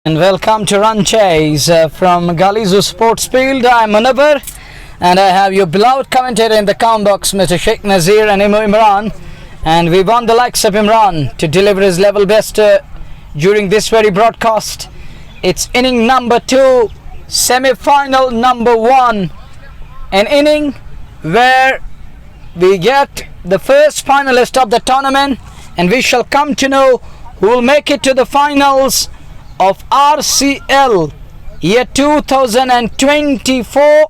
And welcome to Run Chase from Galizu Sports Field. I'm Munawar and I have your beloved commentator in the count box, Mr. Sheikh Nazir and Imran. And we want the likes of Imran to deliver his level best during this very broadcast. It's inning number 2, semi-final number 1. An inning where we get the first finalist of the tournament and we shall come to know who will make it to the finals of RCL year 2024,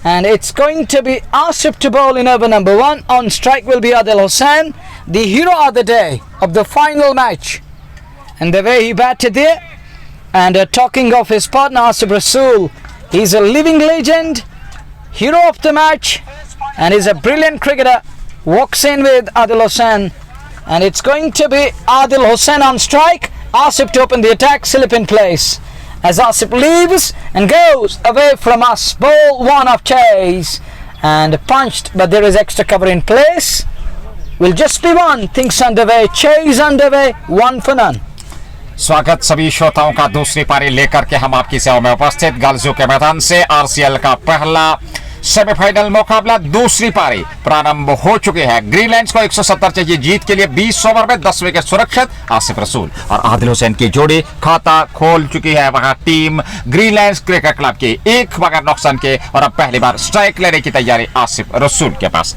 and it's going to be Asif to bowl in over number 1. On strike will be Adil Hussain, the hero of the day of the final match, and the way he batted there. And talking of his partner Asif Rasool, he's a living legend, hero of the match, and he's a brilliant cricketer. Walks in with Adil Hussain, and it's going to be Adil Hussain on strike. Asif to open the attack, slip in place as Asif leaves and goes away from us. Ball 1 of chase and punched, but there is extra cover in place. Will just be 1. Things underway, chase underway, 1 for none. स्वागत सभी श्रोताओं का दूसरी पारी लेकर के हम आपकी सेवा में उपस्थित गालजू के मैदान से आरसीएल का पहला सेमीफाइनल मुकाबला दूसरी पारी प्रारंभ हो चुकी है। ग्रीनलैंड्स को 170 चाहिए जीत के लिए। 20 ओवर में 10 विकेट सुरक्षित। आसिफ रसूल और आदिल हुसैन की जोड़ी खाता खोल चुकी है वहां टीम ग्रीनलैंड्स क्रिकेट क्लब की, एक बगैर नुकसान के, और अब पहली बार स्ट्राइक लेने की तैयारी आसिफ रसूल के पास।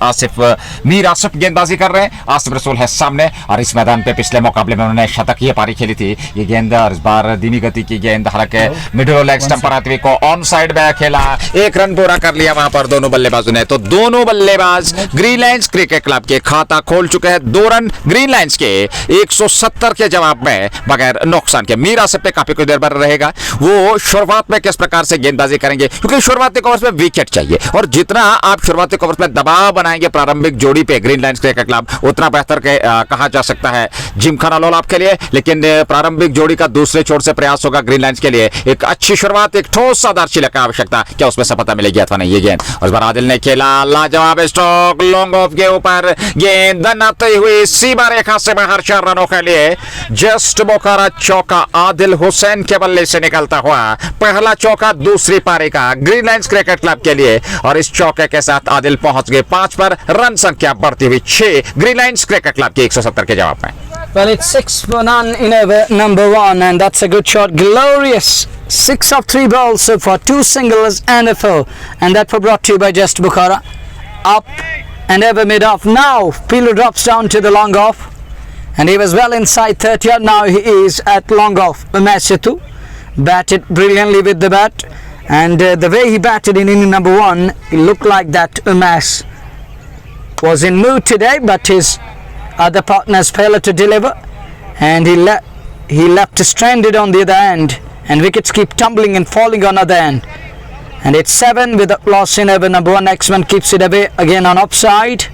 मीर आसिफ गेंदबाजी कर रहे हैं, आसिफ रसूल है सामने, और इस मैदान पे पिछले मुकाबले में उन्होंने शतक ये पारी खेली थी। ये गेंद इस बार धीमी गति की गेंद, हालांकि मिडिल लेग स्टंप पर आते हुए को ऑन साइड में खेला, 1 रन पूरा कर लिया वहां पर दोनों बल्लेबाजों ने। तो दोनों बल्लेबाज ग्रीनलैंड्स क्रिकेट क्लब के खाता खोल चुके हैं। 2 रन ग्रीनलैंड्स के 170 के जवाब में बगैर नुकसान के। मीर आसिफ पे काफी कुछ देर पर रहेगा, वो शुरुआत में किस प्रकार से गेंदबाजी करेंगे, क्योंकि शुरुआती ओवर्स में विकेट चाहिए, और जितना आप शुरुआती ओवर्स में दबाव बनाएंगे प्रारंभिक जोड़ी पे ग्रीनलैंड्स क्रिकेट क्लब, उतना बेहतर कहा जा सकता है जिमखाना लोल आपके लिए। लेकिन प्रारंभिक जोड़ी का दूसरे छोर से प्रयास होगा ग्रीनलैंड्स के लिए। एक अच्छी शुरुआत, एक ठोस आधारशिला की आवश्यकता, क्या उसमें सफलता मिलेगी अथवा नहीं। ये गेंद और इस बार आदिल ने खेला, लाजवाब स्ट्रोक, लॉन्ग ऑफ के ऊपर गेंद आती हुई सीमा रेखा से बाहर 4 रनों के लिए जस्ट बोकारा चौका आदिल हुसैन के बल्ले से निकलता हुआ पहला चौका दूसरी पारी का ग्रीनलैंड्स क्रिकेट क्लब के लिए। और इस चौके के साथ आदिल पहुंच गए 5 पर, रन संख्या बढ़ती हुई 6 ग्रीनलैंड्स क्रिकेट क्लब के 170 के जवाब में। Well, it's 6 for none in over number 1, and that's a good shot. Glorious 6 of 3 balls so far, 2 singles and a 4, and that were brought to you by Just Bukhara. Up and over mid off. Now fielder drops down to the long off, and he was well inside 30 yard. Now he is at long off. Umesh batted brilliantly with the bat, and the way he batted in inning number 1, it looked like that Umesh was in mood today, but his other partners failed to deliver, and he left stranded on the other end, and wickets keep tumbling and falling on other end. And it's 7 with a loss in over number 1. Next one keeps it away again on offside.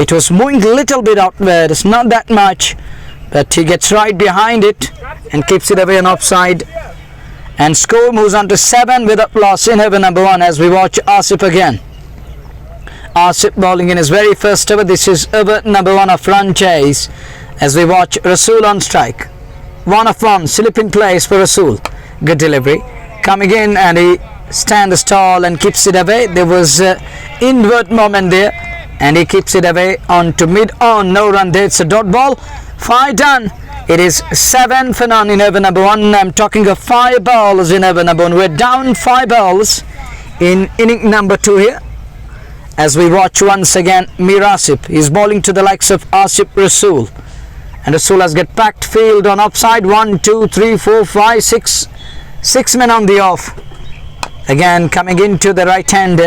It was moving a little bit outward, it's not that much, but he gets right behind it and keeps it away on offside. And score moves on to 7 with a loss in over number 1 as we watch Asif again. Asif bowling in his very first over. This is over number 1 of Run Chase as we watch Rasool on strike. 1 of 1, slip in place for Rasool. Good delivery. Coming in, and he stands tall and keeps it away. There was inward moment there, and he keeps it away on to mid on. No run there. It's a dot ball. 5 done. It is 7 for none in over number 1. I'm talking of 5 balls in over number 1. We're down 5 balls in inning number 2 here. As we watch once again Mir Asif, he's bowling to the likes of Asif Rasool, and Rasool has got packed field on offside. 1, 2, 3, 4, 5, 6 men on the off. Again coming into the right hand,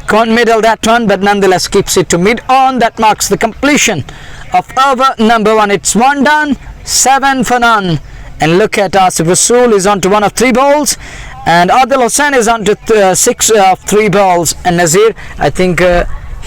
can't middle that one, but nonetheless keeps it to mid on. That marks the completion of over number 1. It's 1 done, 7 for none. And look at Asif Rasool is on to 1 of 3 balls, and Adil Hussain is on to 6 of 3 balls. And Nazir, I think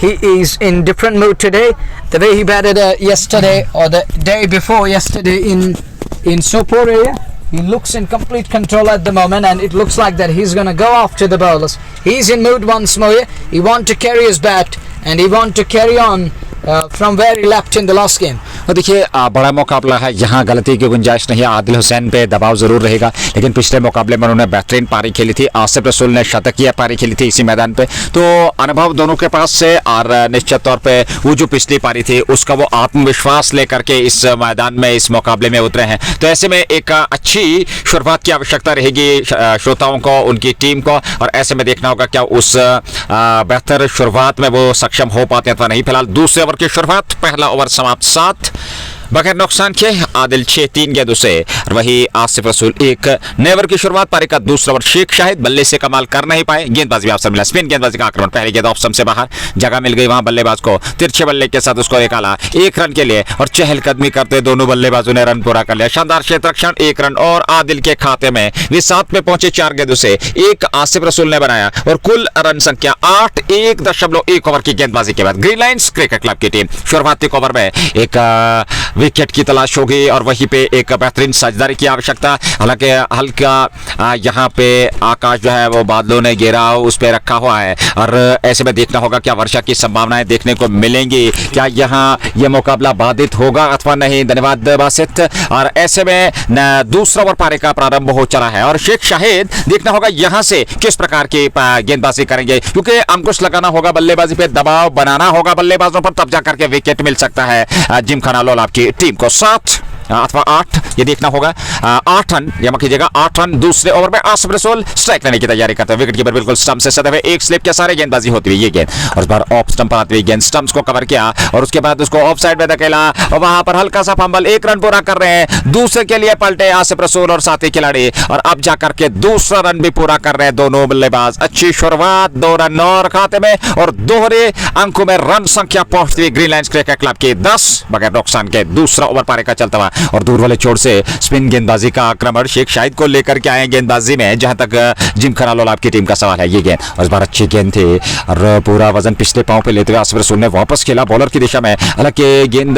he is in different mood today. The way he batted yesterday or the day before yesterday in Sopore area, he looks in complete control at the moment, and it looks like that he's going to go after the bowlers. He's in mood once more. He wants to carry his bat, and he wants to carry on from where he left in the last game. और देखिए बड़ा मुकाबला है, यहाँ गलती की गुंजाइश नहीं है। आदिल हुसैन पे दबाव जरूर रहेगा, लेकिन पिछले मुकाबले में उन्होंने बेहतरीन पारी खेली थी। आसिफ रसूल ने शतकीय पारी खेली थी इसी मैदान पे, तो अनुभव दोनों के पास से, और निश्चित तौर पे वो जो पिछली पारी थी उसका वो आत्मविश्वास लेकर के इस मैदान में, इस मुकाबले में उतरे हैं। तो ऐसे में एक अच्छी शुरुआत की आवश्यकता रहेगी श्रोताओं को, उनकी टीम को, और ऐसे में देखना होगा क्या उस बेहतर शुरुआत में वो सक्षम हो पाते हैं अथवा नहीं। फिलहाल दूसरे ओवर की शुरुआत, पहला ओवर समाप्त 7 बगैर नुकसान के। आदिल 6 3 गेंदों से, और वही आसिफ रसूल 1 नए ओवर की शुरुआत। पारी का दूसरा ओवर, शेख शाहिद बल्ले से कमाल कर नहीं पाए, गेंदबाजी अवसर मिला, स्पिन गेंदबाजी का आक्रमण, पहले गेंद ऑफ स्टंप से बाहर, जगह मिल गई वहां बल्लेबाज को, तिरछे बल्ले के साथ उसको निकाला 1 रन के लिए, और चहलकदमी करते दोनों बल्लेबाजों ने रन पूरा कर लिया। शानदार क्षेत्ररक्षण, 1 रन और आदिल के खाते में। वे 7 में पहुंचे 4 गेंदों से, 1 आसिफ रसूल ने बनाया, और कुल रन संख्या 8 1.1 ओवर की गेंदबाजी के बाद ग्रीन लाइंस क्रिकेट क्लब की टीम शुरुआती ओवर में एक विकेट की तलाश होगी, और वहीं पे एक बेहतरीन साझेदारी की आवश्यकता। हालांकि हल्का यहाँ पे आकाश जो है वो बादलों ने घेरा उस पे रखा हुआ है, और ऐसे में देखना होगा क्या वर्षा की संभावनाएं देखने को मिलेंगी, क्या यहाँ ये मुकाबला बाधित होगा अथवा नहीं। धन्यवाद बासित। और ऐसे में दूसरा ओवर पारी का प्रारंभ हो चला है, और शेख शाहिद देखना होगा यहाँ से किस प्रकार की गेंदबाजी करेंगे, क्योंकि अंकुश लगाना होगा बल्लेबाजी पे, दबाव बनाना होगा बल्लेबाजों पर, तब जाकर के विकेट मिल सकता है जिमखाना लोलाब की टीम को। 7 अथवा 8 ये देखना होगा। 8 रन जमा कीजिएगा, 8 रन दूसरे ओवर में। आसिफ रसूल स्ट्राइक लेने की तैयारी करते हैं, विकेट कीपर बिल्कुल स्टंप से सटे हुए, एक स्लिप के सारे गेंदबाजी होती हुई ये गेंद, और इस बार ऑफ स्टंप पर आती हुई गेंद, स्टंप्स को कवर किया, और उसके बाद उसको ऑफ साइड में धकेला, और वहां पर हल्का सा फंबल, 1 रन पूरा कर रहे हैं। दूसरे के लिए पलटे आसिफ रसूल और साथी खिलाड़ी, और अब जाकर के दूसरा रन भी पूरा कर रहे हैं दोनों बल्लेबाज। अच्छी शुरुआत, 2 रन और खाते में, और दोहरे अंकों में रन संख्या पहुंचती हुई ग्रीन लाइंस क्रिकेट क्लब की 10 बगैर नुकसान के। दूसरा ओवर पारी का चलता हुआ, और दूर वाले छोर से स्पिन गेंदबाजी का आक्रमण शेख शाहिद को लेकर के आए गेंदबाजी में, जहां तक जिमखाना लोलाब की टीम का सवाल है। ये गेंद और इस बार अच्छी गेंद थी, और पूरा वजन पिछले पांव पे लेते हुए आसिफ रसूल ने वापस खेला बॉलर की दिशा में। हालांकि गेंद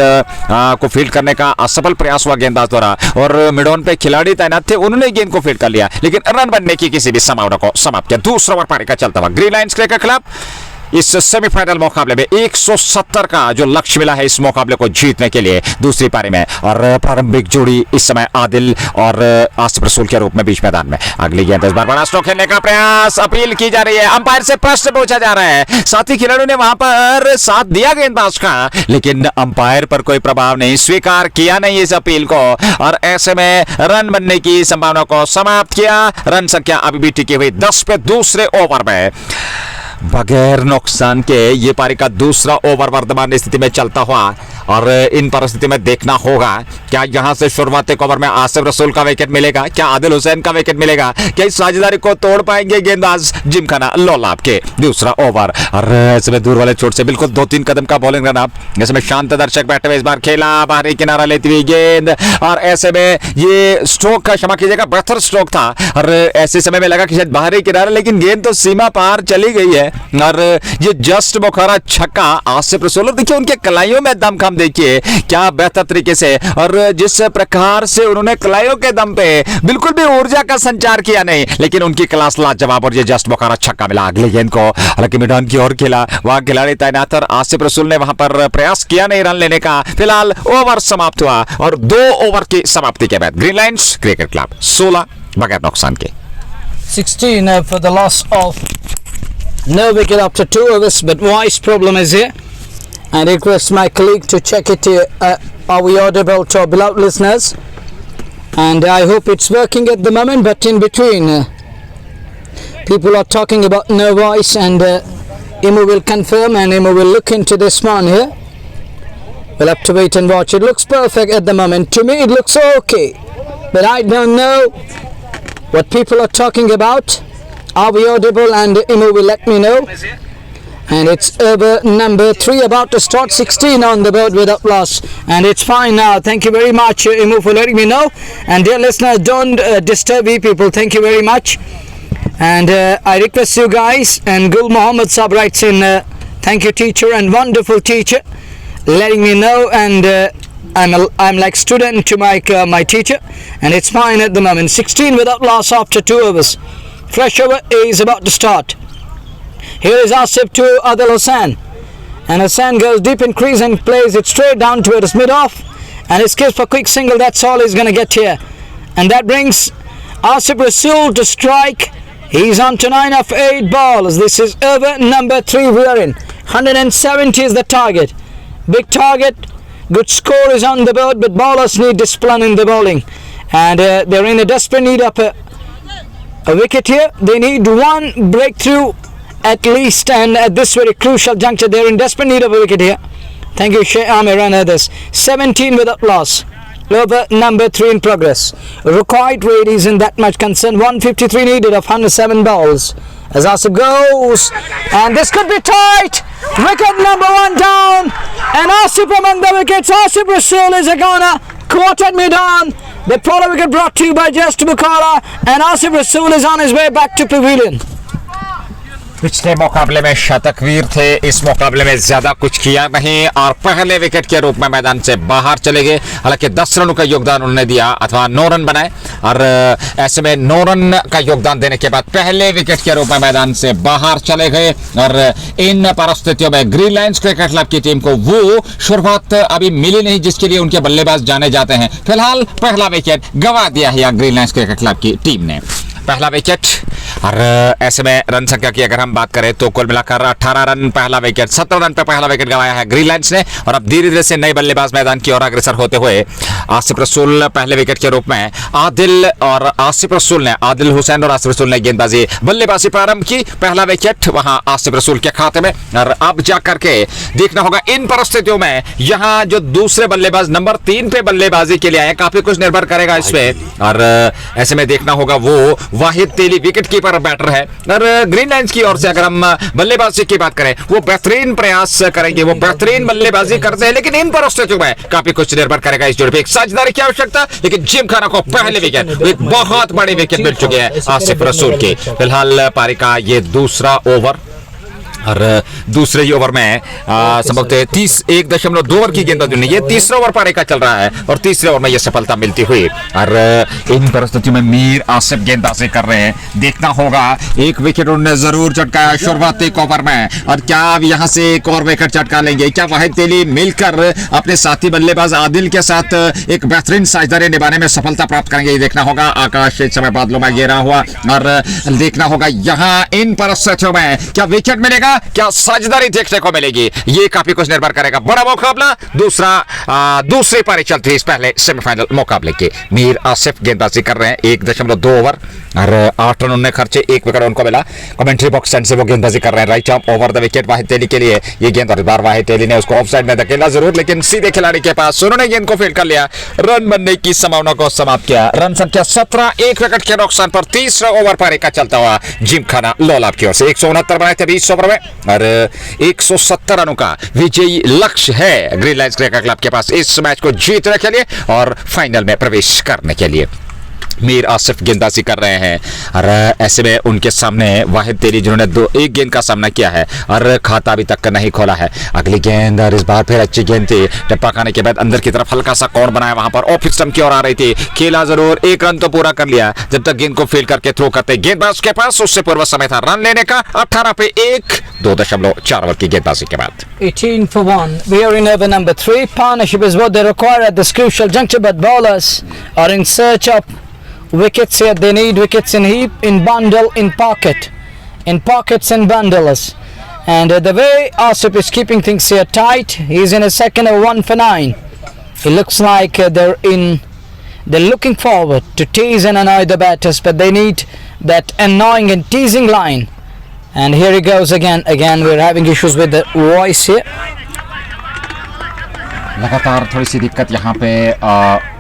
को फील्ड करने का असफल प्रयास हुआ गेंदबाज द्वारा, और मिड ऑन पे खिलाड़ी तैनात थे, उन्होंने गेंद को फील्ड कर लिया, लेकिन रन बनने की किसी भी संभावना को समाप्त किया। दूसरा ओवर पारी का चलता हुआ, ग्रीन लाइंस क्रिकेट क्लब इस सेमीफाइनल मुकाबले में 170 का जो लक्ष्य मिला है इस मुकाबले को जीतने के लिए दूसरी पारी में, और प्रारंभिक जोड़ी इस समय आदिल और आसिफ रसूल के रूप में बीच मैदान में। अगली गेंद इस बार बड़ा स्ट्रोक खेलने का प्रयास, अपील की जा रही है, अंपायर से प्रश्न पूछा जा रहा है। साथी खिलाड़ियों ने वहां पर साथ दिया गेंदबाज का, लेकिन अंपायर पर कोई प्रभाव नहीं, स्वीकार किया नहीं इस अपील को, और ऐसे में रन बनने की संभावना को समाप्त किया। रन संख्या अभी भी टिकी हुई 10 पे दूसरे ओवर में बगैर नुकसान के। ये पारी का दूसरा ओवर वर्तमान स्थिति में चलता हुआ, और इन परिस्थिति में देखना होगा क्या यहां से शुरुआती ओवर में आसिफ रसूल का विकेट मिलेगा, क्या आदिल हुसैन का विकेट मिलेगा, क्या इस साझेदारी को तोड़ पाएंगे गेंदबाज जिमखाना लोलाब के। दूसरा ओवर, और इसमें दूर वाले चोट से बिल्कुल 2-3 कदम का बॉलिंग रन अप, इसमें शांत दर्शक बैठे हुए इस बार खेला, बाहरी किनारा लेती हुई गेंद, और ऐसे में ये स्ट्रोक का क्षमा कीजिएगा बेहतर स्ट्रोक था, और ऐसे समय में लगा कि शायद बाहरी किनारा, लेकिन गेंद तो सीमा पार चली गई है, और ये जस्ट मुखरा छक्का आसिफ रसूल। देखिए उनके कलाइयों में दमखम देखिए क्या बेहतर तरीके से, और जिस प्रकार से उन्होंने कलाइयों के दम पे बिल्कुल भी ऊर्जा का संचार किया नहीं, लेकिन उनकी क्लास लाजवाब, और ये जस्ट मुखरा छक्का मिला। अगली गेंद को हालांकि मैदान की ओर खेला, वहां खिलाड़ी तैनात, और आसिफ रसूल ने वहां पर प्रयास किया नहीं रन लेने का। फिलहाल ओवर समाप्त हुआ, और 2 ओवर की समाप्ति के बाद ग्रीन लाइंस क्रिकेट क्लब 16 बगैर नुकसान के। 16 for the loss of no wicket after 2 overs, but voice problem is here. I request my colleague to check it here. Are we audible to our beloved listeners? And I hope it's working at the moment, but in between people are talking about no voice, and Imu will confirm, and Imu will look into this one here. We'll have to wait and watch. It looks perfect at the moment. To me it looks okay, but I don't know what people are talking about. Are we audible? And Imu will let me know. And it's over number 3 about to start, 16 on the board without loss, and it's fine now. Thank you very much, Imu, for letting me know. And dear listeners, don't disturb me, people. Thank you very much. And I request you guys, and Gul Muhammad Sab writes in, thank you teacher, and wonderful teacher, letting me know. And I'm like student to my teacher, and it's fine at the moment. 16 without loss after 2 overs. Fresh over is about to start. Here is Asif to Adil Hussain, and Hussain goes deep in crease and plays it straight down towards mid-off, and escapes for quick single. That's all he's going to get here, and that brings Asif Rasool to strike. He's on to 9 of 8 balls. This is over number 3 we are in. 170 is the target. Big target. Good score is on the board, but bowlers need discipline in the bowling, and they're in a desperate need of a wicket here. They need one breakthrough at least, and at this very crucial juncture they're in desperate need of a wicket here. Thank you, Sheikh Amir and others. 17 without loss. Over number 3 in progress. Required rate is in that much concern. 153 needed of 107 balls. As Asif goes, and this could be tight. Wicket number 1 down, and Asif among the wickets. Asif Rasool is a goner. Quartered mid on. The polo wicket brought to you by Just Bukhara, and Asif Rasool is on his way back to pavilion. पिछले मुकाबले में शतकवीर थे, इस मुकाबले में ज्यादा कुछ किया नहीं और पहले विकेट के रूप में मैदान से बाहर चले गए। हालांकि 10 रनों का योगदान उन्होंने दिया अथवा 9 रन बनाए, और ऐसे में 9 रन का योगदान देने के बाद पहले विकेट के रूप में मैदान से बाहर चले गए। और इन परिस्थितियों में ग्रीन लायंस क्रिकेट क्लब की टीम को वो शुरुआत अभी मिली नहीं जिसके लिए उनके बल्लेबाज जाने जाते हैं। फिलहाल पहला विकेट गंवा दिया है ग्रीन लायंस क्रिकेट क्लब की टीम ने, पहला विकेट। और ऐसे में रन संख्या की अगर हम बात करें तो कुल मिलाकर 18 रन पहला विकेट, 17 रन पे पहला विकेट गंवाया है ग्रीन लायंस ने। और अब धीरे धीरे से नए बल्लेबाज मैदान की ओर अग्रसर होते हुए आसिफ रसूल पहले विकेट के रूप में आदिल हुसैन और आसिफ रसूल ने गेंदबाजी बल्लेबाजी प्रारंभ की। पहला विकेट वहां आसिफ रसूल के खाते में। और अब जाकर के देखना होगा इन परिस्थितियों में यहाँ जो दूसरे बल्लेबाज नंबर 3 पे बल्लेबाजी के लिए आए, काफी कुछ निर्भर करेगा इसमें। और ऐसे में देखना होगा वो वाहिद तेली विकेट कीपर बैटर है। और ग्रीन लायंस की ओर से अगर हम बल्लेबाजी की बात करें, वो बेहतरीन प्रयास करेंगे, वो बेहतरीन बल्लेबाजी करते हैं, लेकिन इन परिस्थितियों में काफी कुछ निर्भर करेगा इस जोड़ी पे। एक साझेदारी की आवश्यकता, लेकिन जिम खाना को पहले विकेट, एक बहुत बड़ी विकेट मिल चुकी है आसिफ रसूल की। फिलहाल पारी का ये दूसरा ओवर, और दूसरे ही ओवर में संभवतः 1.2 ओवर की गेंदबाजी ने, ये तीसरा ओवर पारी का चल रहा है और तीसरे ओवर में ये सफलता मिलती हुई। और इन परिस्थितियों में मीर आसिफ गेंदबाजी कर रहे हैं। देखना होगा, एक विकेट उन्होंने जरूर चटकाया शुरुआती ओवर में, और क्या अब यहां से एक और विकेट चटका लेंगे? क्या वाहिद तेली मिलकर अपने साथी बल्लेबाज आदिल के साथ एक बेहतरीन साझेदारी निभाने में सफलता प्राप्त करेंगे? ये देखना होगा। आकाश इस समय बादलों में घेरा हुआ, और देखना होगा यहाँ इन परिस्थितियों में क्या विकेट मिलेगा, क्या साझेदारी देखने को मिलेगी, ये काफी कुछ निर्भर करेगा। बड़ा मुकाबला दूसरी पारी चलती है इस पहले सेमीफाइनल मुकाबले की। मीर आसिफ गेंदबाजी कर रहे हैं 1.2 ओवर और 8 रन उन्हें खर्चे, 1 विकेट उनको मिला। कमेंट्री बॉक्स से वो गेंदबाजी कर रहे हैं right arm over the wicket Wahid Teli के लिए। ये गेंद और इस बार वाहिद तेली ने उसको ऑफसाइड में धकेला जरूर, लेकिन सीधे खिलाड़ी के पास उन्होंने गेंद को फील्ड कर लिया। रन बनने की संभावना को समाप्त किया। रन संख्या 17, 1 विकेट के नुकसान पर तीसरा ओवर पारी का चलता हुआ जिम खाना लोलाब की ओर से। 169 बनाए थे 20 ओवर में, और 170 रनों का विजयी लक्ष्य है ग्रीन लायंस क्रिकेट क्लब के पास इस मैच को जीतने के लिए और फाइनल में प्रवेश करने के लिए। मीर आसिफ गेंदबाजी कर रहे हैं, और ऐसे में उनके सामने वाहिद तेली जिन्होंने एक गेंद का सामना किया है और खाता अभी तक नहीं खोला है। अगली गेंद, और इस बार फिर अच्छी गेंद थी, टप्पा खाने के बाद अंदर की तरफ हल्का सा कोण बनाया, वहां पर ऑफ स्टंप की ओर आ रही थी, खेला जरूर, 1 रन तो पूरा कर लिया जब तक गेंद को फील्ड करके थ्रो करते गेंदबाज के पास। उससे पूर्व समय था रन लेने का। 18 पे 1, 2.4 ओवर की गेंदबाजी के बाद 18 for 1. We are in over number 3. Partnership is what they require at this crucial juncture, but bowlers are in search of wickets here. They need wickets in heap, in bundle, in pocket, in pockets and bundles. And the way Asif is keeping things here tight, he's in a second of 1 for 9. It looks like they're looking forward to tease and annoy the batters, but they need that annoying and teasing line. And here he goes again. We're having issues with the voice here. लगातार थोड़ी सी दिक्कत यहाँ पे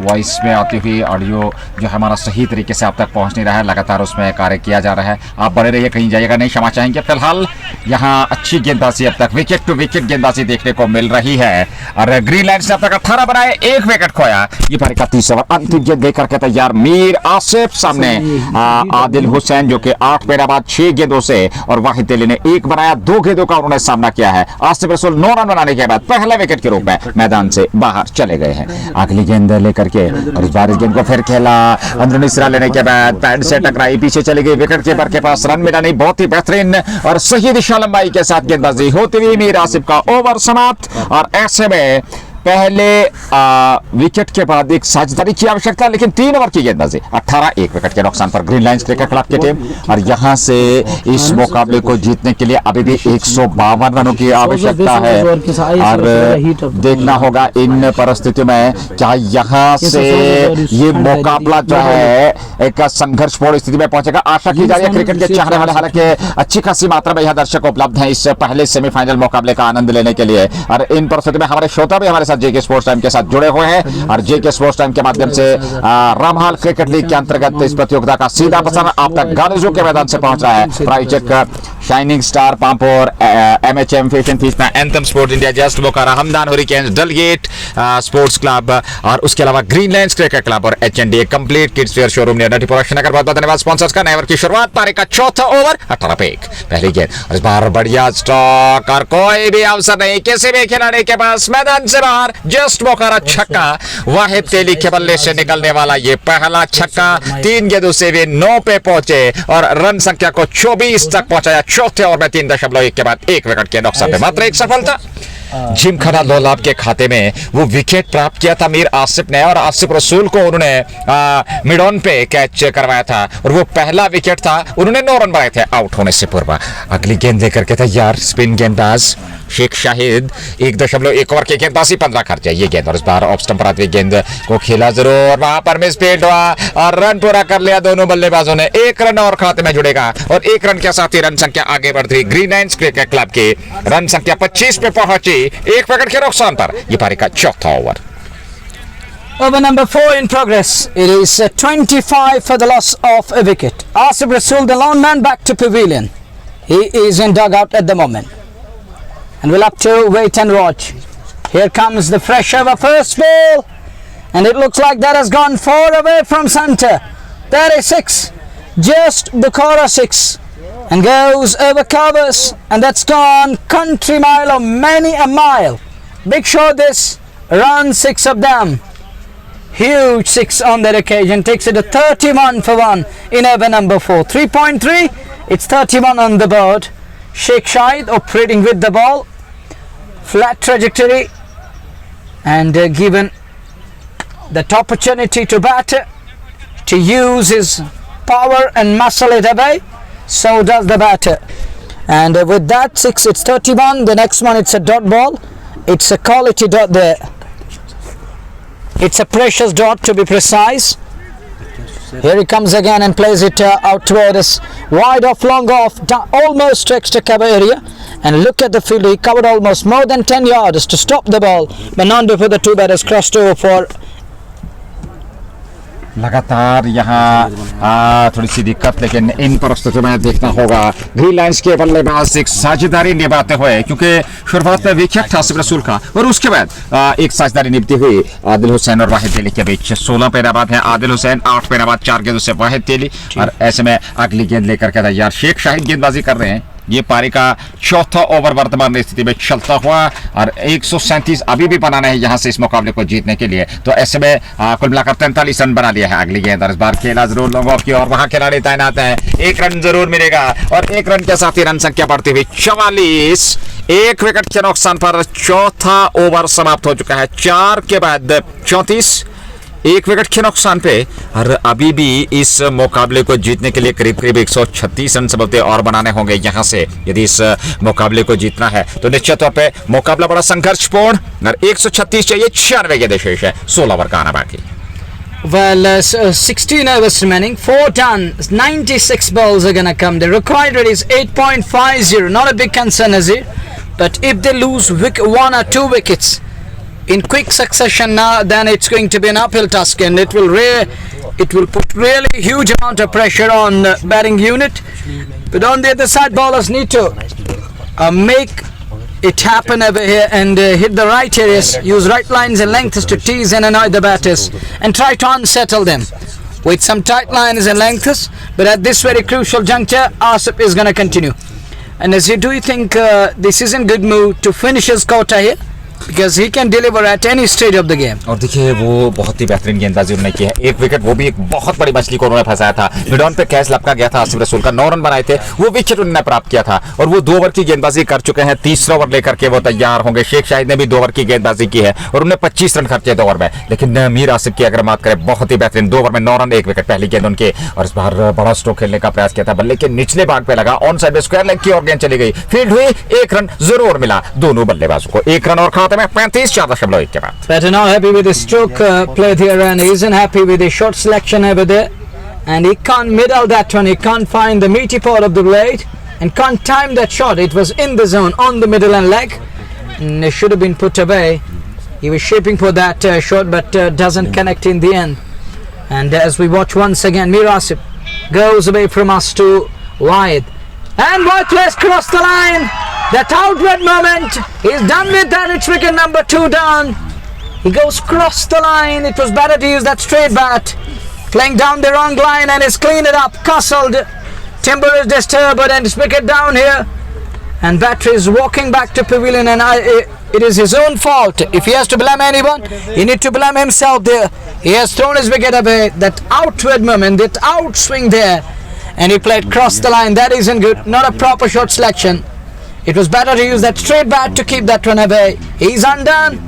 voice में आती हुई audio जो हमारा सही तरीके से आप तक पहुँच नहीं रहा है, लगातार उसमें कार्य किया जा रहा है। आप बने रहिए, कहीं जाइएगा नहीं, क्षमा चाहेंगे। फिलहाल यहाँ अच्छी गेंदबाजी, अब तक विकेट टू विकेट गेंदबाजी देखने को मिल रही है। और ग्रीन लायंस ने अब तक 18 बनाए, 1 विकेट खोया। ये पारी का तीसरा ओवर, अंतिम गेंद लेकर के तैयार मीर आसिफ, सामने आदिल हुसैन जो कि 8 मेरा बाद 6 गेंदों से, और वाहिद तेली ने 1 बनाया, 2 गेंदों का उन्होंने सामना किया है। आसिफ रसूल 9 रन बनाने के बाद पहले विकेट के रूप में मैदान से बाहर चले गए हैं। अगली गेंद लेकर के, और इस बार इस गेंद को फिर खेला, अंदरूनी सिरा लेने के बाद पैड से टकराई, पीछे चली गई, विकेट कीपर के पास रन मिला नहीं। बहुत ही बेहतरीन और सही दिशा लंबाई के साथ गेंदबाजी होती हुई मीर आसिफ का ओवर समाप्त। और ऐसे में पहले विकेट के बाद एक साझेदारी की आवश्यकता है, लेकिन 3 ओवर की गेंदबाजी 18 1 विकेट के नुकसान पर ग्रीन लाइंस क्रिकेट क्लब की टीम। और यहां से इस मुकाबले को जीतने के लिए अभी भी 152 रनों की आवश्यकता है। और देखना होगा इन परिस्थितियों में क्या यहां से ये मुकाबला जो है एक संघर्षपूर्ण स्थिति में पहुंचेगा। आशा की जा रही है क्रिकेट के चाहने वाले, हालांकि अच्छी खासी मात्रा में यहां दर्शक उपलब्ध हैं इस पहले सेमीफाइनल मुकाबले का आनंद लेने के लिए। और इन परिस्थिति में हमारे श्रोता भी हमारे साथ जेके स्पोर्ट्स टाइम के साथ जुड़े हुए हैं और जेके स्पोर्ट्स टाइम के माध्यम से रामहाल क्रिकेट लीग के अंतर्गत इस प्रतियोगिता का सीधा प्रसारण आप तक गालिजो के मैदान से पहुंच रहा है। प्रायोजक shining star Pampore, MHM fashion fiesta, anthem sports India, just Bukhara, Hamdan hurricanes, Dalgate sports club और उसके अलावा ग्रीन लाइंस क्रिकेट क्लब और HND complete kids wear showroom near Natipora Srinagar. बहुत बहुत धन्यवाद स्पॉन्सर्स का। नए ओवर की शुरुआत, पारी का चौथा ओवर 18 पे 1 पहली गेंद और इस बार बढ़िया स्टॉक और कोई भी अवसर नहीं किसी भी खिलाड़ी के पास मैदान से बाहर। जस्ट बोकारो छक्का, वाहिद तेली के बल्ले से निकलने वाला ये पहला छक्का। 3 गेंदों से वे 9 पे पहुंचे और रन संख्या को 24 तक पहुंचाया। चौथे ओवर में 3.1 के बाद 1 विकेट के नुकसान पे मात्र 1 सफलता। जिमखाना लोलाब के खाते में वो विकेट प्राप्त किया था मीर आसिफ ने और आसिफ रसूल को उन्होंने मिड ऑन पे कैच करवाया था और वो पहला विकेट था। उन्होंने 9 रन बनाए थे आउट होने से पूर्व। अगली गेंद लेकर के तैयार स्पिन गेंदबाज शेख शाहिद, 1.1 ओवर की गेंदबाजी 15 खर्च है ये गेंद और इस बार ऑफ स्टंप पर आती गेंद को खेला जरूर, वहां पर मिसफील्ड हुआ और रन पूरा कर लिया दोनों बल्लेबाजों ने। 1 रन और खाते में जुड़ेगा और 1 रन के साथ ही रन संख्या आगे बढ़ रही ग्रीन लाइंस क्रिकेट क्लब की। रन संख्या 25 पे पहुंची 1 विकेट के नुकसान पर ये पारी का चौथा over. Over number 4 in progress. It is 25 for the loss of a wicket. Asif Rasool, the lone man, back to pavilion. He is in dugout at the moment. And we'll have to wait and watch. Here comes the fresh over first ball. And it looks like that has gone far away from center. There is 6. Just Bukhara 6. And goes over covers. And that's gone country mile or many a mile. Big show this. Run 6 of them. Huge 6 on that occasion. Takes it to 31 for 1 in over number 4. 3.3. It's 31 on the board. Sheikh Shahid operating with the ball. Flat trajectory. And given that opportunity to batter, to use his power and muscle it away, so does the batter. And with that 6, it's 31. The next one, it's a dot ball. It's a quality dot there. It's a precious dot to be precise. Here he comes again and plays it out toward us. Wide off, long off, almost to extra cover area. And look at the field. He covered almost more than 10 yards to stop the ball. But not before the 2 batters crossed over for. लगातार यहाँ थोड़ी सी दिक्कत, लेकिन इन परिस्थितियों में देखना होगा green lines के बल्लेबाज एक साझेदारी निभाते हुए, क्योंकि शुरुआत में विकेट था आसिफ रसूल का और उसके बाद एक साझेदारी निभाती हुई आदिल हुसैन और वाहिद तेली के बीच। 16 पे बाद है आदिल हुसैन, 8 पे बाद 4 गेंदों से वाहिद तेली और ऐसे में अगली गेंद लेकर के तैयार शेख शाहिद गेंदबाजी कर रहे हैं। ये पारी का चौथा ओवर वर्तमान स्थिति में चलता हुआ और 137 अभी भी बनाना है यहाँ से इस मुकाबले को जीतने के लिए। तो ऐसे में कुल मिलाकर 43 रन बना लिया है। अगली गेंद और इस बार खेला जरूर लॉन्ग की और वहां खिलाड़ी तैनात है। 1 रन जरूर मिलेगा और 1 रन के साथ ही रन संख्या बढ़ती हुई 44। 1 विकेट के नुकसान पर चौथा ओवर समाप्त हो चुका है। 4 के बाद 34, 1 विकेट के नुकसान पे और अभी भी इस मुकाबले को जीतने के लिए करीब करीब 136 रन सबते और बनाने होंगे यहाँ से यदि इस मुकाबले को जीतना है। तो निश्चित तौर पे मुकाबला बड़ा संघर्षपूर्ण और 136 चाहिए, 96 के शेष है, 16 ओवर का आना बाकी। Well, 16 overs remaining, 4 done, 96 balls are gonna come. The required rate is 8.50. Not a big concern, Azir. But if they lose 1 or 2 wickets in quick succession now, then it's going to be an uphill task, and it will put really huge amount of pressure on batting unit. But on the other side, bowlers need to make it happen over here and hit the right areas, use right lines and lengths to tease and annoy the batters and try to unsettle them with some tight lines and lengths. But at this very crucial juncture, Asif is going to continue. And as you do, you think this is in good mood to finish his quota here? because he can deliver at any stage of the game. और देखिए वो बहुत ही बेहतरीन गेंदबाजी उन्होंने की है, एक विकेट, वो भी एक बहुत बड़ी मछली को उन्होंने फंसाया था, मिड ऑन पे कैच लपका गया था, आसिफ रसूल का 9 रन बनाए थे, वो विकेट उन्होंने प्राप्त किया था। और वो 2 ओवर की गेंदबाजी कर चुके हैं, तीसरा ओवर लेकर के वो तैयार होंगे। शेख शाहिद ने भी 2 ओवर की गेंदबाजी की है और उन्हें 25 रन खर्चे 2 ओवर में। लेकिन मीर आसिफ की अगर बात करें, बहुत ही बेहतरीन 2 ओवर में 9 रन, 1 विकेट, पहली गेंद उनके। और इस बार बड़ा स्ट्रोक खेलने का प्रयास किया था, बल्ले के निचले भाग पे लगा, ऑन साइड स्क्वायर लेग की और गेंद चली गई, फील्ड हुई, 1 रन जरूर मिला दोनों बल्लेबाजों को, 1 रन और खाते में 35.1 के बाद। Batter not happy with the stroke play there, and he isn't happy with the short selection over there, and he can't middle that one, he can't find the meaty part of the blade and can't time that shot. It was in the zone on the middle and leg, and it should have been put away. He was shaping for that shot, but doesn't connect in the end. And as we watch once again, Mir Asif goes away from us to wide, and what place crossed the line. That outward moment, he's done with that. It's wicket number 2 down. He goes cross the line. It was better to use that straight bat. Playing down the wrong line and he's cleaned it up. Castled. Timber is disturbed and it's wicket down here. And batter is walking back to pavilion, and it is his own fault. If he has to blame anyone, he needs to blame himself there. He has thrown his wicket away. That outward moment, that outswing there, and he played cross the line. That isn't good. Not a proper shot selection. It was better to use that straight bat to keep that run away. He's undone.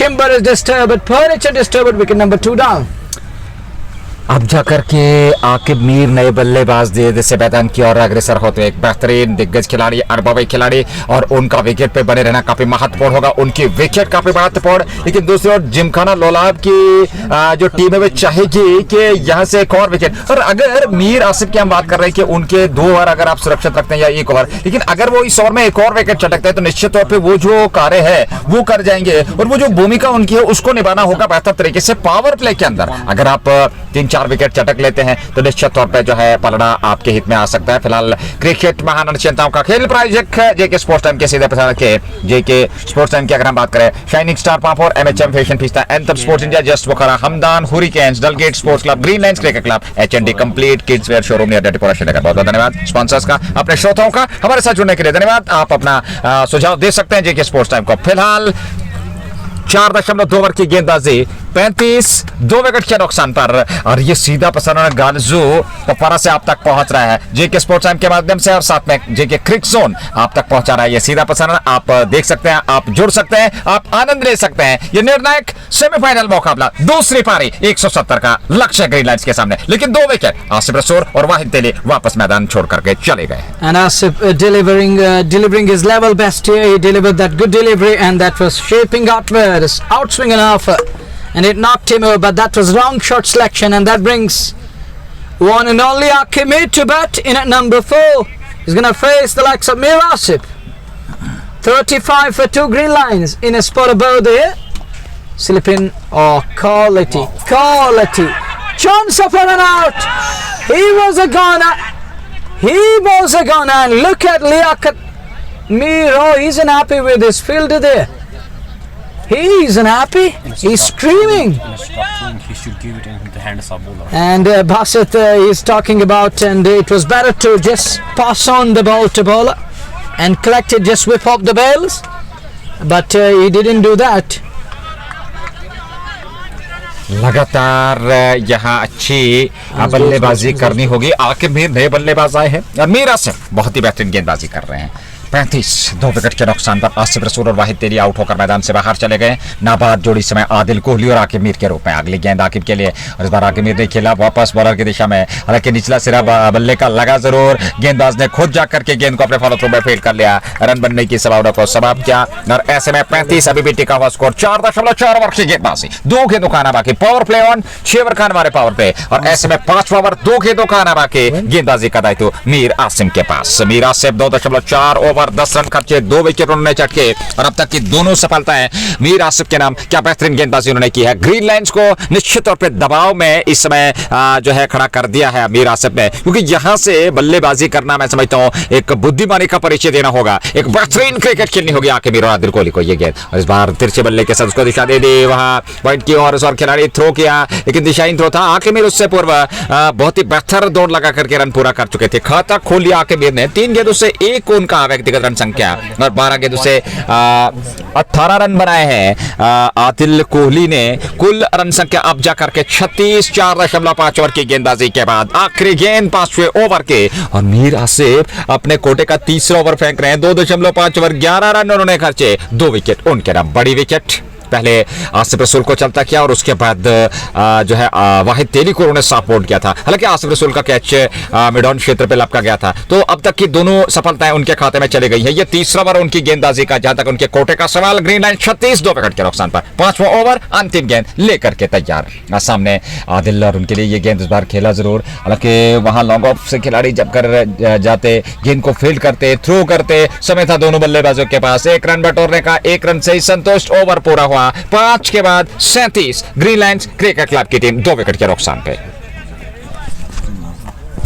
Timber is disturbed. Furniture disturbed. Wicket number 2 down. अब जाकर के आकिब मीर नए बल्लेबाज दे से मैदान की ओर अग्रसर होते, एक बेहतरीन दिग्गज खिलाड़ी, अरबवी खिलाड़ी, और उनका विकेट पे बने रहना काफी महत्वपूर्ण होगा, उनकी विकेट काफी महत्वपूर्ण। लेकिन दूसरी ओर जिमखाना लोलाब की जो टीम है वे चाहेगी कि यहाँ से एक और विकेट, और अगर मीर आसिफ की हम बात कर रहे हैं कि उनके 2 ओवर अगर आप सुरक्षित रखते हैं या 1 ओवर, लेकिन अगर वो इस ओवर में एक और विकेट चटकते हैं तो निश्चित तौर पर वो जो कार्य है वो कर जाएंगे, और वो जो भूमिका उनकी है उसको निभाना होगा बेहतर तरीके से पावर प्ले के अंदर। अगर आप 3-4 विकेट चटक लेते हैं तो निश्चित तौर पे जो है पलड़ा आपके हित में आ सकता है। फिलहाल क्रिकेट महान चिंताओं का खेल प्रायोजक जेके स्पोर्ट्स टाइम के सीधे प्रसारण के जेके स्पोर्ट्स टाइम की अगर हम बात करें, shining star Pampore, MHM fashion fiesta, anthem sports India, just Bukhara, Hamdan, hurricanes, Dalgate sports club, green lines cricket club, HND complete kids wear showroom near Natipora Srinagar. बहुत बहुत धन्यवाद स्पॉन्सर्स का, अपने श्रोताओं का हमारे साथ जुड़ने के लिए धन्यवाद। आप अपना सुझाव दे सकते हैं जेके स्पोर्ट्स टाइम को। फिलहाल 4.2 ओवर की गेंदबाजी, 35 विकेट के नुकसान पर, और ये सीधा प्रसारण गालजू कपवारा से आप तक पहुंच रहा है जेके स्पोर्ट्स टाइम के माध्यम से, और साथ में जेके क्रिक जोन आप तक पहुंचा रहा है। ये सीधा प्रसारण आप देख सकते हैं, आप जुड़ सकते हैं, आप आनंद ले सकते हैं। ये निर्णायक सेमीफाइनल मुकाबला, दूसरी पारी, 170 का लक्ष्य ग्रीन लाइन्स के सामने, लेकिन 2 विकेट आसिफ रसूल और वाहिद तेली वापस मैदान छोड़ करके चले गए। And Asif delivering his level best here. He delivered that good delivery, and that was shaping outwards, outswing and off, and it knocked him over, but that was wrong shot selection, and that brings one and only Akim Mir to bat in at number 4. He's going to face the likes of Mir Asif. 35 for 2 green lines in a spot above there. Slipping, quality. Chance of an out. He was a goner, and look at Liaquat Mir. He's unhappy with his fielder there. He's unhappy. He's screaming. He should give it in the hands of bowler. And Basit is talking about, and it was better to just pass on the ball to bowler and collect it, just whip up the bails. But he didn't do that. लगातार यहाँ अच्छी बल्लेबाजी करनी होगी। आकिब मीर नए बल्लेबाज आए हैं और मीर आसिफ बहुत ही बेहतरीन गेंदबाजी कर रहे हैं। 2 विकेट के नुकसान पर आसिफ रसूल और वाहिद तेली आउट होकर मैदान से बाहर चले गए। नाबाद जोड़ी समय आदिल कोहली और आकिब मीर के रूप में। अगली गेंद आकिब के लिए, और इस बार आकिब मीर ने खेला वापस बॉलर की दिशा में, हालांकि निचला सिरा बल्ले का लगा जरूर, गेंदबाज ने खुद जाकर के गेंद को अपने फॉलो थ्रू में फील्ड कर लिया, रन बनने की संभावना को समाप्त किया, और ऐसे में 35 अभी भी टिका हुआ स्कोर। 4.4 ओवर की गेंदबाजी, 2 गेंदों आना बाकी, पावर प्ले ऑन, 6 ओवर का हमारे पावर प्ले, और ऐसे में 5वां ओवर 2 गेंदों का आना बाकी, गेंदबाजी का दायित्व मीर आसिम के पास। मीर आसिफ 2.4 ओवर 10 रन खर्चे, 2 विकेट उन्होंने चटके, और अब तक की दोनों सफलताएं मीर आसिफ के नाम। क्या बेहतरीन गेंदबाजी उन्होंने की है। ग्रीन लाइंस को निश्चित तौर पे दबाव में इस समय जो है खड़ा कर दिया है मीर आसिफ ने, क्योंकि यहां से बल्लेबाजी करना मैं समझता हूं एक बुद्धिमानी का परिचय देना होगा, एक बेहतरीन क्रिकेट खेलनी होगी आके मीर और आदिल कोहली को। ये गेंद, और इस बार तिरछे बल्ले के साथ उसको दिशा दे दी, वहां पॉइंट की और खिलाड़ी थ्रो किया, लेकिन दिशाहीन थ्रो था। आके मीर उससे पूर्व बहुत ही बेहतर दौड़ लगा करके रन पूरा कर चुके थे, खाता खोल लिया आके मीर ने। 3 गेंदों से 1 उनका व्यक्तिगत व्यक्तिगत रन संख्या और 12 गेंदों से 18 रन बनाए हैं आदिल कोहली ने। कुल रन संख्या अब जाकर के 36, 4.5 ओवर की गेंदबाजी के बाद आखिरी गेंद 5वें ओवर के, और मीर आसिफ अपने कोटे का तीसरा ओवर फेंक रहे हैं। 2.5 ओवर 11 रन उन्होंने खर्चे, 2 विकेट उनके नाम। बड़ी विकेट पहले आसिफ रसूल को चलता किया और उसके बाद जो है वाहिद तेली को उन्होंने साफ बोल्ड किया था। हालांकि आसिफ रसूल का कैच मिड ऑन क्षेत्र पे लपका गया था। तो अब तक की दोनों सफलताएं उनके खाते में चली गई है। ये तीसरा ओवर उनकी गेंदबाजी का, जहां तक उनके कोटे का सवाल। ग्रीन लाइन 36, 2 विकेट के नुकसान पर 5वां ओवर, अंतिम गेंद लेकर के तैयार सामने आदिल, और उनके लिए ये गेंद इस बार खेला जरूर। हालांकि वहां लॉन्ग ऑफ से खिलाड़ी जब कर जाते, गेंद को फील्ड करते, थ्रो करते, समय था दोनों बल्लेबाजों के पास। 1 रन बटोरने का, 1 रन से ही संतुष्ट। ओवर पूरा हुआ 5 के बाद 37। ग्रीन लाइन्स क्रिकेट क्लब की टीम 2 विकेट के नुकसान पे।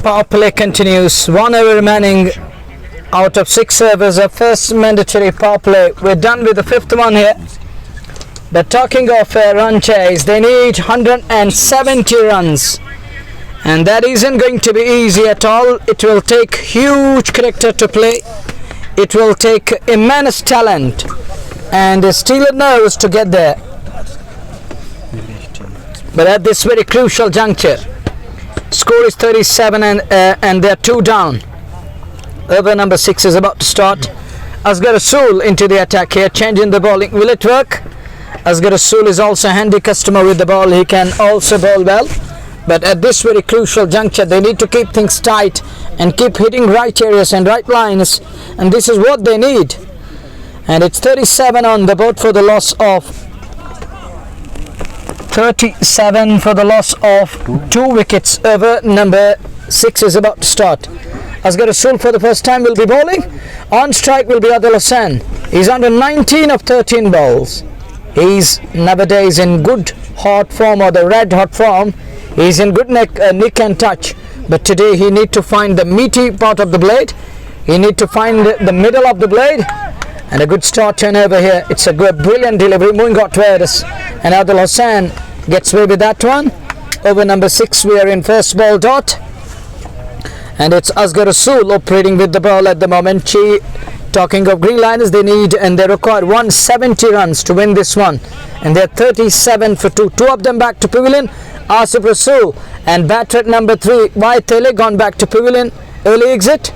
Power play continues. 1 hour remaining out of 6 overs of first mandatory power play. We're done with the 5th one here. But talking of a run chase, they need 170 runs. And that isn't going to be easy at all. It will take huge character to play. It will take immense talent. And Steeler knows to get there. But at this very crucial juncture, score is 37 and they're 2 down. Over number 6 is about to start. Asghar Rasool into the attack here, changing the bowling. Will it work? Asghar Rasool is also a handy customer with the ball. He can also bowl well. But at this very crucial juncture, they need to keep things tight and keep hitting right areas and right lines. And this is what they need. And it's 37 on the board for the loss of 37 for the loss of 2 wickets. Over number 6 is about to start. Asghar Rasool for the first time will be bowling. On strike will be Adil Hussain. He's under 19 of 13 balls. He's nowadays in good hot form, or the red hot form. He's in good nick and touch. But today he need to find the meaty part of the blade. He need to find the middle of the blade. And a good start turnover here. It's a good, brilliant delivery. Moingot Tveres and Adil Hussain gets away with that one. Over number 6, we are in first ball dot. And it's Asghar Rasool operating with the ball at the moment. Talking of green liners, they need and they require 170 runs to win this one. And they're 37 for 2. 2 of them back to pavilion. Asif Rasool and batter at number 3, Waheed Tele, gone back to pavilion. Early exit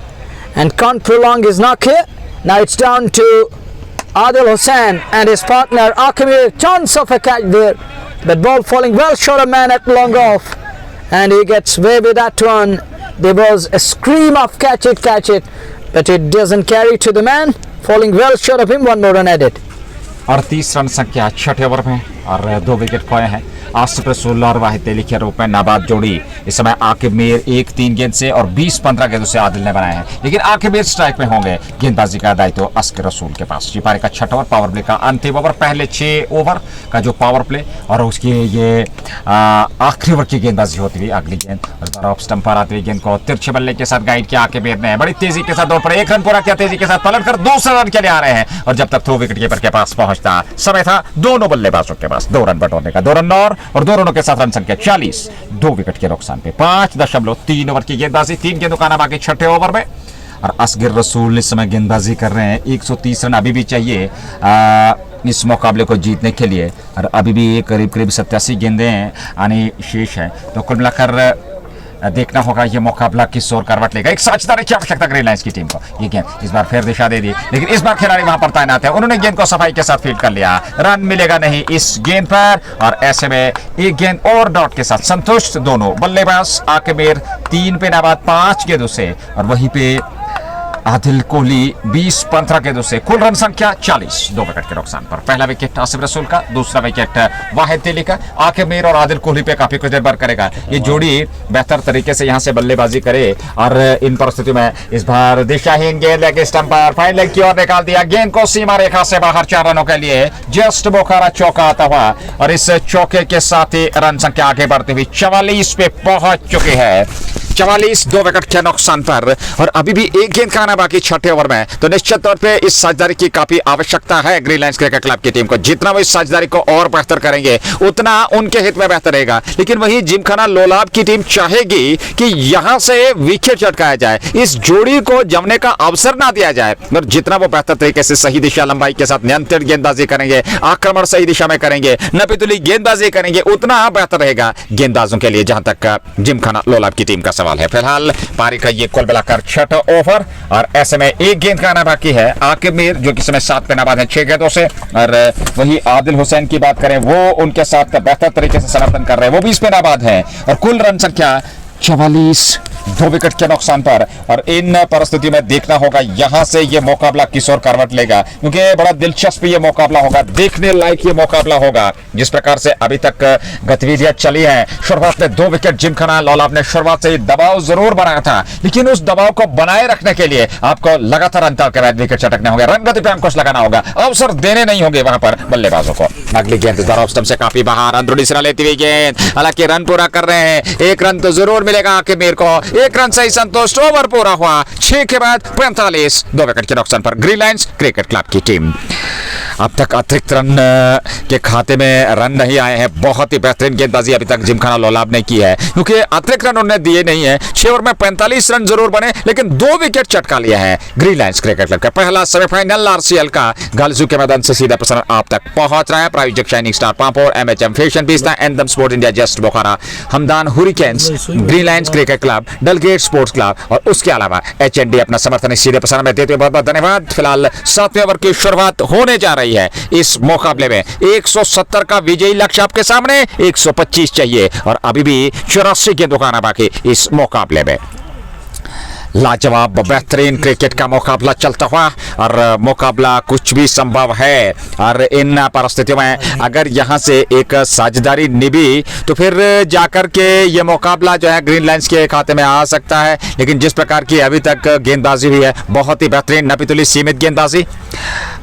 and can't prolong his knock here. Now it's down to Adil Hussain and his partner Akimir. Chance of a catch there, but ball falling well short of man at long off, and he gets away with that one. There was a scream of catch it, but it doesn't carry to the man. Falling well short of him. 1 more run added. 38 run संख्या 6 over में और 2 wicket खोए हैं। आसिफ रसूल और वाहिद तेली के रूप में नाबाद जोड़ी इस समय आकिब मीर 1-3 गेंद से और 20-15 गेंदों से आदिल ने बनाए हैं। लेकिन आकिब मीर स्ट्राइक में होंगे। गेंदबाजी का दायित्व अस्कर रसूल के पास। पारी का 6वां ओवर, पावर प्ले का अंतिम ओवर। पहले 6 ओवर का जो पावर प्ले और उसकी ये आखिरी ओवर की गेंदबाजी होती हुई अगली गेंद और ऑफ स्टंप पर आती हुई गेंद को तिरछे बल्ले के साथ गाइड किया आकिब मीर ने। बड़ी तेजी के साथ दौड़ पड़े, 1 रन पूरा किया, तेजी के साथ पलट कर 2 रन के लिए आ रहे हैं। और जब तक थ्रो विकेट कीपर के पास पहुंचता समय था दोनों बल्लेबाजों के पास 2 रन बटोरने का। 2 रन और 2 रनों के साथ रन संख्या 40, 2 विकेट के नुकसान पे। 5.3 ओवर की गेंदबाजी, 3 गेंदों का ना बाकी 6ठे ओवर में। और असगर रसूल इस समय गेंदबाजी कर रहे हैं। 130 रन अभी भी चाहिए इस मुकाबले को जीतने के लिए। और अभी भी करीब 87 गेंदें आनी शेष है। तो कुल मिलाकर देखना होगा ये मुकाबला किस ओर करवट लेगा। एक साझेदारी की आवश्यकता ग्रीन लाइन्स की टीम को। ये गेंद इस बार फिर दिशा दे दी, लेकिन इस बार खिलाड़ी वहां पर तैनात है। उन्होंने गेंद को सफाई के साथ फील्ड कर लिया। रन मिलेगा नहीं इस गेंद पर और ऐसे में एक गेंद और डॉट के साथ संतुष्ट दोनों बल्लेबाज। आकिब 3 पे नाबाद 5 गेंदों से और वहीं पे आदिल कोहली 20-15 गेंदों से। कुल रन संख्या 40, 2 विकेट के नुकसान पर। पहला विकेट आसिफ रसूल का, दूसरा विकेट वाहिद तेली का। आकिब मीर और आदिल कोहली पे काफी कुछ निर्भर करेगा। ये जोड़ी बेहतर तरीके से यहां से बल्लेबाजी करे और इन परिस्थितियों में इस बार दिशाहीन गेंद लेग स्टंप पर फाइन लेग की ओर निकाल दिया। गेंद को सीमा रेखा से बाहर 4 रनों के लिए जस्ट बोखारा चौका आता हुआ और इस चौके के साथ ही रन संख्या आगे बढ़ती हुई 44 पे पहुंच चुकी है। 44 2 विकेट के नुकसान पर, और अभी भी एक गेंद का आना बाकी छठे ओवर में। तो निश्चित तौर पे इस साझेदारी की काफी आवश्यकता है ग्रीन लायंस क्रिकेट क्लब की टीम को। जितना वो इस साझेदारी को और बेहतर करेंगे उतना उनके हित में बेहतर रहेगा। लेकिन वही जिमखाना लोलाब की टीम चाहेगी कि यहां से विकेट चटकाया जाए, इस जोड़ी को जमने का अवसर ना दिया जाए। और जितना वो बेहतर तरीके से सही दिशा लंबाई के साथ नियंत्रित गेंदबाजी करेंगे, आक्रमण सही दिशा में करेंगे, नपीतुली गेंदबाजी करेंगे, उतना बेहतर रहेगा गेंदबाजों के लिए, जहां तक जिमखाना लोलाब की टीम का सवाल है। फिलहाल पारी का ये कुल मिलाकर छठा ओवर, और ऐसे में एक गेंद का आना बाकी है। आकिब मीर जो कि समय 7 पे नाबाद है 6 गेंदों से, और वही आदिल हुसैन की बात करें, वो उनके साथ बेहतर तरीके से समर्थन कर रहे हैं, वो 20 पे नाबाद है, और कुल रन संख्या 44 2 विकेट के नुकसान पर। और इन परिस्थितियों में देखना होगा यहां से ये मुकाबला किस ओर करवट लेगा, क्योंकि बड़ा दिलचस्प ये मुकाबला होगा, देखने लायक ये मुकाबला होगा। जिस प्रकार से अभी तक गतिविधियां चली हैं, शुरुआत में 2 विकेट जिमखाना लोलाब ने शुरुआत से दबाव जरूर बनाया था, लेकिन उस दबाव को बनाए रखने के लिए आपको लगातार अंतर के बाद विकेट चटकने होंगे, रन गति पे अंकुश लगाना होगा, अवसर देने नहीं होंगे वहां पर बल्लेबाजों को। अगली गेंद ऑफ स्टंप से काफी बाहर, अंदरूनी सिरा लेती हुई गेंद, हालांकि रन पूरा कर रहे हैं, एक रन तो जरूर मिलेगा आकिब मीर को, एक रन से ही संतुष्ट। ओवर पूरा हुआ 6 के बाद 45 2 विकेट के नुकसान पर ग्रीन लायंस क्रिकेट क्लब की टीम। अब तक अतिरिक्त रन के खाते में रन नहीं आए हैं। बहुत ही बेहतरीन गेंदबाजी अभी तक जिमखाना लोलाब ने की है, क्योंकि अतिरिक्त रन उन्होंने दिए नहीं है। 6 ओवर में 45 रन जरूर बने, लेकिन 2 विकेट चटका लिया है ग्रीन लायंस क्रिकेट क्लब का। पहला सेमीफाइनल आरसीएल का गालजू के मैदान से सीधा प्रसारण आप तक पहुंच रहा है। प्रायोजक shining star Pampore, MHM fashion fiesta, anthem sport India, just Bukhara, Hamdan hurricanes, green lions cricket club, Dalgate sports club, और उसके अलावा एचएनडी अपना समर्थन सीधे प्रसारण में देते हुए बहुत बहुत धन्यवाद। फिलहाल 7वें ओवर की शुरुआत होने जा रही है। इस मुकाबले में 170 का विजयी लक्ष्य आपके सामने, 125 चाहिए, और अभी भी 84 गेंदों का आना बाकी इस मुकाबले में। लाजवाब बेहतरीन क्रिकेट का मुकाबला चलता हुआ, और मुकाबला कुछ भी संभव है। और इन परिस्थितियों में अगर यहां से एक साझेदारी निभी तो फिर जाकर के ये मुकाबला जो है ग्रीन लायंस के खाते में आ सकता है। लेकिन जिस प्रकार की अभी तक गेंदबाजी हुई है, बहुत ही बेहतरीन नपीतुली सीमित गेंदबाजी।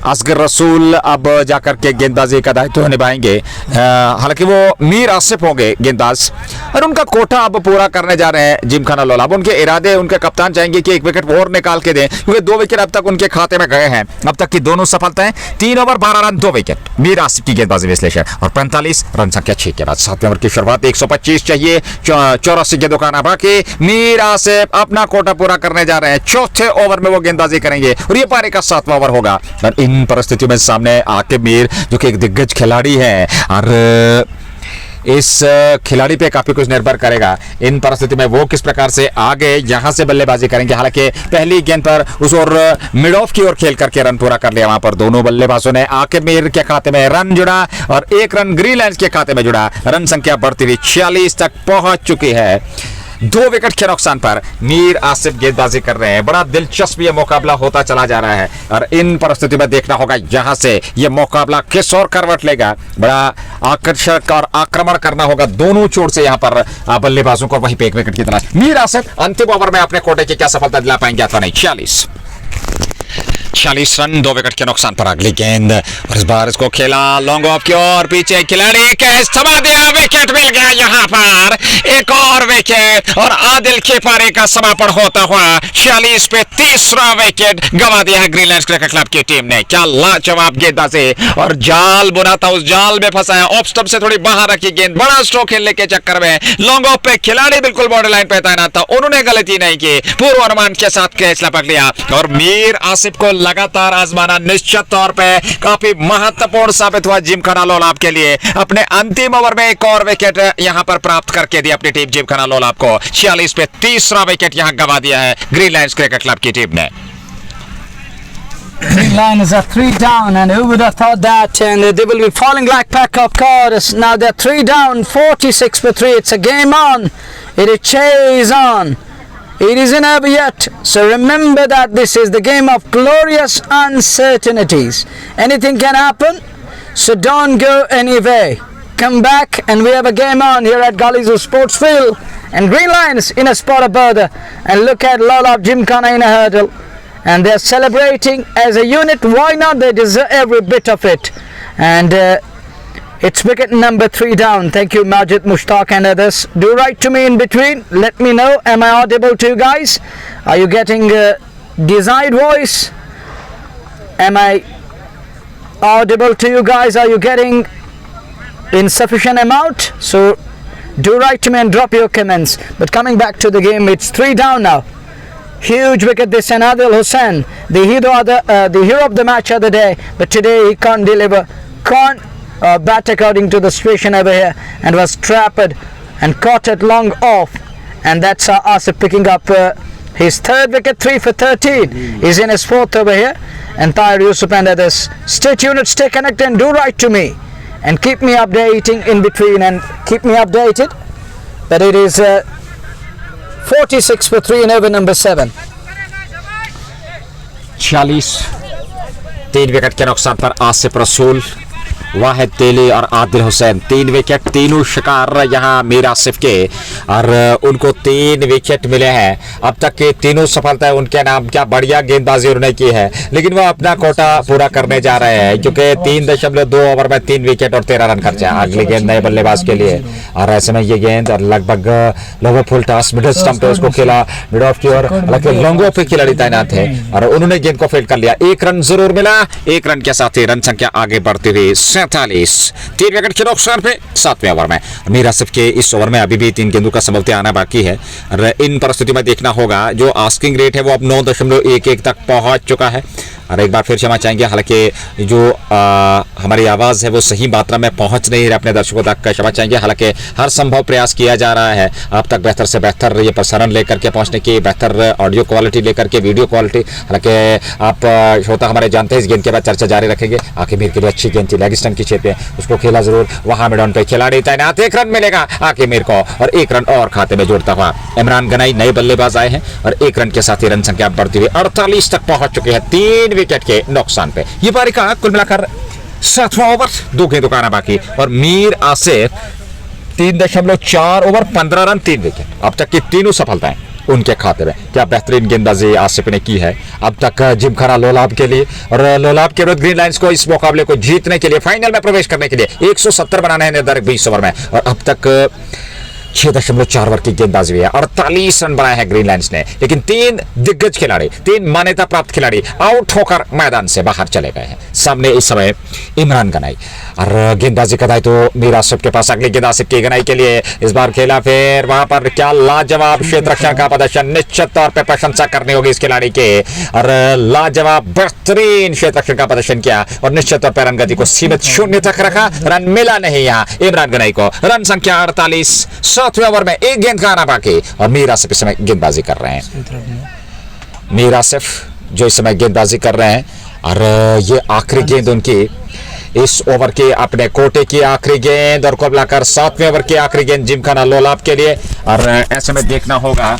असगर रसूल अब जाकर के गेंदबाजी का दायित्व निभाएंगे, हालांकि वो मीर आसिफ होंगे गेंदबाज, और उनका कोटा अब पूरा करने जा रहे हैं जिमखाना लोलाब। उनके इरादे, उनके कप्तान चाहेंगे कि एक विकेट और निकाल के दें, क्योंकि 2 विकेट अब तक उनके खाते में गए हैं। अब तक की दोनों सफलताएं 3 over 12 run 2 wicket, Mir Asif की गेंदबाजी विश्लेषण, और 45 रन संख्या 6 के बाद 7वें ओवर की शुरुआत 125 चाहिए, 84 गेंदों का आना बाकी। मीर आसिफ अपना कोटा पूरा करने जा रहे हैं, चौथे ओवर में वो गेंदबाजी करेंगे, और ये पारी का 7वां ओवर होगा। और इन परिस्थितियों में सामने आकिब मीर जो कि एक दिग्गज खिलाड़ी है, और इस खिलाड़ी पे काफी कुछ निर्भर करेगा इन परिस्थिति में वो किस प्रकार से आगे यहां से बल्लेबाजी करेंगे। हालांकि पहली गेंद पर उस ओर मिड ऑफ की ओर खेल करके रन पूरा कर लिया वहां पर दोनों बल्लेबाजों ने। आकिब मीर के खाते में रन जुड़ा, और 1 रन ग्रीन लायंस के खाते में जुड़ा। रन संख्या बढ़ती हुई 46 तक पहुंच चुकी है। 2 विकेट के नुकसान पर मीर आसिफ गेंदबाजी कर रहे हैं। बड़ा दिलचस्प ये मुकाबला होता चला जा रहा है, और इन परिस्थितियों में देखना होगा यहां से ये मुकाबला किस ओर करवट लेगा। बड़ा आकर्षक और आक्रमण करना होगा दोनों चोट से यहां पर बल्लेबाजों को। वहीं पे 1 विकेट की तलाश। मीर आसिफ अंतिम ओवर में अपने कोटे की क्या सफलता दिला पाएंगे अथवा नहीं। 46 रन 2 विकेट के नुकसान पर अगली गेंद, और इस बार इसको खेला लॉन्ग ऑफ की ओर, पीछे खिलाड़ी कैच थमा दिया, विकेट मिल गया यहाँ पर, एक और विकेट, और आदिल के पारी का समापन होता हुआ 46 पे 3रा विकेट गंवा दिया है ग्रीन लायंस क्रिकेट क्लब की टीम ने। क्या लाजवाब गेंदबाजी, और जाल बुना था, उस जाल में फंसाया, ऑफ स्टंप से थोड़ी बाहर रखी गेंद, बड़ा स्ट्रोक खेलने के चक्कर में लॉन्ग ऑफ पे खिलाड़ी बिल्कुल बॉर्डर लाइन पे तैनात था, उन्होंने गलती नहीं की, पूर्व अनुमान के साथ कैच लपक लिया, और मीर आसिफ को लगातार आजमाना निश्चित तौर पे काफी महत्वपूर्ण साबित हुआ जिमखाना लोलाब के लिए। अपने अंतिम ओवर में एक और विकेट यहां पर प्राप्त करके दी अपनी टीम जिमखाना लोलाब को। 46 पे 3रा विकेट यहां गंवा दिया है ग्रीन लायंस क्रिकेट क्लब की टीम ने। Green Lions are 3 down, and who would have thought that? And they will be falling like pack of cards. Now they're 3 down, 46 for 3. It's a game on. It is chase on. It isn't over yet. So remember that this is the game of glorious uncertainties. Anything can happen. So don't go anywhere. Come back, and we have a game on here at Galizu Sports Field. And Green Lions in a spot of border. And look at Lola Gymkhana in a hurdle. And they're celebrating as a unit. Why not? They deserve every bit of it. And It's wicket number 3 down. Thank you, Majid, Mushtaq, and others. Do write to me in between. Let me know. Am I audible to you guys? Are you getting a desired voice? Am I audible to you guys? Are you getting insufficient amount? So do write to me and drop your comments. But coming back to the game, it's 3 down now. Huge wicket this, and Adil Hussain, the hero of the match other day, but today he can't deliver, can't bat according to the situation over here, and was trapped and caught it long off. And that's Asif picking up his 3rd wicket, 3 for 13. He's in his 4th over here. And Tahir Yusuf and others, stay tuned, stay connected, and do write to me and keep me updating in between and keep me updated. But it is 46 for 3 in over number 7. 46 3 wicket के नुकसान पर आसिफ रसूल, वाहिद तेली और Adil Hussain 3 wicket, तीनों शिकार यहाँ मीर आसिफ के, और उनको 3 विकेट मिले हैं। अब तक के तीनों सफलताएं उनके नाम, क्या बढ़िया गेंदबाजी उन्होंने की है, लेकिन वो अपना कोटा पूरा करने जा रहे हैं क्योंकि 3.2 ओवर में 3 विकेट और 13 रन खर्चा। अगली गेंद नए बल्लेबाज के लिए, और ऐसे में ये गेंद और लगभग लोगो फुल टॉस मिडिल स्टंप पे उसको खेला मिड ऑफ की ओर, हालांकि लॉन्गो पे खिलाड़ी तैनात थे और उन्होंने गेंद को फील्ड कर लिया। 1 रन जरूर मिला, 1 रन के साथ ही रन संख्या आगे बढ़ती हुई 47। 3 विकेट के नुकसान पे 7वें ओवर में मीर आसिफ के इस ओवर में अभी भी 3 गेंदों का समझौते आना बाकी है। और इन परिस्थितियों में देखना होगा जो आस्किंग रेट है वो अब 9.11 तक पहुंच चुका है। और एक बार फिर क्षमा चाहेंगे, हालांकि जो हमारी आवाज़ है वो सही मात्रा में पहुंच नहीं रही अपने दर्शकों तक, क्षमा चाहेंगे। हालांकि हर संभव प्रयास किया जा रहा है अब तक बेहतर से बेहतर ये प्रसारण लेकर के पहुंचने की, बेहतर ऑडियो क्वालिटी लेकर के, वीडियो क्वालिटी। हालांकि आप श्रोता हमारे जानते हैं इस गेंद के बाद चर्चा जारी रखेंगे। आके मीर के लिए अच्छी गेंद थी, लेग स्टंप की छेद पे उसको खेला जरूर, वहां मिडॉन पे खिलाड़ी तैनात, 1 रन मिलेगा आके मीर को, और 1 रन और खाते में जोड़ता हुआ इमरान गनाई नए बल्लेबाज आए हैं और 1 रन के साथ ही रन संख्या बढ़ती हुई 48 तक पहुंच चुके हैं 3 विकेट के नुकसान पे। ये पारी का कुल मिलाकर 7वां ओवर, 2 गेंदों का आना बाकी, और Mir Asif 3.4 over 15 run 3 wicket. अब तक की तीनों सफलताएं उनके खाते में। क्या बेहतरीन गेंदबाजी आसिफ ने की है अब तक जिमखाना लोलाब के लिए, और लोलाब के विरुद्ध ग्रीन लाइंस को इस मुकाबले को जीतने के लिए, फाइनल में प्रवेश करने के लिए 170 बनाने हैं निर्धारित 20 ओवर में, और अब तक 6.4 ओवर की गेंदबाजी हुई है, 48 रन बनाए हैं ग्रीन लाइंस ने। लेकिन 3 दिग्गज खिलाड़ी, 3 मान्यता प्राप्त खिलाड़ी आउट होकर मैदान से बाहर चले गए हैं। सामने इस समय इमरान गनाई, और गेंदबाजी का दायित्व मीर आसिफ के पास। अगली गेंद आसिफ की गनाई के लिए, इस बार खेला फिर वहां पर, क्या लाजवाब क्षेत्र रक्षण का प्रदर्शन, निश्चित तौर पर प्रशंसा करनी होगी इस खिलाड़ी के, और लाजवाब बेहतरीन क्षेत्र रक्षण का प्रदर्शन किया और निश्चित तौर पर रन गति को सीमित 0 तक रखा। रन मिला नहीं यहाँ इमरान गनाई को। रन संख्या 48, 7वें ओवर में 1 गेंद का आना बाकी, और मीर आसिफ इस समय गेंदबाजी कर रहे हैं। मीर आसिफ जो इस समय गेंदबाजी कर रहे हैं, और ये आखिरी गेंद उनकी इस ओवर के अपने कोटे की आखिरी गेंद, और कुल मिलाकर 7वें ओवर की आखिरी गेंद जिमखाना लोलाब के लिए। और ऐसे में देखना होगा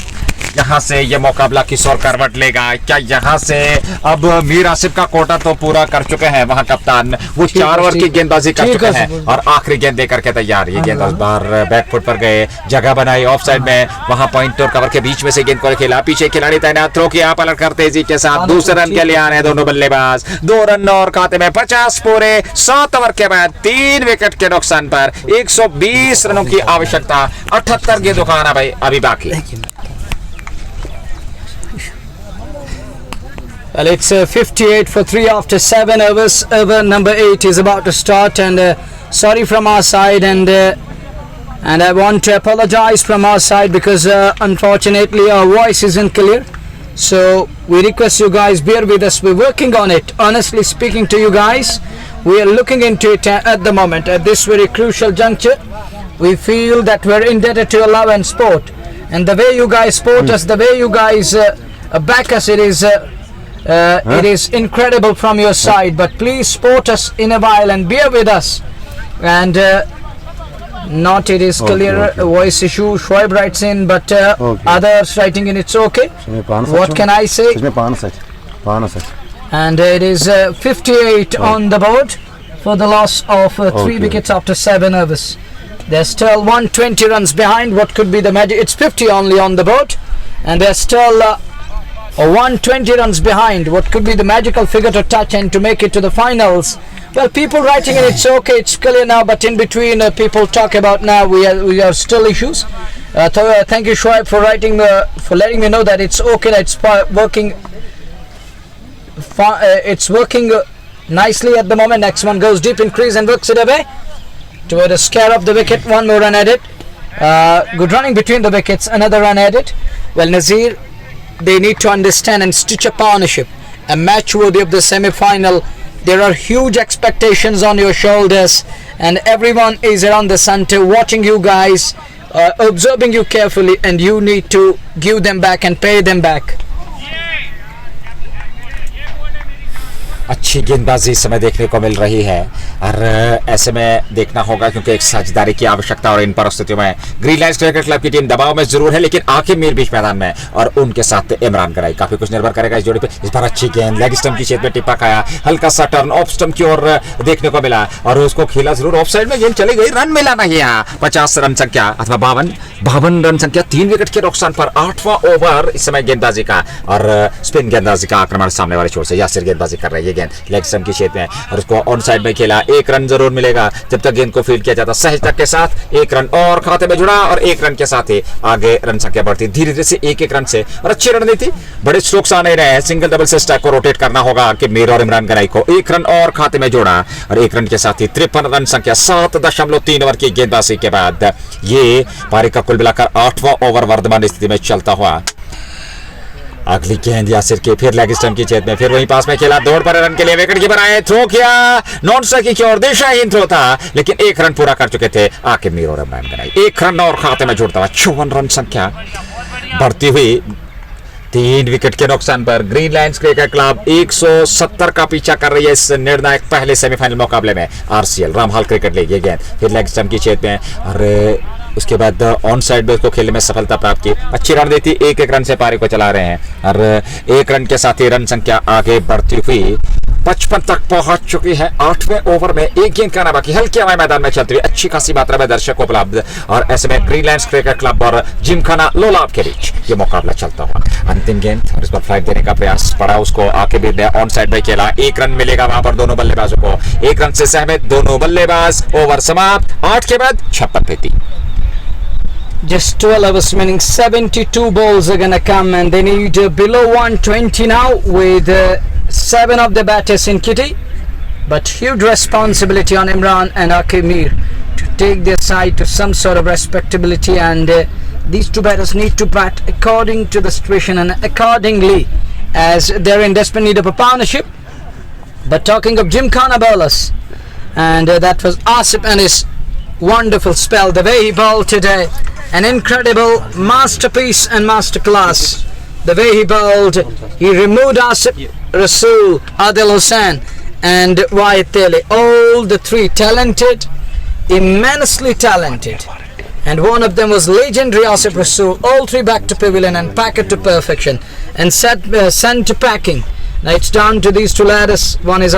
यहाँ से ये मुकाबला किस ओर करवट लेगा। क्या यहाँ से अब मीर आसिफ का कोटा तो पूरा कर चुके हैं वहां कप्तान, वो 4 ओवर की गेंदबाजी कर चुके हैं और आखिरी गेंद देकर के तैयार। ये गेंद इस बार बैकफुट पर गए, जगह बनाई ऑफ साइड में, वहां पॉइंट और कवर के बीच में से गेंद को खेला, पीछे खिलाड़ी तैनात, थ्रो किया, पलट कर तेजी के साथ दूसरे रन के लिए आ रहे हैं दोनों बल्लेबाज। 2 रन और खाते में 50 पूरे 7 ओवर के बाद 3 विकेट के नुकसान पर 120 रनों की आवश्यकता। 78 गेंदों का आना भाई अभी बाकी। Well, it's 58 for 3 after 7 overs. Over number 8 is about to start, and sorry from our side, and I want to apologize from our side because unfortunately our voice isn't clear. So we request you guys bear with us. We're working on it. Honestly speaking to you guys, we are looking into it at the moment. At this very crucial juncture, we feel that we're indebted to Love and Sport, and the way you guys support us, the way you guys back us, it is incredible from your side. But please support us in a while and bear with us. And not it is clear voice issue. Shoaib writes in, but others writing in, it's okay. What can I say? And it is 58 on the board for the loss of 3 wickets after 7 overs. They're still 120 runs behind. What could be the magic? It's 50 only on the board, and they're still 120 runs behind. What could be the magical figure to touch and to make it to the finals? Well, people writing in, it's okay, it's clear now, but in between people talk about now we are still issues. Thank you, Shoaib, for writing, for letting me know that it's okay, that it's working. It's working nicely at the moment. Next one goes deep in crease and works it away toward a scare of the wicket. One more run added. Good running between the wickets. Another run added. Well, Nazir, they need to understand and stitch a partnership. A match worthy of the semi-final. There are huge expectations on your shoulders, and everyone is around the center watching you guys, observing you carefully, and you need to give them back and pay them back. अच्छी गेंदबाजी इस समय देखने को मिल रही है और ऐसे में देखना होगा क्योंकि एक साझेदारी की आवश्यकता और इन परिस्थितियों में ग्रीन लाइन्स क्रिकेट क्लब की टीम दबाव में जरूर है, लेकिन आखिर मीर बीच मैदान में और उनके साथ इमरान गनाई काफी कुछ निर्भर करेगा इस जोड़ी पे। इस बार अच्छी गेंद लेग स्टंप की छेद में टिप्पा खाया, हल्का सा टर्न ऑफ स्टंप की ओर देखने को मिला और उसको खेला जरूर, ऑफ साइड में गेंद चली गई, रन मिला नहीं यहाँ। 50 रन संख्या अथवा 52 रन संख्या, 3 विकेट के नुकसान पर 8वां ओवर इस समय गेंदबाजी का और स्पिन गेंदबाजी का आक्रमण सामने वाले छोर से यासिर गेंदबाजी कर रही है। गेंद लेग स्टंप की छेद में और उसको ऑन साइड में खेला, 1 रन जरूर मिलेगा जब तक गेंद को फील्ड किया जाता। सहजता के साथ 1 रन और खाते में जुड़ा और 1 रन के साथ ही आगे रन संख्या बढ़ती धीरे धीरे से 1-1 रन से। और अच्छी रणनीति, बड़े स्ट्रोक्स आने रहे हैं, सिंगल डबल से स्टैक को रोटेट करना होगा कि मीर और इमरान गनाई को 1 रन और खाते में जोड़ा और 1 रन के साथ ही 53 रन संख्या। 7.3 ओवर की गेंदबाजी के बाद ये पारी का कुल मिलाकर 8वां ओवर वर्तमान स्थिति में चलता हुआ। अगली गेंद यासिर के फिर लेग स्टंप की छेद में, फिर वहीं पास में खेला, दौड़ पर रन के लिए विकेट कीपर आए, थ्रो किया, नॉन स्ट्राइकिंग की ओर दिशाहीन थ्रो था लेकिन 1 रन पूरा कर चुके थे आकिब मीर और इमरान गनाई। 1 रन और खाते में जुड़ता हुआ 54 रन संख्या बढ़ती हुई। 3 विकेट के नुकसान पर ग्रीन लाइन्स क्रिकेट क्लब 170 का पीछा कर रही है इस निर्णायक पहले सेमीफाइनल मुकाबले में। आरसीएल रामहाल क्रिकेट लीग ये गेंद फिर लेग स्टंप की छेद में और उसके बाद ऑन साइड में उसको खेलने में सफलता प्राप्त की। अच्छी रणनीति, 1-1 रन से पारी को चला रहे हैं और 1 रन के साथ ही रन संख्या आगे बढ़ती हुई 55 तक पहुंच चुकी है। 8वें ओवर में 1 गेंद का बाकी, हल्के हवाई मैदान में चलती हुई अच्छी खासी मात्रा में दर्शक उपलब्ध और ऐसे में ग्रीन लाइन्स क्रिकेट क्लब और जिमखाना लोलाब के बीच ये मुकाबला चलता हुआ। अंतिम गेंद और इस पर फ्लाइट देने का प्रयास पड़ा, उसको आके भी ऑन साइड में खेला, 1 रन मिलेगा वहां पर दोनों बल्लेबाजों को। 1 रन से सहमत दोनों बल्लेबाज। ओवर समाप्त। 8 के बाद 56 पेती। Just 12 hours remaining, 72 balls are gonna come and they need below 120 now with 7 of the batters in kitty, but huge responsibility on Imran and Aqib Mir to take their side to some sort of respectability, and these two batters need to bat according to the situation and accordingly as they're in desperate need of a partnership. But talking of Gymkhana bowlers, and that was Asif and his wonderful spell, the way he bowled today, an incredible masterpiece and masterclass. The way he bowled, he removed Asif, Rasool, Adil Hussain and Wahid Tele, all the 3 talented, immensely talented, and one of them was legendary Asif Rasool. All 3 back to pavilion and pack it to perfection and sent to packing. Now it's down to these 2 ladders. One is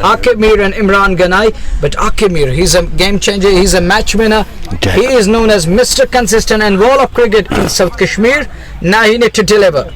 Aqib Mir and Imran Ganayi, but Aqib Mir, he's a game changer, he's a match winner, he is known as Mr. Consistent and wall of cricket in South Kashmir. Now he need to deliver.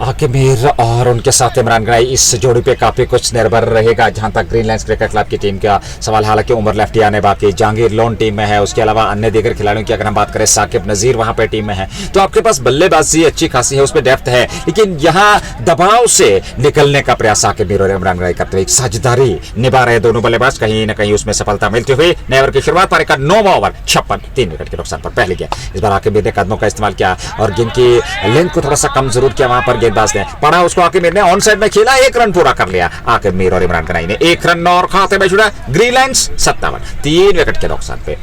Aqib Mir और उनके साथ इमरान गनाई, इस जोड़ी पे काफी कुछ निर्भर रहेगा जहां तक ग्रीन लाइन्स क्रिकेट क्लब की टीम का सवाल। हालांकि उमर लेफ्टी आने बाकी, जहांगीर लोन टीम में है, उसके अलावा अन्य दीगर खिलाड़ियों की अगर हम बात करें, साकिब नजीर वहां पे टीम में है, तो आपके पास बल्लेबाजी अच्छी खासी है, उसमें डेप्थ है, लेकिन यहाँ दबाव से निकलने का प्रयास आकिब मीर और इमरान गनाई करते हुए साझेदारी निभा रहे दोनों बल्लेबाज, कहीं ना कहीं उसमें सफलता मिलती हुई। नए ओवर की शुरुआत, पारी का 9वां ओवर 56, 3 विकेट के नुकसान पर पहली गेंद। इस बार आकिब मीर ने कदमों का इस्तेमाल किया और गेंद की लेंथ को थोड़ा सा कम जरूर किया वहां पर गेंदबाज ने, पड़ा उसको आकिब मीर ने ऑन साइड में खेला, 1 रन पूरा कर लिया आकिब मीर और इमरान गनाई ने। 1 रन और खाते में जुड़ा ग्रीन लाइन्स 57, 3 विकेट के नुकसान पे।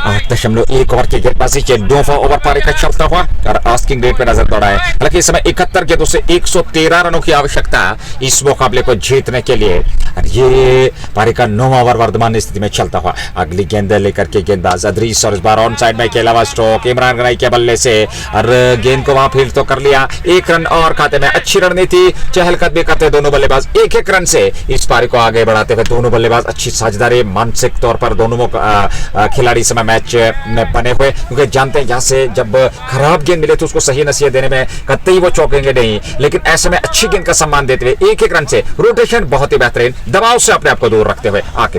8.1 ओवर की गेंदबाजी के 9वां ओवर पारी का चलता हुआ और आस्किंग रेट पे नजर दौड़ाए। हालांकि इस समय 71 गेंदों से 113 रनों की आवश्यकता इस मुकाबले को जीतने के लिए और ये पारी का 9वां ओवर वर्तमान स्थिति में चलता हुआ। अगली गेंद लेकर के गेंदबाज अदरीस और इस बार ऑन साइड में खेला हुआ स्ट्रोक इमरान गनाई के बल्ले से और गेंद को वहां फील्ड तो कर लिया, 1 रन और खाते में। अच्छी रणनीति, चहलकदमी करते दोनों बल्लेबाज, 1-1 रन से इस पारी को आगे बढ़ाते हुए दोनों बल्लेबाज। अच्छी साझेदारी, मानसिक तौर पर दोनों खिलाड़ी समय मैच में बने हुए, क्योंकि जानते हैं यहाँ से जब खराब गेंद मिले तो उसको सही नसीहत देने में कतई वो चौंकेंगे नहीं, लेकिन ऐसे में अच्छी गेंद का सम्मान देते हुए एक रन से रोटेशन बहुत ही बेहतरीन, दबाव से अपने आप को दूर रखते हुए आके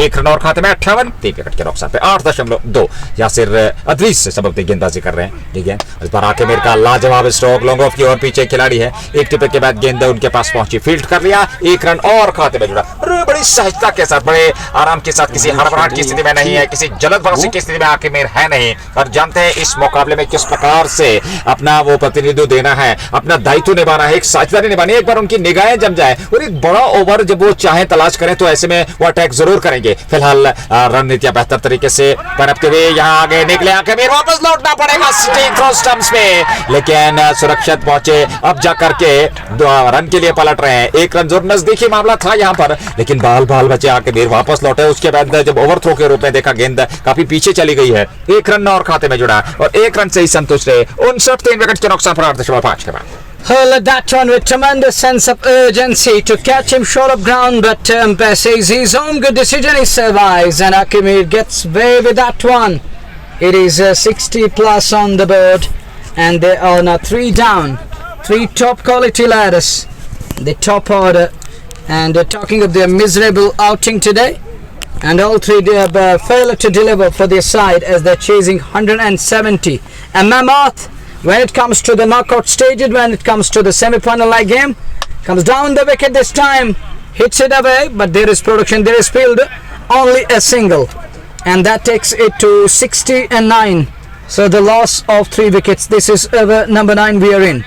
1 रन और खाते में 58, 3 विकेट के नुकसान पे 8.2। यासिर अदरीस से सबक गेंदबाजी कर रहे हैं, ठीक है। इस बार आके मेरे का लाजवाब स्ट्रोक, लॉन्ग ऑफ की और पीछे खिलाड़ी है, एक टिपे के बाद गेंद उनके पास पहुंची, फील्ड कर लिया, 1 रन और खाते में जुड़ा। बड़ी सहजता के साथ, बड़े आराम के साथ, किसी हड़बड़ाहट की स्थिति में नहीं है, किसी जल्दबाजी की स्थिति में आके मेर है नहीं, और जानते हैं इस मुकाबले में किस प्रकार से अपना वो प्रतिनिधित्व देना है, अपना दायित्व निभाना है, एक साझेदारी निभानी है। एक बार उनकी निगाहें जम जाए और एक बड़ा ओवर जब वो चाहे तलाश करें तो ऐसे में वो अटैक जरूर करेंगे। फिलहाल रणनीतियां बेहतर तरीके से पनपते हुए यहाँ आगे निकले, आके मेर वापस लौटना पड़ेगा स्टंप्स में, लेकिन सुरक्षित पहुंचे, अब जाकर के रन के लिए पलट रहे हैं। 1 रन जोर नजदीकी मामला था यहाँ पर, लेकिन बाल बचे, आके मेर वापस लौटे। उसके बाद जब ओवरथ्रो के रूप में देखा, गेंद काफी पीछे चली गई है, 1 रन और खाते में जुड़ा और 1 रन से ही संतुष्ट रहे। 59, 3 विकेट के नुकसान पर 8.5 के बाद Hurled that one with tremendous sense of urgency to catch him short of ground, but umpire says his own good decision, he survives, and Akimir gets away with that one. It is 60 plus on the board, and they are now 3 down. 3 top quality ladders, the top order, and talking of their miserable outing today, and all 3 have failed to deliver for their side as they're chasing 170. And Mammoth, when it comes to the knockout stages, when it comes to the semi-final like game, comes down the wicket this time, hits it away, but there is production, there is field, only a single, and that takes it to 60-9. So the loss of 3 wickets. This is over number 9 we are in.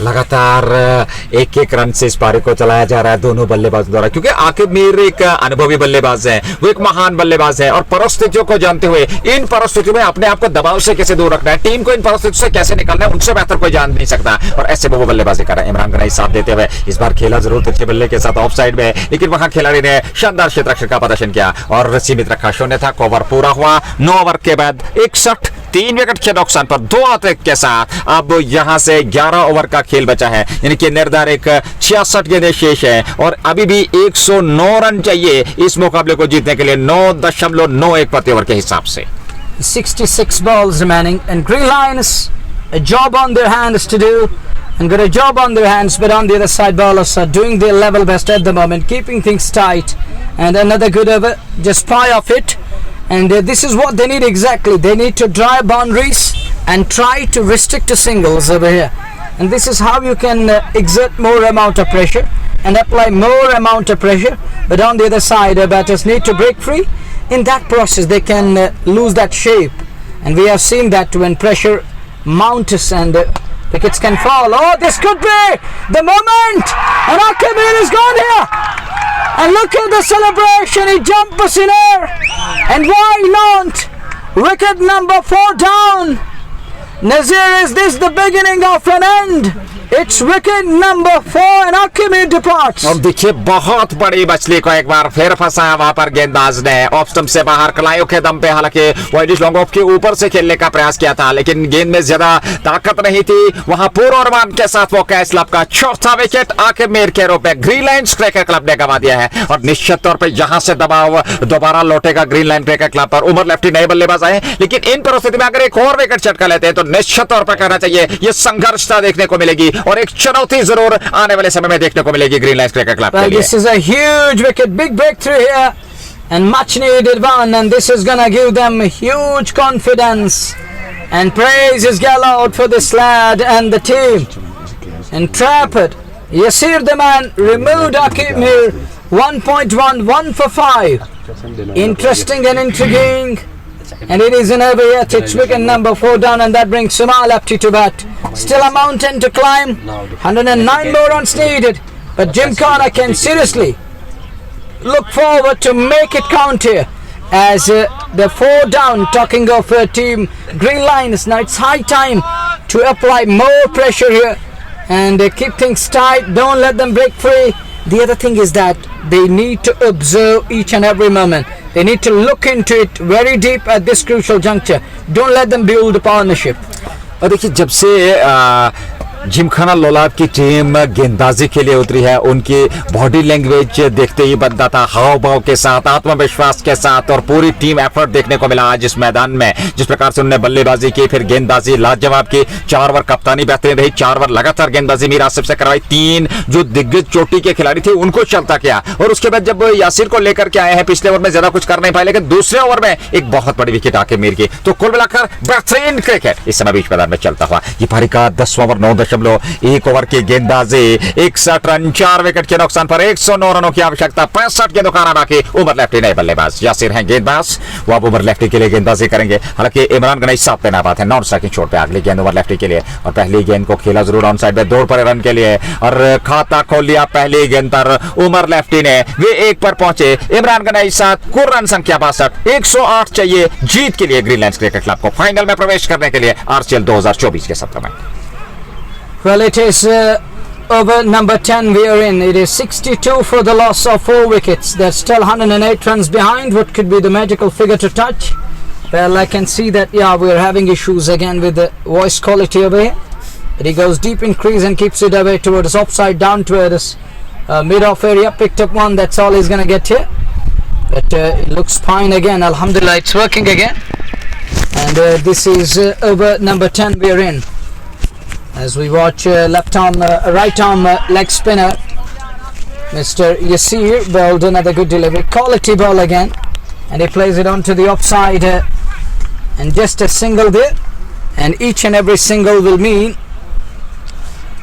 लगातार 1 run से इस पारी को चलाया जा रहा है दोनों बल्लेबाजों द्वारा, क्योंकि आखिर मेरे एक अनुभवी बल्लेबाज है, वो एक महान बल्लेबाज है, और परिस्थितियों को जानते हुए इन परिस्थितियों में अपने आप को दबाव से कैसे दूर रखना है, टीम को इन परिस्थितियों से कैसे निकालना है, उनसे बेहतर कोई जान नहीं सकता, और ऐसे वो बल्लेबाजी कर रहा है। इमरान गनाई साथ देते हुए इस बार खेला जरूर तिरछे बल्ले के साथ ऑफ साइड में, लेकिन वहां खिलाड़ी ने शानदार क्षेत्ररक्षण का प्रदर्शन किया और सीमित रखा, शून्य था। ओवर पूरा हुआ, 9 ओवर के बाद 61, 3 विकेट के नुकसान पर 2 अतिरिक्त के साथ अब यहां से 11 ओवर का खेल बचा है, यानी कि निर्धारित 66 गेंदें शेष है और अभी भी 109 रन चाहिए इस मुकाबले को जीतने के लिए, 9.91 प्रति ओवर के हिसाब से। 66 balls remaining, and Green Lions a job on their hands to do, and got a job on their hands, but on the other side bowlers are doing their level best at the moment, keeping things tight, and another good over, just pie off it. And this is what they need exactly. They need to drive boundaries and try to restrict to singles over here. And this is how you can exert more amount of pressure and apply more amount of pressure. But on the other side, batters need to break free. In that process, they can lose that shape. And we have seen that when pressure mounts and wickets can fall. Oh, this could be the moment. And Akimir is gone here. And look at the celebration, he jumps in air, and why not? Wicket number 4 down. Nazir, is this the beginning of an end? It's wicket number 4 and Akimir departs. और देखिए बहुत बड़ी मछली को एक बार फिर फंसाया वहां पर गेंदबाज ने, ऑफ स्टंप से बाहर कलाइयों के दम पे, हालांकि वाइडिश लॉन्ग ऑफ के ऊपर से खेलने का प्रयास किया था, लेकिन गेंद में ज्यादा ताकत नहीं थी, वहां पूर्वानुमान के साथ वो कैच क्लब का 4था विकेट आकिर के रूप में ग्रीन लाइन क्रिकेट क्लब ने गंवा दिया है, और निश्चित तौर पर यहां से दबाव दोबारा लौटेगा ग्रीन लाइन क्रिकेट क्लब पर। उमर लेफ्टी नए बल्लेबाज आए, लेकिन इन परिस्थिति में अगर एक और विकेट चटका लेते हैं तो निश्चित तौर पर कहना चाहिए ये संघर्षता देखने को मिलेगी और एक चुनौती जरूर आने वाले समय में देखने को मिलेगी ग्रीन लाइन्स क्रिकेट क्लब के लिए। This is a huge wicket, big breakthrough here and much needed one, and this is gonna give them huge confidence, and praise is galore for this lad and the team. And Trafford, Yasir the man removed Akimir, 1.1, 1 for 5. Interesting and intriguing. And it is an over yet. It's wicket number 4 down, and that brings Sumal Apti to bat. Still a mountain to climb. 109 more runs needed. But Gymkhana can seriously look forward to make it count here. As the 4 down, talking of team Green Lions, now it's high time to apply more pressure here and keep things tight. Don't let them break free. The other thing is that they need to observe each and every moment. They need to look into it very deep at this crucial juncture. Don't let them build a partnership. और देखिए जब से जिमखाना लोलाब की team गेंदबाजी के लिए उतरी है। उनकी बॉडी लैंग्वेज देखते ही बनता था, हाव भाव के साथ, आत्मविश्वास के साथ, और पूरी टीम एफर्ट देखने को मिला आज इस मैदान में। जिस प्रकार से उन्होंने बल्लेबाजी की, फिर गेंदबाजी लाजवाब की, 4 ओवर कप्तानी बेहतरीन रही, 4 ओवर लगातार गेंदबाजी मीर आसिफ से करवाई, 3 जो दिग्गज चोटी के खिलाड़ी थे उनको चलता किया, और उसके बाद जब यासिर को लेकर के आए हैं, पिछले ओवर में ज्यादा कुछ कर नहीं पाए, लेकिन दूसरे ओवर में एक बहुत बड़ी विकेट आके मीर की। तो कुल मिलाकर बेहतरीन क्रिकेट इस समय बीच मैदान में चलता हुआ। ये पारी का 10वां ओवर 9.1 ओवर की गेंदबाजी, 61 रन, 4 विकेट के नुकसान पर 109 रनों की आवश्यकता, 65 गेंदों का आना बाकी। उमर लेफ्टी नहीं बल्लेबाज, यासिर हैं गेंदबाज, वो अब उमर लेफ्टी के लिए गेंदबाजी करेंगे। हालांकि इमरान गनई 7 पे नाबाद है, नॉन स्ट्राइकिंग छोड़ पे अगली गेंद उमर लेफ्टी के लिए, और पहली गेंद को खेला जरूर ऑन साइड में, दौड़ पर रन के लिए, और खाता खोल लिया पहली गेंद पर उमर लेफ्टी ने। वे 1 पर पहुंचे, इमरान गनई 7, कुल रन संख्या 62, 108 चाहिए जीत के लिए ग्रीनलैंड्स क्रिकेट क्लब को फाइनल में प्रवेश करने के लिए आरसीएल 2024 के सत्र में। Well, it is over number 10 we are in. It is 62 for the loss of 4 wickets. They're still 108 runs behind. What could be the magical figure to touch? Well, I can see that, yeah, we're having issues again with the voice quality over here. But he goes deep in crease and keeps it away towards offside, down towards mid-off area. Picked up one, that's all he's going to get here. But it looks fine again. Alhamdulillah, it's working again. And this is over number 10 we are in. As we watch left arm, right arm leg spinner, Mr. Yasir bowled another good delivery, quality ball again, and he plays it onto the offside, and just a single there, and each and every single will mean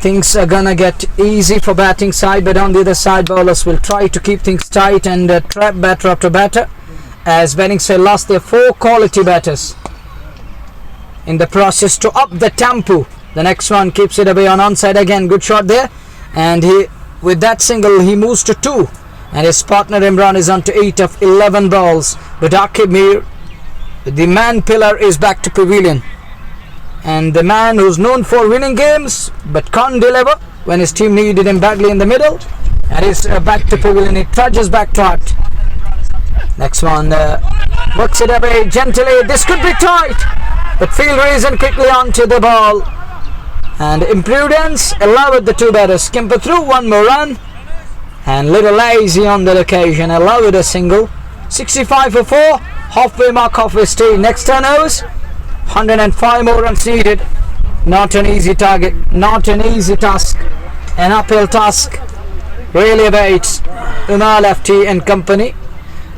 things are gonna get easy for batting side, but on the other side bowlers will try to keep things tight and trap batter after batter. As batting side lost their 4 quality batters in the process to up the tempo. The next one keeps it away on onside again. Good shot there, and he, with that single, he moves to 2, and his partner Imran is on to 8 of 11 balls. But Aqib Mir, the man pillar, is back to pavilion, and the man who's known for winning games but can't deliver when his team needed him badly in the middle, and is back to pavilion. He trudges back to Hart. Next one works it away gently. This could be tight, but field reason quickly onto the ball. And imprudence allowed the 2 batters skimper through, 1 more run, and little lazy on that occasion, allowed a single. 65 for 4, halfway mark of his team. Next turnovers, 105 more runs needed. Not an easy target, not an easy task, an uphill task really awaits Umar Lefty and company,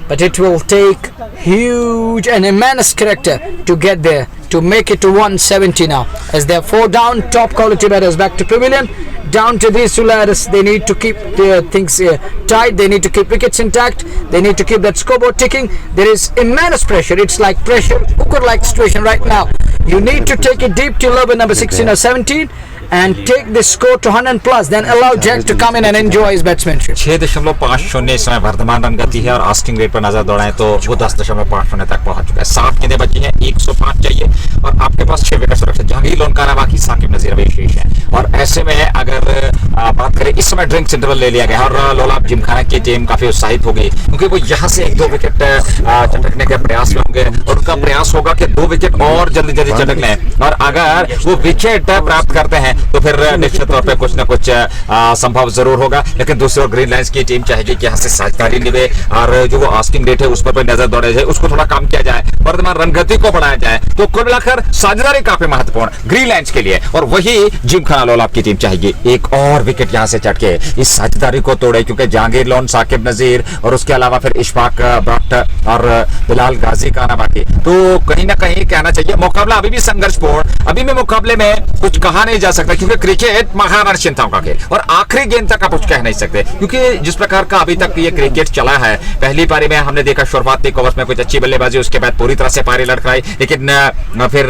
but it will take huge and immense character to get there, to make it to 170 now, as they're 4 down. Top quality batters back to pavilion, down to these 2 ladders. They need to keep their things tight, they need to keep wickets intact, they need to keep that scoreboard ticking. There is immense pressure, it's like pressure cooker like situation right now. You need to take it deep till over number 16 or 17 and take this score to 100 plus, then allow Jack to come in and enjoy his batsmanship. 6.50 इस समय Varthaman run गति है, और asking rate पर नजर दौड़ाएं तो वो 10.50 तक पहुंच चुका है। 7 गेंदें बची हैं, 105 चाहिए, और आपके पास 6 विकेट सुरक्षित। जहांगीर लोनकारा बाकी, साकिब नजीर अभी शेष है, और ऐसे में अगर बात करें, इस समय ड्रिंक्स इंटरवल ले लिया गया, और लोलाब जिमखाना की टीम काफी उत्साहित हो गई, क्योंकि वो यहाँ से 1-2 विकेट चटकने के प्रयास में होंगे, और उनका प्रयास होगा कि 2 विकेट और जल्दी जल्दी चटक लें, और अगर वो विकेट प्राप्त करते हैं तो फिर निश्चित तौर पे कुछ ना कुछ संभव जरूर होगा। लेकिन दूसरी ओर ग्रीनलैंड्स की टीम चाहेगी कि यहाँ से साझेदारी निभे, और जो वो आस्किंग रेट है उस पर नजर दौड़े जाए, उसको थोड़ा कम किया जाए, वर्तमान रन गति को बढ़ाया जाए। तो कुल मिलाकर साझेदारी काफी महत्वपूर्ण ग्रीनलैंड्स के लिए, और वही जिमखाना लोलाब की टीम चाहेगी एक और विकेट यहाँ से चटके इस साझेदारी को तोड़े, क्योंकि जहांगीर लोन, साकिब नजीर, और उसके अलावा फिर इशफाक भट्ट और बिलाल गाजी का आना बाकी। तो कहीं ना कहीं कहना चाहिए मुकाबला अभी भी संघर्षपूर्ण, अभी भी मुकाबले में कुछ कहा नहीं जा सकता, क्योंकि क्रिकेट महान चिंताओं का खेल, और आखिरी गेंद तक आप कुछ कह नहीं सकते, क्योंकि जिस प्रकार का अभी तक ये क्रिकेट चला है, पहली पारी में हमने देखा शुरुआती ओवर्स में कुछ अच्छी बल्लेबाजी, उसके बाद पूरी तरह से पारी लड़खड़ाई, लेकिन फिर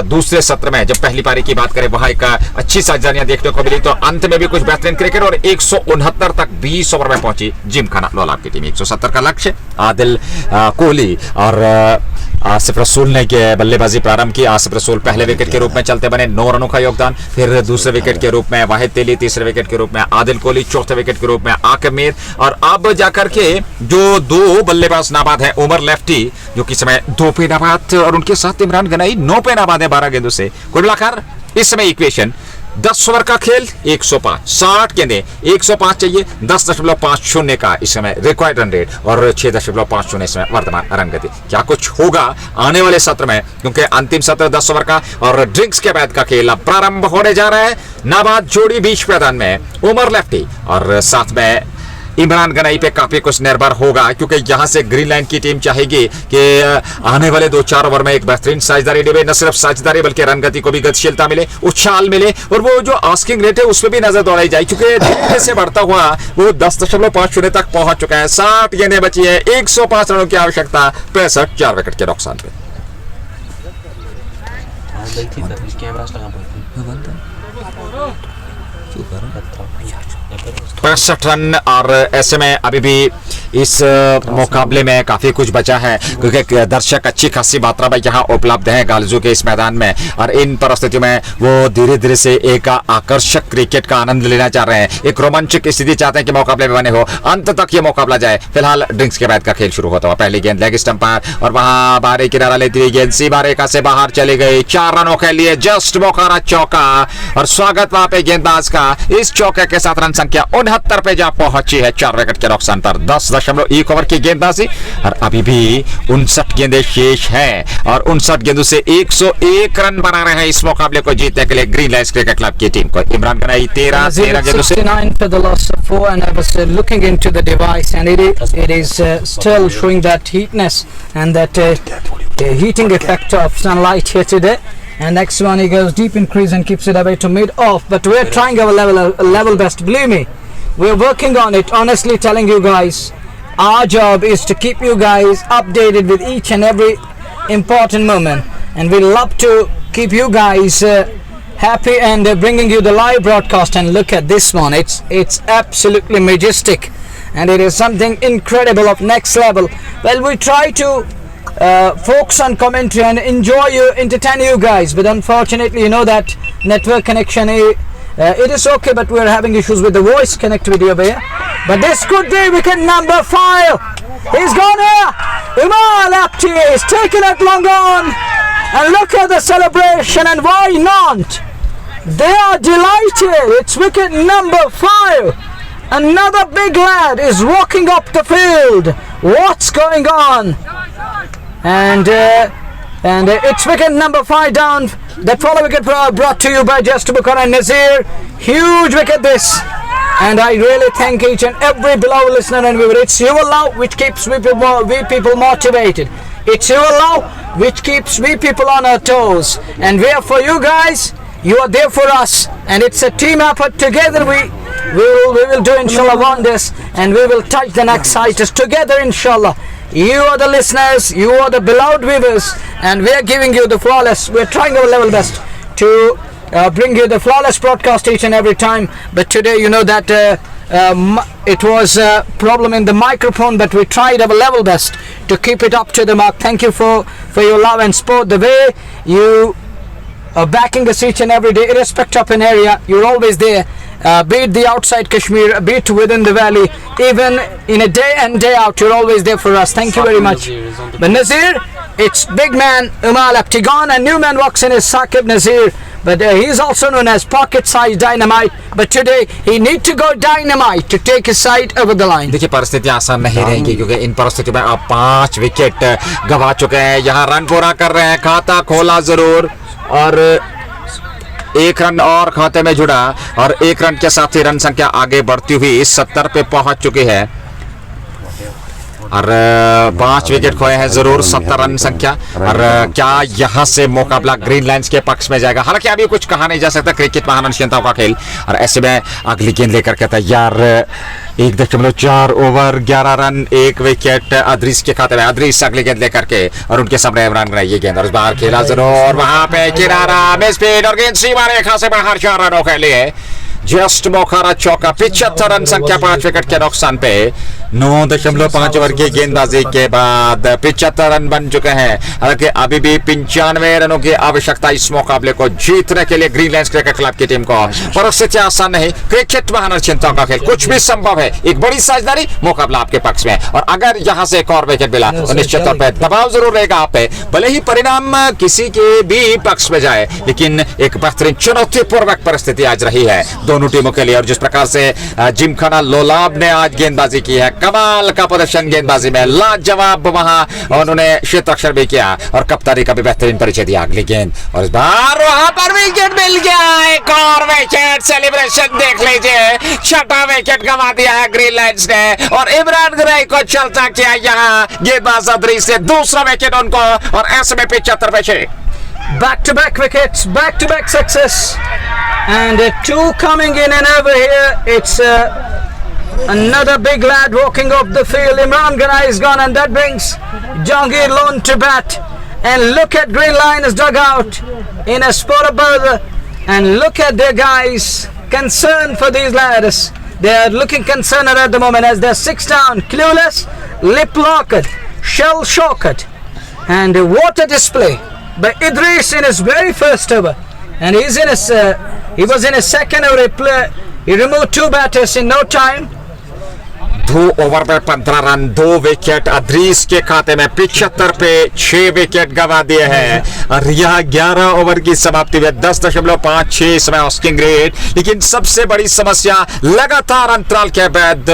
दूसरे सत्र में जब पहली पारी की बात करें, वहां एक अच्छी साझेदारियां देखने को मिली, तो अंत में भी कुछ बेहतरीन क्रिकेट, और 169 तक 20 ओवर में पहुंची जिमखाना लोलाब की टीम। 170 का लक्ष्य, आदिल कोहली और आसिफ रसूल ने बल्लेबाजी प्रारंभ की। आसिफ रसूल पहले विकेट के रूप में चलते बने, 9 रनों का योगदान, फिर दूसरे विकेट के रूप में वाहिद तेली, तीसरे विकेट के रूप में आदिल कोहली, चौथे विकेट के रूप में आकिब मीर, और अब जाकर के जो 2 बल्लेबाज नाबाद हैं, उमर लेफ्टी जो कि समय 2 पे नाबाद, और उनके साथ इमरान गनई 9 पे नाबाद है 12 गेंदों से। कुल मिलाकर इस समय इक्वेशन 10 ओवर का खेल 105, 60 गेंदें 105 चाहिए, 10.50 का इस समय रिक्वायर्ड रन रेट और 6.50 इस समय वर्तमान रन गति। क्या कुछ होगा आने वाले सत्र में, क्योंकि अंतिम सत्र 10 ओवर का और ड्रिंक्स के बाद का खेल अब प्रारंभ होने जा रहा है। नाबाद जोड़ी बीच मैदान में उमर लेफ्टी और साथ में इमरान गनाई पे काफी कुछ निर्भर होगा, क्योंकि यहां से ग्रीन लाइन की टीम चाहेगी कि आने वाले 2-4 ओवर में एक बेहतरीन साझेदारी निभे, न सिर्फ साझेदारी बल्कि रन गति को भी गतिशीलता मिले, उछाल मिले और वो जो आस्किंग रेट है उस पर भी नजर दौड़ाई जाए, क्योंकि धीरे से बढ़ता हुआ वो 10.50 तक पहुंच चुका है। 60 गेंदें बची है, 105 रनों की आवश्यकता, 65 4 विकेट के नुकसान पे। 65 रन और ऐसे में अभी भी इस मुकाबले में काफी कुछ बचा है, क्योंकि दर्शक अच्छी खासी मात्रा में यहाँ उपलब्ध है गालजू के इस मैदान में, और इन परिस्थितियों में वो धीरे धीरे से एक आकर्षक क्रिकेट का आनंद लेना चाह रहे हैं, एक रोमांचक स्थिति चाहते हैं कि मुकाबले में बने हो, अंत तक ये मुकाबला जाए। फिलहाल ड्रिंक्स के बाद का खेल शुरू होता हुआ पहली गेंद लेग स्टंप पर और वहां बाहरी किनारा लेती हुई गेंद सीमा रेखा से बाहर चली गई, 4 रनों के लिए जस्ट मोकारा चौका और स्वागत वहां पे गेंदबाज का इस चौके के साथ रन संख्या 69 पे जा पहुंची है 4 विकेट के नुकसान पर। 10.1 ओवर की गेंदबाजी और अभी भी 59 गेंदें शेष है और 59 गेंदों से 101 रन बना रहे हैं इस मुकाबले को जीतने के लिए ग्रीन लाइन्स क्रिकेट क्लब की टीम को। इमरान गनाई 13 गेंदों से 69 for the loss of 4, and I was looking into the device and it is still showing that heatness and that heating effect of sunlight here today. And next one, he goes deep in crease and keeps it away to mid off, but we're trying our level best, believe me, we're working on it. Honestly telling you guys, our job is to keep you guys updated with each and every important moment, and we love to keep you guys happy and bringing you the live broadcast. And look at this one, it's absolutely majestic and it is something incredible of next level. Well, we try to focus on commentary and entertain you guys, but unfortunately you know that network connection it is okay, but we're having issues with the voice connectivity over here. But this could be wicket number 5. He's gone here. Umar Apti is taking it long on, and look at the celebration, and why not? They are delighted. It's wicket number 5. Another big lad is walking up the field. What's going on? And it's wicket number 5 down. That follow wicket brought to you by Just Bukhara and Nazir. Huge wicket this. And I really thank each and every beloved listener and viewer. It's your love which keeps we people motivated. It's your love which keeps we people on our toes. And we are for you guys. You are there for us. And it's a team effort. Together we will do inshallah wonders. And we will touch the next heights together inshallah. You are the listeners, you are the beloved viewers, and we are giving you the flawless, we're trying our level best to bring you the flawless broadcast each and every time. But today you know that it was a problem in the microphone, but we tried our level best to keep it up to the mark. Thank you for your love and support, the way you are backing us each and every day, irrespective of an area, you're always there. Be it the outside Kashmir, be it within the valley, even in a day and day out, you're always there for us. Thank you very much. But Nazir, it's big man Umar Apti gone, and new man walks in is Saqib Nazir, but he's also known as pocket size dynamite, but today he need to go dynamite to take his side over the line. देखिए परिस्थितियां आसान नहीं रहेंगी, क्योंकि इन परिस्थितियों में आप 5 wicket गवा चुके हैं, यहाँ रन पूरा कर रहे हैं, खाता खोला जरूर और 1 रन और खाते में जुड़ा और 1 रन के साथ ही रन संख्या आगे बढ़ती हुई 70 पे पहुंच चुकी है और 5 विकेट खोए हैं जरूर, 70 रन संख्या। और क्या यहां से मुकाबला ग्रीन लाइन्स के पक्ष में जाएगा? हालांकि अभी कुछ कहा नहीं जा सकता, क्रिकेट महानिश्चितताओं का खेल। और ऐसे में अगली गेंद लेकर के तैयार 1.4 ओवर 11 रन 1 विकेट अदरीस के खाते में। अदरीस अगली गेंद लेकर के और उनके सामने इमरान गनाई ये गेंद और बाहर खेला जरूर, वहां पे किनारा मिस स्पीड और गेंद सीमा रेखा से बाहर 4 रनों के लिए जस्ट मोखारा चौका 75 रन संख्या 5 विकेट के नुकसान पे 9.5 ओवर की गेंदबाजी के बाद 75 रन बन चुके हैं। हालांकि अभी भी 95 रनों की आवश्यकता इस मुकाबले को जीतने के लिए ग्रीनलैंड क्रिकेट क्लब की टीम को। परिस्थिति आसान नहीं, क्रिकेट महान चिंताओं का खेल, कुछ भी संभव है। एक बड़ी साझेदारी, मुकाबला आपके पक्ष में, और अगर यहां से एक और विकेट मिला तो निश्चित तौर पर दबाव जरूर रहेगा आप पे, भले ही परिणाम किसी के भी पक्ष में जाए, लेकिन एक बेहतरीन चुनौतीपूर्वक परिस्थिति आज रही है दोनों टीमों के लिए। और जिस प्रकार से जिमखाना लोलाब ने आज गेंदबाजी की है, कमाल का प्रदर्शन गेंदबाजी में, लाजवाब वहां उन्होंने क्षेत्ररक्षण भी किया और कप्तानी का भी बेहतरीन परिचय दिया। अगली गेंद और इस बार वहां पर विकेट मिल गया, एक और विकेट, सेलिब्रेशन देख लीजिए, छठा विकेट गंवा दिया है ग्रीनलैंड ने और इमरान ग्रे को चलता किया यहाँ गेंदबाज अदरी से दूसरा विकेट उनको, और ऐसे में 75 पे 6। Back-to-back wickets, back-to-back success, and two coming in and over here. It's another big lad walking off the field. Imran Ganai is gone, and that brings Jahangir Lone to bat. And look at Green Lion's dugout in a spot of bother, and look at their guys concerned for these lads. They are looking concerned at the moment as they're 6 down, clueless, lip-locked, shell-shocked, and what a display by Idris in his very first over, and he was in his second over. He removed 2 batters in no time. 2 over में 15 run, 2 wicket Adris के खाते में, 75 पे 6 wicket गंवा दिए हैं। और यह 11 ओवर की समाप्ति में 10.56 समय ऑस्किंग रेट। लेकिन सबसे बड़ी समस्या, लगातार अंतराल के बाद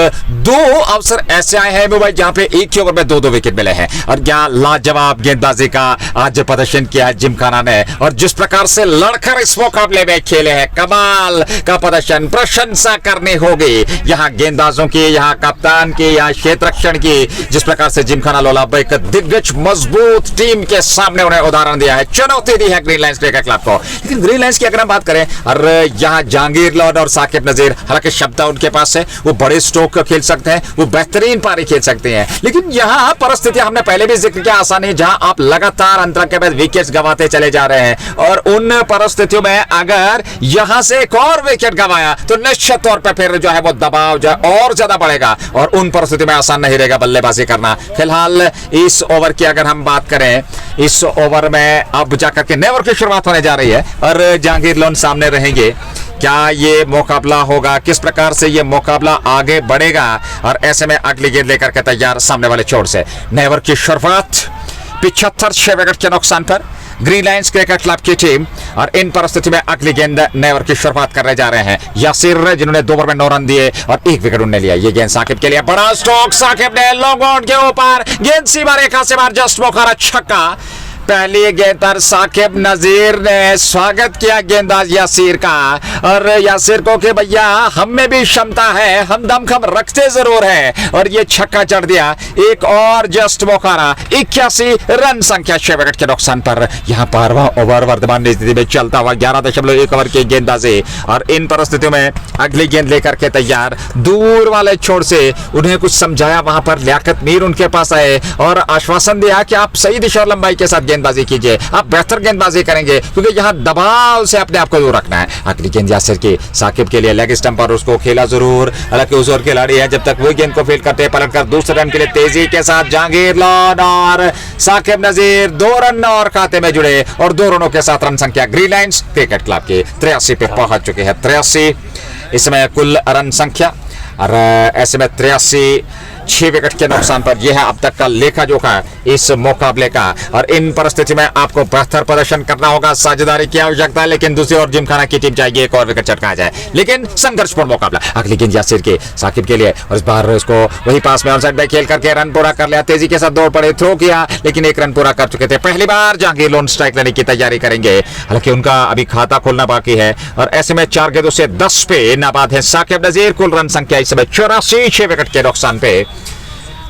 2 अवसर ऐसे आए हैं मुंबई जहां पे एक ही ओवर में 2-2 विकेट मिले हैं। और यहाँ लाजवाब गेंदबाजी का आज प्रदर्शन किया है जिमखाना ने, और जिस प्रकार से लड़कर इस मुकाबले में खेले हैं, कमाल का प्रदर्शन, प्रशंसा करनी होगी यहाँ गेंदबाजों की, यहाँ कप्तान की, यहाँ क्षेत्ररक्षण की। जिस प्रकार से जिमखाना लोलाब एक दिग्गज मजबूत टीम के सामने उन्हें उदाहरण दिया है, चुनौती दी है ग्रीनलैंड क्रिकेट क्लब को। लेकिन ग्रीनलैंड की अगर हम बात करें, और यहाँ जहांगीर लोन और साकिब नजीर, हालांकि क्षमता उनके पास है, वो बड़े स्ट्रोक खेल सकते हैं, वो बेहतरीन पारी खेल सकते हैं, लेकिन यहाँ परिस्थितियां हमने पहले भी जिक्र किया आसान है, जहां आप लगातार अंतराल के बाद विकेट गंवाते चले जा रहे हैं। और उन परिस्थितियों में अगर यहां से एक और विकेट गंवाया तो निश्चित तौर पर फिर जो है वो दबाव जो है और ज्यादा बढ़ेगा, और उन परिस्थितियों में आसान नहीं रहेगा बल्लेबाजी करना। फिलहाल इस ओवर की अगर हम बात करें, इस ओवर में अब जाकर के नए ओवर की शुरुआत होने जा रही है और जहांगीर लोन सामने रहेंगे। क्या ये मुकाबला होगा, किस प्रकार से ये मुकाबला आगे बढ़ेगा, और ऐसे में अगली गेंद लेकर के तैयार सामने वाले छोर से। नए ओवर की शुरुआत 75 6 विकेट के नुकसान पर ग्रीनलैंड क्रिकेट क्लब की टीम, और इन परिस्थिति में अगली गेंद नए ओवर की शुरुआत करने जा रहे हैं यासिर, जिन्होंने 2 ओवर में 9 रन दिए और 1 विकेट उन्होंने लिया। ये गेंद साकिब के लिए, बड़ा स्ट्रोक, साकिब ने लॉन्ग ऑन के ऊपर गेंद सीमा रेखा से बाहर, जस्ट मोखारा छक्का। पहली गेंद पर साकिब नजीर ने स्वागत किया गेंदबाज यासिर का, और यासिर को कि भैया हम में भी क्षमता है, हम दमखम रखते जरूर है, और ये छक्का चढ़ दिया। एक और जस्ट मोखारा 81 रन संख्या 6 विकेट के नुकसान पर। यहाँ 12वां ओवर वर्तमान स्थिति में चलता हुआ 11.1 ओवर की गेंदबाजी, और इन परिस्थितियों में अगली गेंद लेकर के तैयार दूर वाले छोर से उन्हें कुछ समझाया, वहां पर लियाकत मीर उनके पास आए और आश्वासन दिया कि आप सही दिशा और लंबाई के साथ गेंदबाजी कीजिए, आप बेहतर गेंदबाजी करेंगे, क्योंकि यहां दबाव से अपने आप को दूर रखना है। अगली गेंद यासिर की, साकिब के लिए लेग स्टंप पर, उसको खेला जरूर, हालांकि उस ओवर खिलाड़ी है, जब तक वो गेंद को फील्ड करते पलटकर दूसरे रन के लिए तेजी के साथ जहांगीर लोन और साकिब नजीर 2 रन और खाते में जुड़े, और 2 रनों के साथ रन संख्या ग्रीनलैंड क्रिकेट क्लब के 83 पे पहुंच चुके हैं। 83 इसमें कुल रन संख्या, और ऐसे में 83 6 विकेट के नुकसान पर यह है अब तक का लेखा जोखा इस मुकाबले का। और इन परिस्थिति में आपको बेहतर प्रदर्शन करना होगा, साझेदारी की आवश्यकता है, लेकिन दूसरी ओर जिमखाना की टीम चाहिए एक और विकेट चटकाया जाए, लेकिन संघर्षपूर्ण मुकाबला। अगली गेंद यासिर के, साकिब के लिए, और इस बार उसको वही पास में ऑनसाइड में खेल करके रन पूरा कर लिया, तेजी के साथ दौड़ पड़े, थ्रो किया, लेकिन 1 रन पूरा कर चुके थे। पहली बार जहांगीर लोन स्ट्राइक लेने की तैयारी करेंगे, हालांकि उनका अभी खाता खोलना बाकी है, और ऐसे में 4 गेंदों से 10 पे नाबाद है साकिब नजीर। कुल रन संख्या इस समय 84 6 विकेट के नुकसान पे।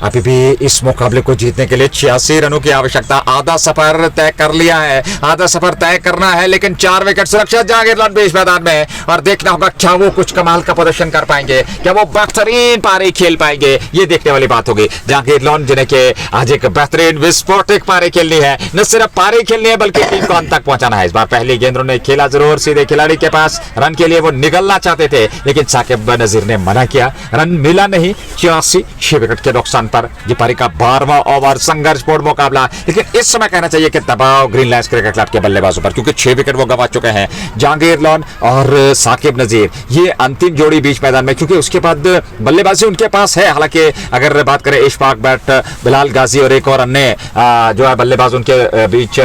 अभी भी इस मुकाबले को जीतने के लिए 86 रनों की आवश्यकता। आधा सफर तय कर लिया है, आधा सफर तय करना है, लेकिन 4 विकेट सुरक्षित जहांगीर लोन भी इस मैदान में। और देखना होगा क्या वो कुछ कमाल का प्रदर्शन कर पाएंगे, क्या वो बेहतरीन पारी खेल पाएंगे, ये देखने वाली बात होगी। जहांगीर लोन जिन्हें के आज एक बेहतरीन विस्फोटक पारी खेलनी है, न सिर्फ पारी खेलनी है बल्कि टीम को अंत तक पहुंचाना है। इस बार पहली गेंद उन्होंने खेला जरूर सीधे खिलाड़ी के पास, रन के लिए वो निकलना चाहते थे, लेकिन साकिब नजीर ने मना किया, रन मिला नहीं। 84 6 विकेट के नुकसान पर ये पारी का 12वां ओवर संघर्षपूर्ण मुकाबला। लेकिन इस समय कहना चाहिए कि दबाव ग्रीन लायंस क्रिकेट क्लब के बल्लेबाजों पर, क्योंकि 6 विकेट वो गंवा चुके हैं। जहांगीर लोन और साकिब नजीर ये अंतिम जोड़ी बीच मैदान में, क्योंकि उसके बाद बल्लेबाजी उनके पास है। हालांकि अगर बात करें इशफाक बट, बिलाल गाजी और एक और अन्य जो है बल्लेबाज उनके बीच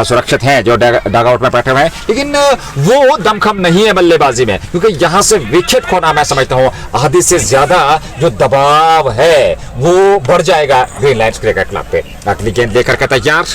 सुरक्षित हैं जो डगआउट में बैठे हुए हैं, लेकिन वो दमखम नहीं है बल्लेबाजी में, क्योंकि यहां से विकेट खोना मैं समझता हूं आधे से ज्यादा जो दबाव है वो बढ़ जाएगा ग्रीन लायंस क्रिकेट क्लब पे। अगली गेंद लेकर के तैयार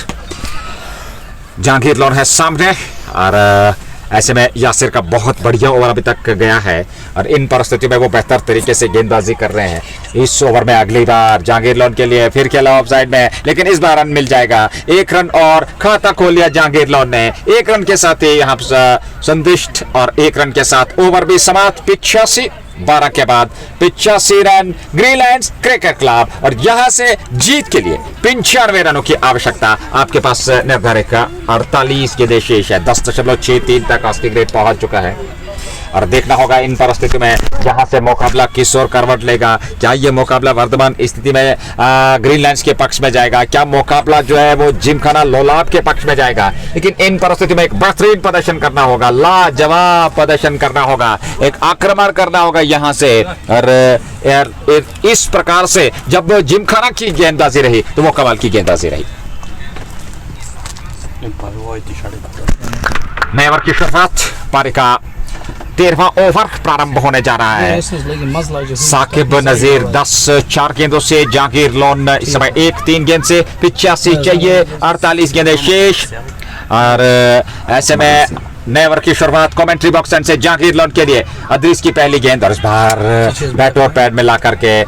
जहांगीर लोन है सामने, और ऐसे में यासिर का बहुत बढ़िया ओवर अभी तक गया है और इन परिस्थितियों में वो बेहतर तरीके से गेंदबाजी कर रहे हैं। इस ओवर में अगली बार जहांगीर लोन के लिए फिर खेला ऑफ साइड में, लेकिन इस बार रन मिल जाएगा। 1 रन और खाता खोल लिया जहांगीर लोन ने। 1 रन के साथ ही यहाँ संतुष्ट और 1 रन के साथ ओवर भी समाप्त। 85 12 के बाद 85 run green lions cricket club, और यहां से जीत के लिए 95 रनों की आवश्यकता। आपके पास निर्धारित 48 के देश शेष है, 10.63 तक आस्किंग रेट पहुंच चुका है। और देखना होगा इन परिस्थितियों में जहां से मुकाबला किस ओर करवट लेगा। क्या ये मुकाबला वर्तमान स्थिति में ग्रीन लायंस के पक्ष में जाएगा, क्या मुकाबला जो है वो जिमखाना लोलाब के पक्ष में जाएगा। लेकिन इन परिस्थितियों में एक बेहतरीन प्रदर्शन करना होगा, लाजवाब प्रदर्शन करना होगा, एक आक्रमण करना होगा यहां से। और इस प्रकार से जब जिमखाना की गेंदबाजी रही तो वो कमाल की गेंदबाजी रही। नए ओवर की शुरुआत, पारी का 13वां ओवर प्रारंभ होने जा रहा है। साकिब नजीर 10 गेंदों से, जहांगीर लोन इस समय 1-3 गेंद से। 85 चाहिए, 48 गेंदें शेष। और ऐसे में नए ओवर की शुरुआत कमेंट्री बॉक्स एंड से जहांगीर लोन के लिए अदरीस की पहली गेंद, और इस बार बैट और पैड में ला करके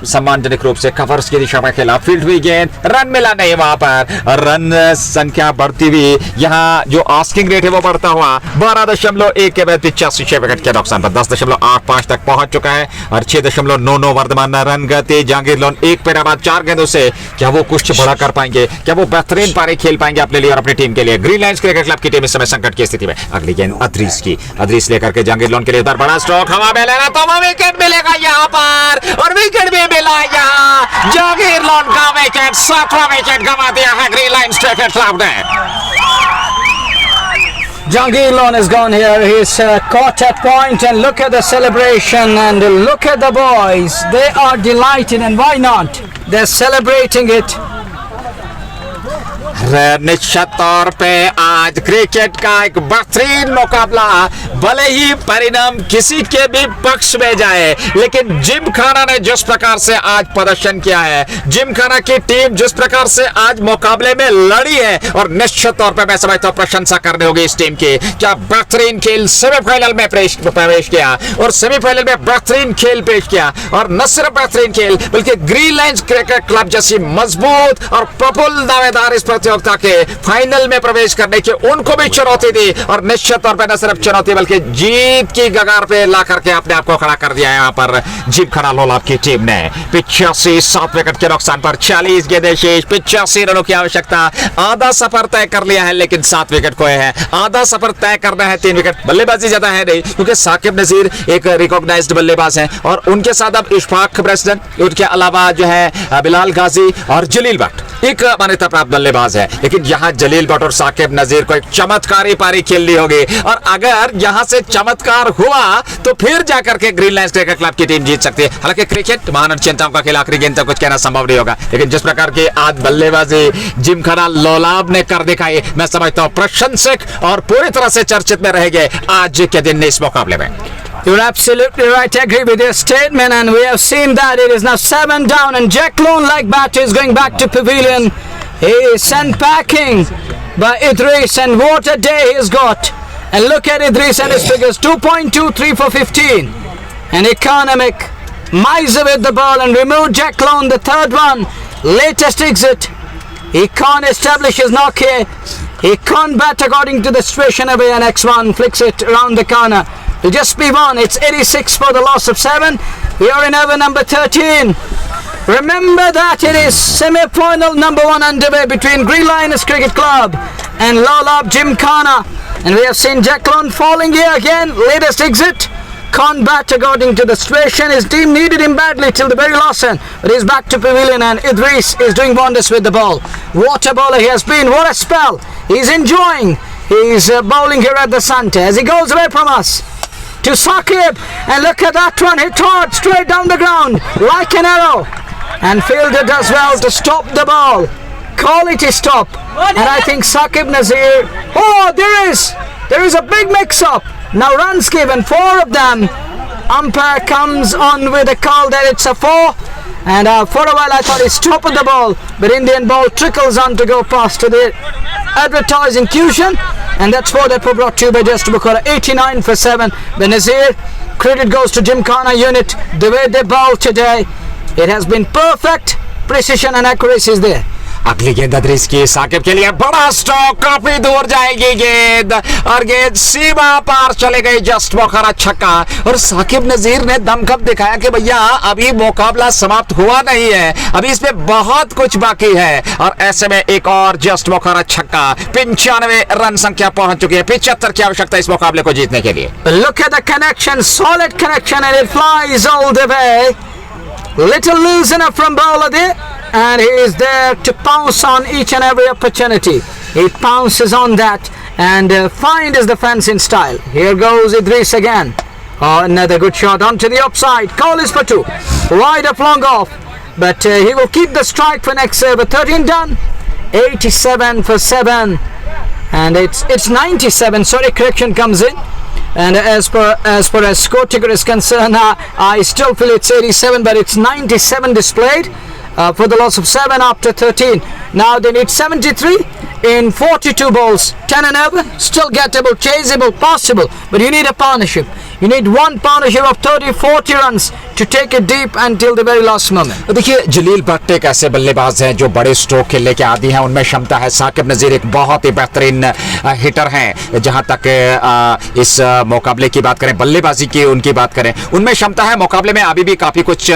सम्मानजनक रूप से कवर्स की दिशा में खेला। फील्ड हुई गेंद, रन मिला नहीं वहां पर, रन संख्या बढ़ती हुई, यहाँ जो आस्किंग रेट है वो बढ़ता हुआ 12.1 के बाद 85 विकेट के नुकसान पर 10.85 तक पहुंच चुका है। और 6.99 वर्तमान रन गति। जहांगीर लोन 1 पेरा बाद 4 गेंदों से, क्या वो कुछ बड़ा कर पाएंगे, क्या वो बेहतरीन पारी खेल पाएंगे अपने लिए और अपनी टीम के लिए। ग्रीन लायंस क्रिकेट क्लब की टीम इस समय संकट की स्थिति में। अगली गेंद अदरीस की, अदरीस लेकर के जहांगीर लोन के लिए उधर बड़ा स्ट्रोक हवा में लेना, तो वो विकेट मिलेगा यहाँ पर, और विकेट भी मिला यहाँ। जहांगीर लोन का विकेट, 7वां विकेट गंवा दिया है ग्रीन लायंस क्रिकेट क्लब ने। Jahangir Loan has gone here. He's caught at point, and look at the celebration, and look at the boys. They are delighted, and why not? They're celebrating it. निश्चित तौर पे आज cricket का एक बेहतरीन मुकाबला, भले ही परिणाम किसी के भी पक्ष में जाए, लेकिन जिमखाना ने जिस प्रकार से आज प्रदर्शन किया है, जिमखाना की टीम जिस प्रकार से आज मुकाबले में लड़ी है, और निश्चित तौर पे मैं समझता हूं प्रशंसा करनी होगी इस टीम की। क्या बेहतरीन खेल सेमीफाइनल में प्रवेश किया, और सेमीफाइनल में बेहतरीन खेल पेश किया। और न सिर्फ बेहतरीन खेल, बल्कि ग्रीन लायंस क्रिकेट क्लब जैसी मजबूत और प्रफुल्ल दावेदार इस प्रतियोगिता के फाइनल में प्रवेश करने की उनको भी चुनौती दी, और निश्चित तौर पर न सिर्फ चुनौती बल्कि जीत की कगार पे ला करके अपने आप को खड़ा कर दिया है यहाँ पर जिमखाना लोलाब की टीम ने। 85 7 विकेट के नुकसान पर 40 गेंदें शेष, 85 रनों की आवश्यकता। आधा सफर तय कर लिया है, लेकिन 7 विकेट खोए हैं। आधा सफर तय करना है, 3 विकेट। बल्लेबाजी ज्यादा है नहीं, क्योंकि साकिब नजीर एक रिकॉग्नाइज्ड बल्लेबाज हैं, और उनके साथ अब इशफाक प्रेसिडेंट, उनके अलावा जो है बिलाल गाजी और जलील भट्ट एक मान्यता प्राप्त बल्लेबाज है। लेकिन यहाँ जलील भट्ट और साकिब नजीर को एक चमत्कारी पारी खेलनी होगी, और अगर यहाँ से चमत्कार हुआ तो फिर जाकर के ग्रीन लायंस क्रिकेट क्लब की टीम जीत सकती है। हालांकि क्रिकेट महान चिंताओं का खेल, आखिरी गेंद तक कुछ कहना संभव नहीं होगा, लेकिन जिस प्रकार की आज बल्लेबाजी जिमखाना लोलाब ने कर दिखाई, मैं समझता हूँ प्रशंसक और पूरी तरह से चर्चित में रहेंगे आज के दिन इस मुकाबले में। You're absolutely right. I agree with your statement, and we have seen that it is now 7 down, and Jack Loan, like bat, is going back to pavilion. He is sent packing by Idris, and what a day he's got. And look at Idris and his figures, 2.23 for 15. An economic Miser with the ball and removed Jack Lone, the third one. Latest exit. He can't establish his knock here. He can't bat according to the situation away, and X1 flicks it around the corner. To just be one. It's 86 for the loss of 7. We are in over number 13. Remember that it is semi-final number 1 underway between Green Lioness Cricket Club and Lolab Gymkhana. And we have seen Jack Lone falling here again. Latest exit. Can't bat according to the situation. His team needed him badly till the very last end. But he's back to pavilion, and Idris is doing wonders with the ball. What a bowler he has been. What a spell. He's enjoying. He's bowling here at the centre as he goes away from us. To Saqib. And look at that one. Hit hard straight down the ground like an arrow. And fielder does well to stop the ball. Quality stop. And I think Saqib Nazir. Oh, there is a big mix-up. Now runs given, 4 of them. Umpire comes on with a call that it's a 4. And for a while I thought he stopped the ball. But Indian ball trickles on to go past to the advertising cushion. And that's 4 that were brought to you by Just Bukhara. 89 for 7. The Nazir. Credit goes to Gymkhana unit. The way they bowl today, it has been perfect. Precision and accuracy is there. अगली गेंद अदरीस की साकिब के लिए बड़ा stroke, काफी दूर जाएगी गेंद और गेंद सीमा पार चले गई। जस्ट बुखारा छक्का। और साकिब नजीर ने दमखम दिखाया कि भैया अभी मुकाबला समाप्त हुआ नहीं है, अभी इसमें बहुत कुछ बाकी है। और ऐसे में एक और जस्ट बुखारा छक्का। 95 रन संख्या पहुंच चुकी है। 75 की आवश्यकता इस मुकाबले को जीतने के लिए। Look at the connection, solid connection, and it flies all the way. Little loosener from bowler there, and he is there to pounce on each and every opportunity. He pounces on that and find his defense in style. Here goes Idris again. Oh, another good shot onto the offside. Call is for 2. Wide up, long off, but he will keep the strike for next over. 13 done. 87 for 7, and it's 97. Sorry, correction comes in. And as far as score ticker is concerned, I still feel it's 87, but it's 97 displayed for the loss of 7 after 13. Now they need 73 in 42 balls, 10 and over, still gettable, chaseable, possible, but you need a partnership. You need one partnership of 30-40 runs to take it deep until the very last moment. देखिए जलील भट्ट एक ऐसे बल्लेबाज हैं जो बड़े stroke खेलने के आदी हैं, उनमें क्षमता है। साकिब नजीर एक बहुत ही बेहतरीन हिटर हैं। जहां तक इस मुकाबले की बात करें, बल्लेबाजी की उनकी बात करें, उनमें क्षमता है। मुकाबले में अभी भी काफी कुछ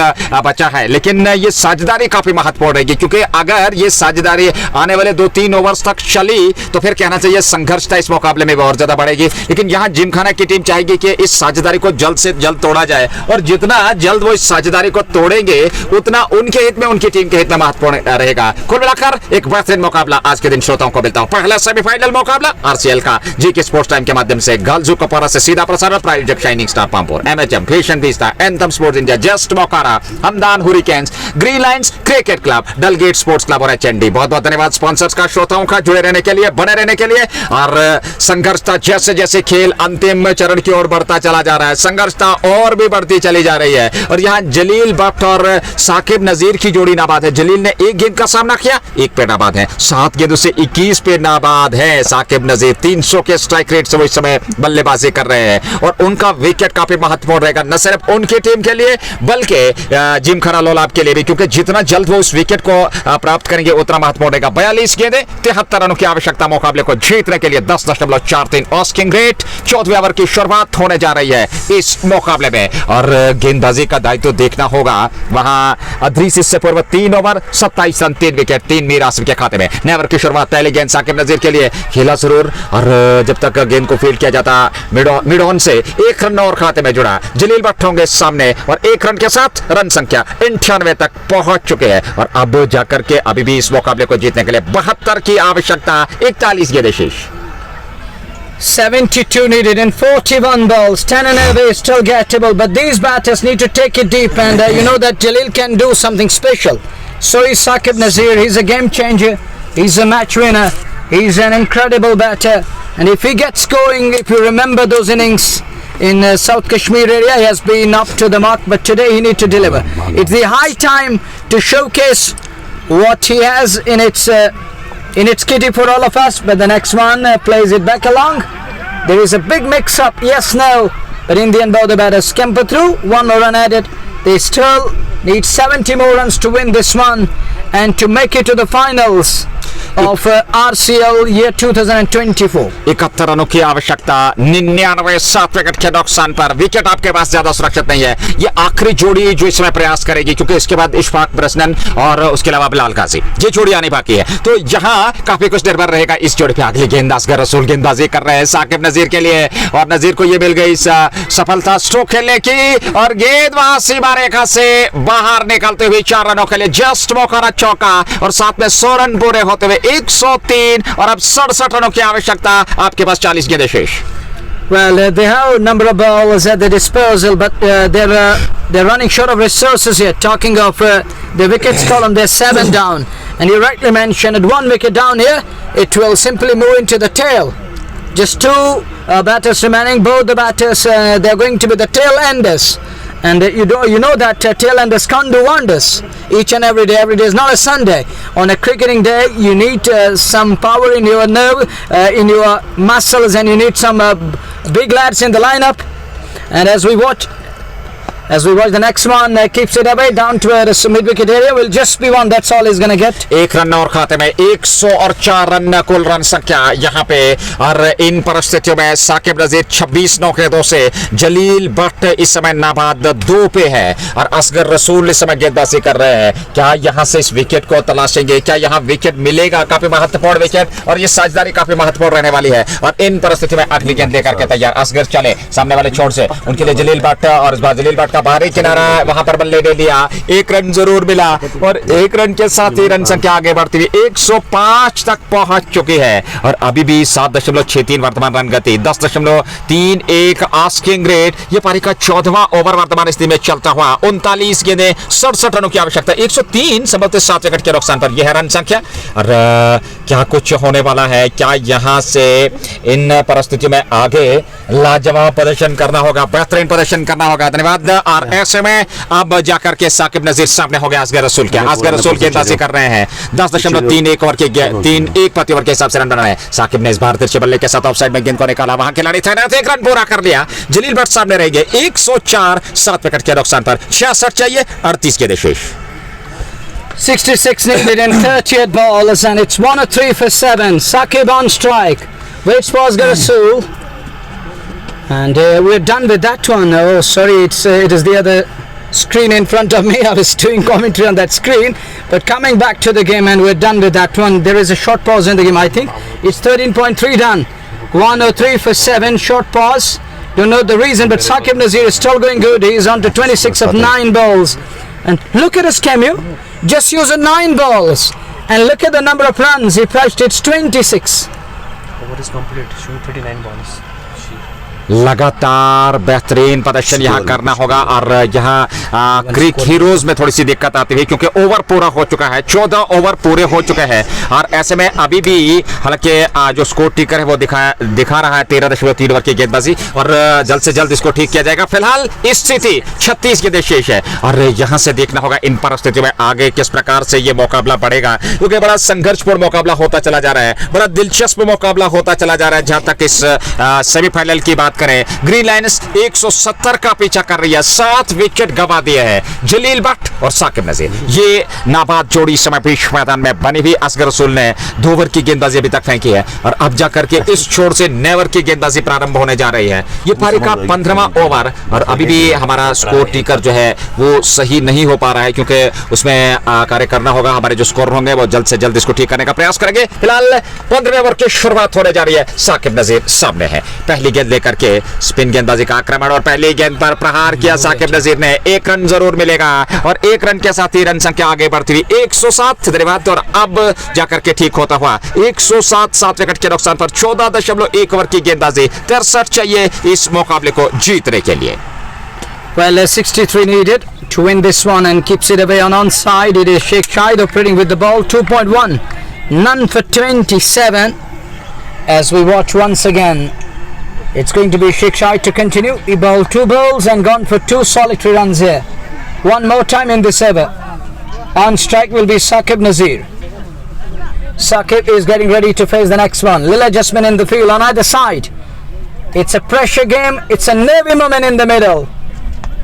बचा है, लेकिन ये साझेदारी काफी महत्वपूर्ण रहेगी, क्योंकि अगर ये साझेदारी आने वाले 2-3 ओवर्स तक चली तो फिर कहना चाहिए संघर्षता इस मुकाबले में और ज्यादा बढ़ेगी। लेकिन यहाँ जिमखाना की टीम चाहेगी कि इस साझेदारी को जल्द से जल्द तोड़ा जाए, और जितना जल्द वो इस साझेदारी को तोड़ेंगे उतना उनके हित में, उनकी टीम के हित में महत्वपूर्ण रहेगा। कुल मिलाकर एक बेहतरीन मुकाबला आज के दिन श्रोताओं को मिलता हूं। पहला सेमीफाइनल मुकाबला आरसीएल का जीके स्पोर्ट्स टाइम के माध्यम से गर्ल्स कपड़ा से सीधा प्रसारण, प्रायोजक shining star Pampore, MHM fashion fiesta, anthem sports India, just Bukhara, Hamdan hurricanes, green lions cricket club, Dalgate sports club और एचएनडी। बहुत बहुत धन्यवाद स्पॉन्सर्स का, श्रोताओं का जुड़े रहने के लिए, बने रहने के लिए। और संघर्षता जैसे जैसे खेल अंतिम चरण की ओर बढ़ता चला जा रहा है, संघर्षता और भी बढ़ती चली जा रही है। और यहाँ जलील भट्ट और साकिब नजीर की जोड़ी नाबाद है। जलील ने 1 गेंद का सामना किया, 1 पे नाबाद है। 7 गेंदों से 21 पे नाबाद है साकिब नजीर। 300 के स्ट्राइक रेट से वो इस समय बल्लेबाजी कर रहे हैं, और उनका विकेट काफी महत्वपूर्ण रहेगा, न सिर्फ उनकी टीम के लिए बल्कि जिमखाना लोलाब के लिए भी, क्योंकि जितना जल्द वो उस विकेट को प्राप्त करेंगे उतना महत्वपूर्ण रहेगा। 42 गेंदें, 73 रनों की आवश्यकता मुकाबले को जीतने के लिए। 10.43 ऑस्किंग रेट। 14वें ओवर की शुरुआत होने जा रही है इस मुकाबले में, और गेंदबाजी का दायित्व देखना होगा वहां अदरीस। इससे पूर्व 3 over 27 run 3 wicket 3 Mir Asif के खाते में। नए ओवर की शुरुआत पहली गेंद साकिब नजीर के लिए, खेला जरूर, और जब तक गेंद को फील्ड किया जाता मिड ऑन से 1 रन और खाते में जुड़ा। जलील भट्ट होंगे सामने, और 1 रन के साथ रन संख्या 98 तक पहुंच चुके हैं, और अब जाकर के अभी भी इस मुकाबले को जीतने के लिए 72 की आवश्यकता। 41 गेंदें शेष। 72 needed in 41 balls. 10 and over is still gettable, but these batters need to take it deep, and you know that Jalil can do something special. So is Saqib Nazir. He's a game changer. He's a match winner. He's an incredible batter, and if he gets going, if you remember those innings in South Kashmir area, he has been up to the mark, but today he needs to deliver. It's the high time to showcase what he has in its kitty for all of us, but the next one plays it back along. There is a big mix-up, yes, no, but Indian bowler batters scamper through, 1 run added. They still need 70 more runs to win this one and to make it to the finals of RCL year 2024. 71 रनों की आवश्यकता, 99 7 wicket के नुकसान पर। Wicket आपके पास ज्यादा सुरक्षित नहीं है। ये आखिरी जोड़ी जो इसमें प्रयास करेगी, क्योंकि इसके बाद इशफाक ब्रसनन और उसके अलावा बिलाल गाजी, ये जोड़ी आने बाकी है। तो यहाँ काफी कुछ निर्भर रहेगा इस जोड़ी पे। अगली गेंद असगर रसूल गेंदबाजी कर रहे हैं साकिब नजीर के लिए, और नजीर को ये मिल गई सफलता स्ट्रोक खेलने की, और गेंद वहां सीमा रेखा से बाहर निकलते हुए 4 रनों के लिए जस्ट मौका चौका, और साथ में 100 रन पूरे होते हुए 103, और अब 67 रनों की आवश्यकता। आपके पास 40 गेंदें शेष। Well, they have a number of balls at their disposal, but they're running short of resources here. Talking of the wickets column, they're 7 down, and you rightly mentioned at 1 wicket down here, it will simply move into the tail. Just 2 batters remaining. Both the batters they're going to be the tail enders. And you know that tail enders can't do wonders each and every day. Every day is not a Sunday. On a cricketing day, you need some power in your nerve, in your muscles, and you need some big lads in the lineup. And as we watch the next one, keeps it away down to the mid-wicket area. Will just be one. That's all he's gonna get. 1 run और खाते में 104 run कुल run संख्या यहाँ पे। और इन परिस्थितियों में साकिब नजीर 26 गेंदों से, जलील भट्ट इस समय नाबाद 2 पे है, और असगर रसूल इस समय गेंदबाजी कर रहे हैं। क्या यहाँ से इस विकेट को तलाशेंगे? क्या यहाँ विकेट मिलेगा? काफी महत्वपूर्ण विकेट, और ये साझेदारी काफी महत्वपूर्ण रहने वाली है। और इन परिस्थितियों में अगली गेंद लेकर के तैयार असगर चले सामने वाले छोर से, उनके लिए जलील भट्ट, और इस बार जलील भट्ट बाहरी किनारा वहां पर बल्ले ले लिया। 1 रन जरूर मिला, और 1 रन के साथ ही रन संख्या आगे बढ़ती हुई 105 तक पहुंच चुकी है। और अभी भी 7.63 वर्तमान रन गति, 10.31 आस्किंग रेट। ये पारी का 14वां ओवर वर्तमान स्थिति में चलता हुआ। 39 गेंदें, 67 रनों की आवश्यकता, 103 संभवतः 7 विकेट के नुकसान पर। यह है रन संख्या। और क्या कुछ होने वाला है? क्या यहां से इन परिस्थितियों में आगे लाजवाब प्रदर्शन करना होगा, बेहतरीन प्रदर्शन करना होगा। धन्यवाद। और ऐसे में अब जाकर के साकिब नजीर सामने हो गया असगर रसूल के। असगर रसूल गेंदबाजी कर रहे हैं, 10.31 ओवर के 3-1 प्रति ओवर के हिसाब से रन बना है। साकिब ने इस बार तिरछे बल्ले के साथ ऑफसाइड में गेंद को निकाला, वहां खिलाड़ी तैनात, 1 रन पूरा कर लिया। जलील भट्ट सामने रहेंगे 104 7 विकेट के नुकसान पर। 66 चाहिए, 38 गेंदें शेष। 66 needed in 38 balls, and it's 103 for 7. Sakib on strike. Waits for Asghar Rasool. And we're done with that one. Oh, sorry, it is the other screen in front of me. I was doing commentary on that screen. But coming back to the game, and we're done with that one. There is a short pause in the game, I think. It's 13.3 done. 103 for 7, short pause. Don't know the reason, but Sakib Nazir is still going good. He's on to 26 of 9 balls. And look at his cameo. Just using 9 balls. And look at the number of runs he fetched. It's 26. Over is complete, showing 39 balls. लगातार बेहतरीन प्रदर्शन यहाँ करना होगा। और यहाँ क्रिक heroes में थोड़ी सी दिक्कत आती है, क्योंकि ओवर पूरा हो चुका है, 14 ओवर पूरे हो चुके हैं। और ऐसे में अभी भी हालांकि जो स्कोर टिकर है वो दिखा रहा है 13.3 ओवर की गेंदबाजी, और जल्द से जल्द इसको ठीक किया जाएगा। फिलहाल स्थिति 36 गेंदें शेष है, और यहाँ से देखना होगा इन परिस्थितियों में आगे किस प्रकार से ये मुकाबला बढ़ेगा, क्योंकि बड़ा संघर्षपूर्ण मुकाबला होता चला जा रहा है, बड़ा दिलचस्प मुकाबला होता चला जा रहा है। जहां तक इस सेमीफाइनल की बात करें, ग्रीन लाइन्स 170 का पीछा कर रही है, 7 विकेट गंवा दिए हैं जलील भट्ट और साकिब नजीर। ये नाबाद जोड़ी इस समय बीच मैदान में बनी हुई। असगर रसूल ने 2 ओवर की गेंदबाजी अभी तक फेंकी है, और अब जाकर के इस छोर से 9 ओवर की गेंदबाजी प्रारंभ होने जा रही है। ये पारी का 15वां ओवर, और अभी भी हमारा स्कोर टिकर जो है वो सही नहीं हो पा रहा है, क्योंकि उसमें कार्य करना होगा। हमारे जो स्कोर होंगे वो जल्द से जल्द इसको ठीक करने का प्रयास करेंगे। फिलहाल 15वें ओवर की शुरुआत होने जा रही है। साकिब नजीर सामने है, पहली गेंद लेकर के स्पिन गेंदबाजी का आक्रमण, और पहली गेंद पर प्रहार किया साकिब नजीर ने। 1 रन जरूर मिलेगा, और 1 रन के साथ ही रन संख्या आगे बढ़ती हुई 107। धन्यवाद। और अब जाकर के ठीक होता हुआ 107 7 विकेट के नुकसान पर 14.1 ओवर की गेंदबाजी। 63 चाहिए इस मुकाबले को जीतने के लिए। Well, 63 needed to win this one, and keeps it away on onside. It is Sheikh Shahid operating with the ball. 2.1, none for 27. As we watch once again, it's going to be Sheikh Shahid to continue. He bowled 2 balls and gone for 2 solitary runs here. One more time in this over. On strike will be Sakib Nazir. Sakib is getting ready to face the next one. Little adjustment in the field on either side. It's a pressure game. It's a nervy moment in the middle.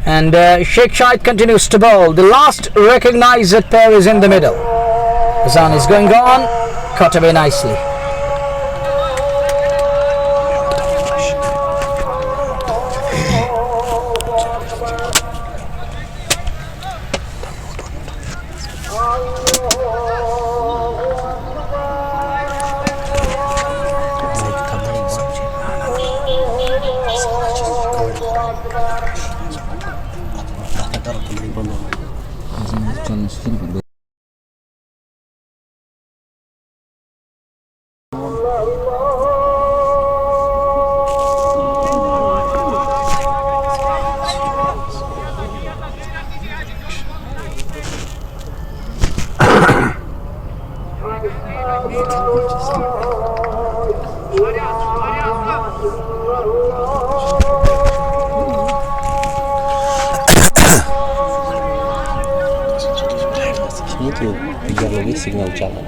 And Sheikh Shahid continues to bowl. The last recognized pair is in the middle. Azan is going on. Caught away nicely. Itu 3 lagi signal jalan.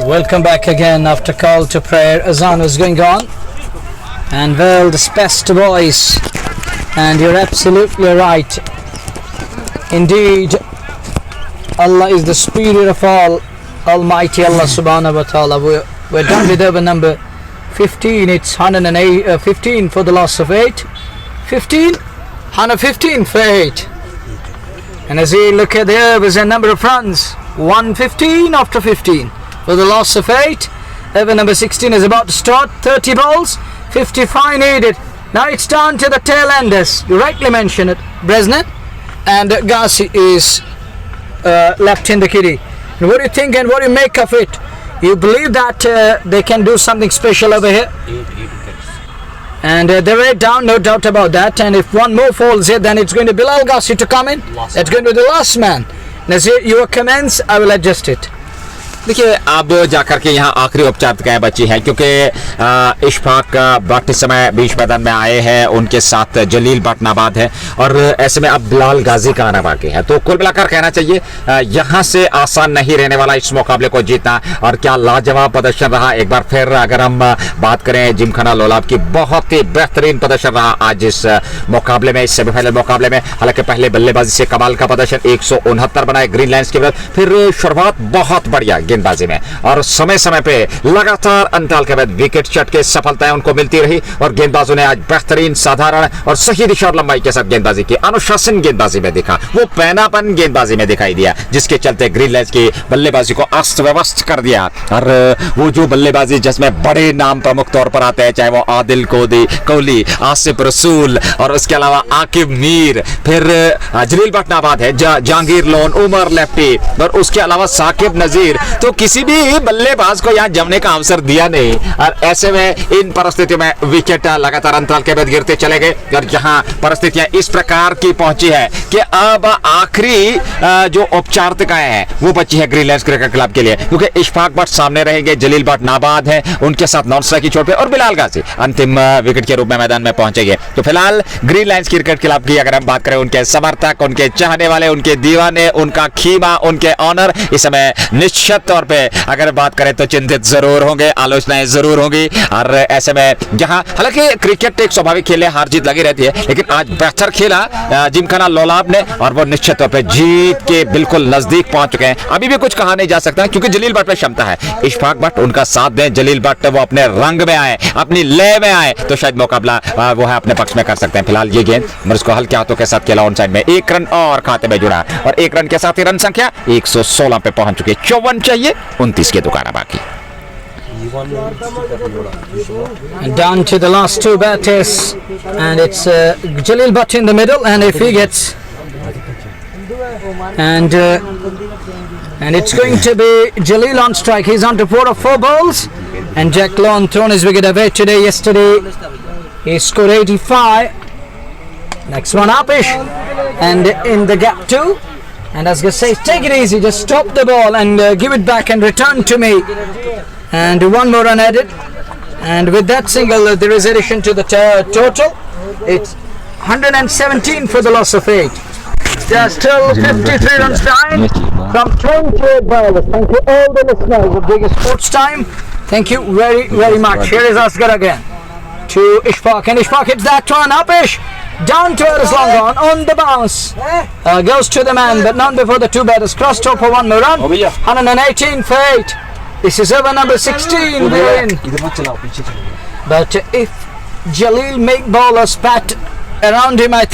Welcome back again after call to prayer. Azan is going on, and well, the best boys, and you're absolutely right. Indeed, Allah is the superior of all, Almighty Allah Subhanahu wa Taala. We're done with over number 15. It's 108, 15 for the loss of 8. 15, 115 for 8. And as we look at there was a number of runs, 115 after 15 for the loss of 8. Over number 16 is about to start. 30 balls, 55 needed. Now it's down to the tail enders. You rightly mentioned it, Bresnan, and Ghazi is left in the kitty. And what do you think and what do you make of it? You believe that they can do something special over here? And they're right down, no doubt about that. And if one more falls here, then it's going to be Bilal Ghazi to come in. That's going to be the last man. Nazir, your comments, I will adjust it. देखिए अब जाकर के यहाँ आखिरी औपचारिकताएं बची हैं क्योंकि इशफाक भट्ट इस समय बीच मैदान में आए हैं, उनके साथ जलील भटनाबाद है और ऐसे में अब बिलाल गाजी का आना बाकी है। तो कुल मिलाकर कहना चाहिए यहाँ से आसान नहीं रहने वाला इस मुकाबले को जीतना। और क्या लाजवाब प्रदर्शन रहा। एक बार फिर अगर हम बात करें जिमखाना लोलाब की, बहुत ही बेहतरीन प्रदर्शन रहा आज इस मुकाबले में, इस सेमीफाइनल मुकाबले में। हालांकि पहले बल्लेबाजी से कमाल का प्रदर्शन 169 बनाए ग्रीन लाइन्स के विरुद्ध, फिर शुरुआत बहुत बढ़िया गेंदबाजी में, और समय समय पे लगातार अंतराल के बाद विकेट शॉट के सफलताएं उनको मिलती रही और गेंदबाजों ने आज बेहतरीन, साधारण और सही दिशा और लंबाई के साथ गेंदबाजी की, अनुशासन गेंदबाजी में दिखा, वो पैनापन गेंदबाजी में दिखाई दिया, जिसके चलते ग्रीनलैंड की बल्लेबाजी को अस्त व्यवस्थ कर दिया। और वो जो बल्लेबाजी जिसमें बड़े नाम प्रमुख तौर पर आते हैं, चाहे वो आदिल कोहली, आसिफ रसूल और उसके अलावा आकिब मीर, फिर जलील भट्ट नाबाद है, जहांगीर लोन, उमर लेफ्टी और उसके अलावा साकिब नजीर, तो किसी भी बल्लेबाज को यहाँ जमने का अवसर दिया नहीं। और ऐसे में इन परिस्थितियों में विकेट लगातार अंतराल के बाद गिरते चले गए और जहां परिस्थितियां इस प्रकार की पहुंची है कि अब आखिरी जो औपचारिकताएं हैं वो बची है ग्रीनलैंड क्रिकेट क्लब के लिए, क्योंकि इशफाक भट्ट सामने रहेंगे, जलील भट्ट नाबाद है, उनके साथ नॉन स्ट्राइक की चोट पे, और बिलाल गाजी अंतिम विकेट के रूप में मैदान में पहुंचेंगे। तो फिलहाल ग्रीनलैंड क्रिकेट क्लब की अगर हम बात करें, उनके समर्थक, उनके चाहने वाले, उनके दीवाने, उनका खीमा, उनके ऑनर इस समय निश्चित तौर पे अगर बात करें तो चिंतित जरूर होंगे, आलोचनाएं जरूर होंगी। और ऐसे में जहां हालांकि क्रिकेट एक स्वाभाविक खेल है, हार जीत लगी रहती है, लेकिन आज बेहतर खेला जिमखाना लोलाब ने और वो निश्चित तौर पे जीत के बिल्कुल नजदीक पहुंच चुके हैं। अभी भी कुछ कहा नहीं जा सकता क्योंकि जलील भट्ट में क्षमता है, इशफाक भट्ट उनका साथ दें, जलील भट्ट वो अपने रंग में आए, अपनी लय में आए, तो शायद मुकाबला वो है अपने पक्ष में कर सकते हैं। फिलहाल ये गेंद मर्ज हल्के हाथों के साथ खेला ऑन साइड में, 1 रन और खाते में जुड़ा और 1 रन के साथ ही रन संख्या 116 पे पहुंच चुकी है। 54 चाहिए, 29 के दुकाना बाकी। And down to the last two batters, and it's Jalil Bhatt in the middle, and if he gets and it's going to be Jalil on strike. He's on to 4 of 4 balls, and Jack Lawn thrown his wicket away today. Yesterday he scored 85. Next one Apish, and in the gap too. And as Gus says, take it easy, just stop the ball and give it back and return to me. And one more run added, and with that single there is addition to the total. It's 117 for the loss of 8. There are still 53 runs behind from 28 bowlers. Thank you all the listeners of Biggest Sports Time. Thank you very much. Here is Asghar again to Ishfaq, and Ishfaq hits that one. Upish down to earth, long on the bounce, goes to the man, but not before the two batters crossed over for one more run. 118 for 8. This is over number 16. We win. But if Jalil make bowlers pat around him, I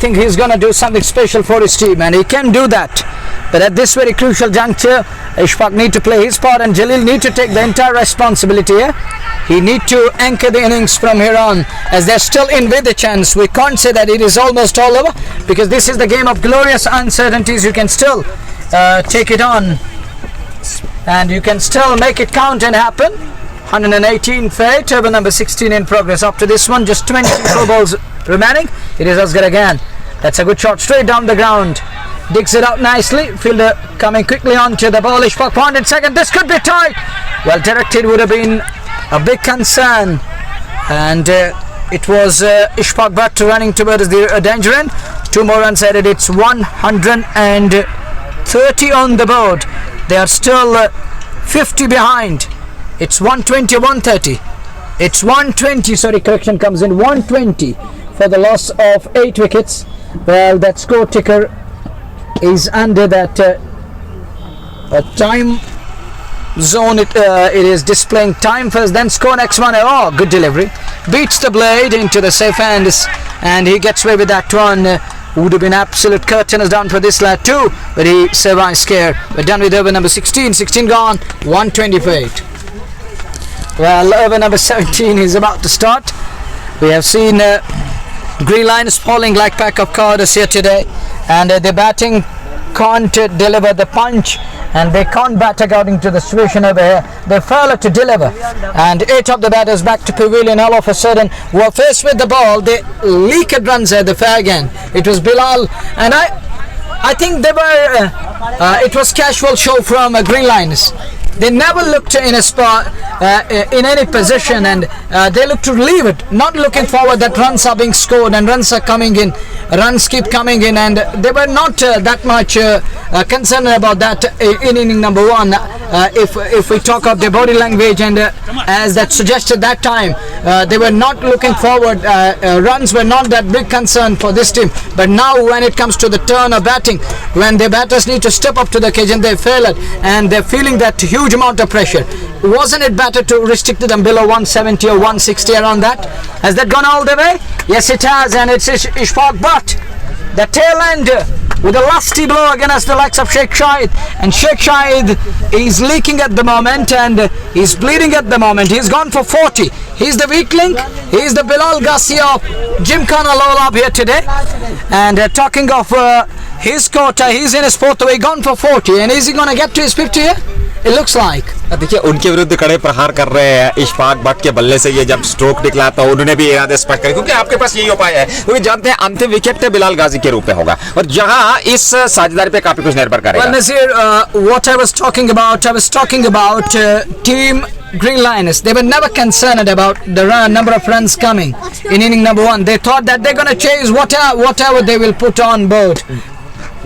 think he's gonna do something special for his team, and he can do that. But at this very crucial juncture, Ishfaq need to play his part, and Jalil need to take the entire responsibility here. He need to anchor the innings from here on, as they're still in with a chance. We can't say that it is almost all over, because this is the game of glorious uncertainties. You can still take it on, and you can still make it count and happen. 118 for 8, over number 16 in progress. After this one, just 24 balls remaining. It is Asghar again. That's a good shot straight down the ground. Digs it out nicely. Fielder coming quickly on to the ball. Ishfaq Pond in second. This could be tight. Well directed would have been a big concern. And it was Ishfaq Bhatt running towards the danger end. 2 more runs added. It's 130 on the board. They are still 50 behind. It's 120, 130. It's 120, sorry, correction comes in, 120 for the loss of 8 wickets. Well, that score ticker is under that time zone. It is displaying time first, then score next one. Oh, good delivery. Beats the blade into the safe hands, and he gets away with that one. Would have been absolute curtains down for this lad too, but he survives scare. We're done with over number 16. 16 gone, 120 for 8. Well, over number 17 is about to start. We have seen Green Lions falling like pack of cards here today, and the batting can't deliver the punch, and they can't bat according to the situation over here. They fail to deliver, and 8 of the batters back to pavilion all of a sudden were faced with the ball. They leaked runs at the fair again. It was Bilal, and I think they were it was casual show from Green Lions. They never looked in a spot in any position, and they look to leave it, not looking forward that runs are being scored and runs are coming in, runs keep coming in, and they were not that much concerned about that in inning number 1. if we talk of their body language, and as that suggested that time, they were not looking forward. Runs were not that big concern for this team. But now when it comes to the turn of batting, when their batters need to step up to the occasion, they fail it, and they're feeling that huge amount of pressure. Wasn't it better to restrict them below 170 or 160 around that? Has that gone all the way? Yes, it has, and it's Ishfaq Butt, the tail end, with a lusty blow against the likes of Sheikh Shahid. And Sheikh Shahid is leaking at the moment, and he's bleeding at the moment. He's gone for 40. He's the weak link. He's the Bilal Ghazi of Gymkhana Lolab here today. And talking of his quota, he's in his fourth away, gone for 40. And is he going to get to his 50 here? It looks like. देखिए उनके विरुद्ध कड़े प्रहार कर रहे हैं इशफाक भट्ट के बल्ले से। ये जब स्ट्रोक निकला तो उन्होंने भी इरादे स्पष्ट करे, क्योंकि आपके पास यही उपाय है, क्योंकि जानते हैं अंतिम विकेट तो बिलाल गाजी के रूप में होगा, और जहां इस साझेदारी पे काफी कुछ निर्भर करेगा। Well, Nazir, what I was talking about team Green Lioness. They were never concerned about the number of runs coming in inning number 1. They thought that they're going to chase whatever they will put on board.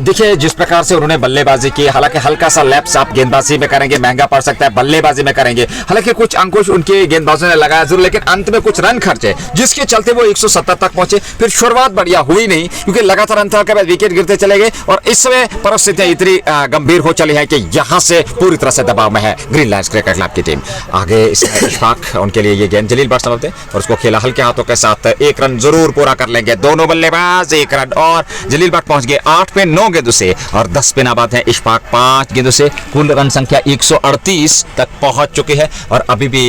देखिए जिस प्रकार से उन्होंने बल्लेबाजी की, हालांकि हल्का सा लैप्स आप गेंदबाजी में करेंगे महंगा पड़ सकता है, बल्लेबाजी में करेंगे हालांकि कुछ अंकुश उनके गेंदबाजों ने लगाया जरूर, लेकिन अंत में कुछ रन खर्चे जिसके चलते वो 170 तक पहुंचे। फिर शुरुआत बढ़िया हुई नहीं, क्योंकि लगातार अंतराल के बाद विकेट गिरते चले गए, और इस समय परिस्थितियां इतनी गंभीर हो चली है कि यहां से पूरी तरह से दबाव में है ग्रीन लायंस क्रिकेट क्लब की टीम। आगे इशफाक उनके लिए ये गेंद जलील भट्ट समझते हैं, और उसको खेला हल्के हाथों के साथ। एक रन जरूर पूरा कर लेंगे दोनों बल्लेबाज, एक रन, और जलील भट्ट पहुंच गए 8 पे 9 गेंदों से, और 10 पे नाबाद है इशफाक 5 गेंदों से। कुल रन संख्या 138 तक पहुंच चुकी है, और अभी भी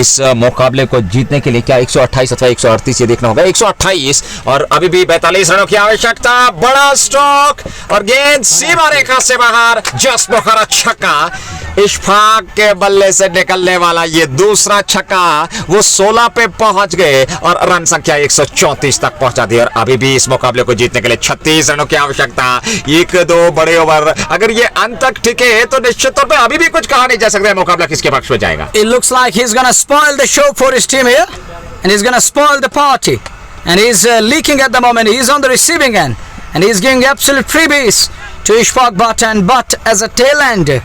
इस मुकाबले को जीतने के लिए क्या 128 अथवा 138 ये देखना होगा, 128, और अभी भी 42 रनों की आवश्यकता। बड़ा स्ट्रोक और गेंद सीमा रेखा से बाहर, जस्ट बुखारा छक्का। इशफाक के बल्ले से निकलने वाला ये दूसरा छक्का, वो 16 पे पहुंच गए और रन संख्या 134 तक पहुंचा दी, और अभी भी इस मुकाबले को जीतने के लिए 36 रनों की आवश्यकता। 1-2 बड़े ओवर, अगर ये अंत तक टिके तो निश्चित तौर पे अभी भी कुछ कहा नहीं जा सकता है मुकाबला किसके पक्ष में जाएगा। It looks like he's gonna spoil the show for his team here, and he's gonna spoil the party, and he's leaking at the moment. He's on the receiving end, and he's giving absolute freebies to Ishfaq Butt, and Butt as a tail end.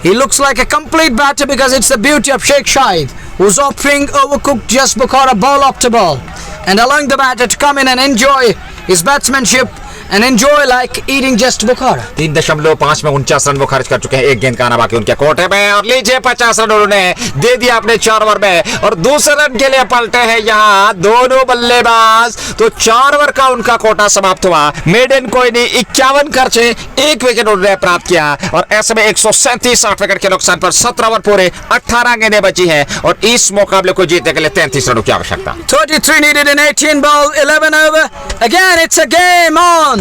He looks like a complete batter, because it's the beauty of Sheikh Shahid, who's offering overcooked Just Bukhara ball up to ball, and allowing the batter to come in and enjoy his batsmanship and enjoy like eating Just Bukhara. 3.5 में 49 run वो खर्च कर चुके हैं, एक गेंद का आना बाकी उनके कोटे में, और लीजिए 50 रन उन्होंने दे दिया अपने 4 ओवर में, और दूसरे रन के लिए पलटे हैं यहाँ दोनों बल्लेबाज। तो 4 ओवर का उनका कोटा समाप्त हुआ। मेडन कोई नहीं, 51 खर्चे, 1 विकेट उन्होंने प्राप्त किया, और ऐसे में 137 विकेट के नुकसान पर 17 ओवर पूरे, 18 गेंदें बची हैं, और इस मुकाबले को जीतने के लिए 33 रनों की आवश्यकता। 33 needed in 18 ball, 11 over. Again, it's a game on.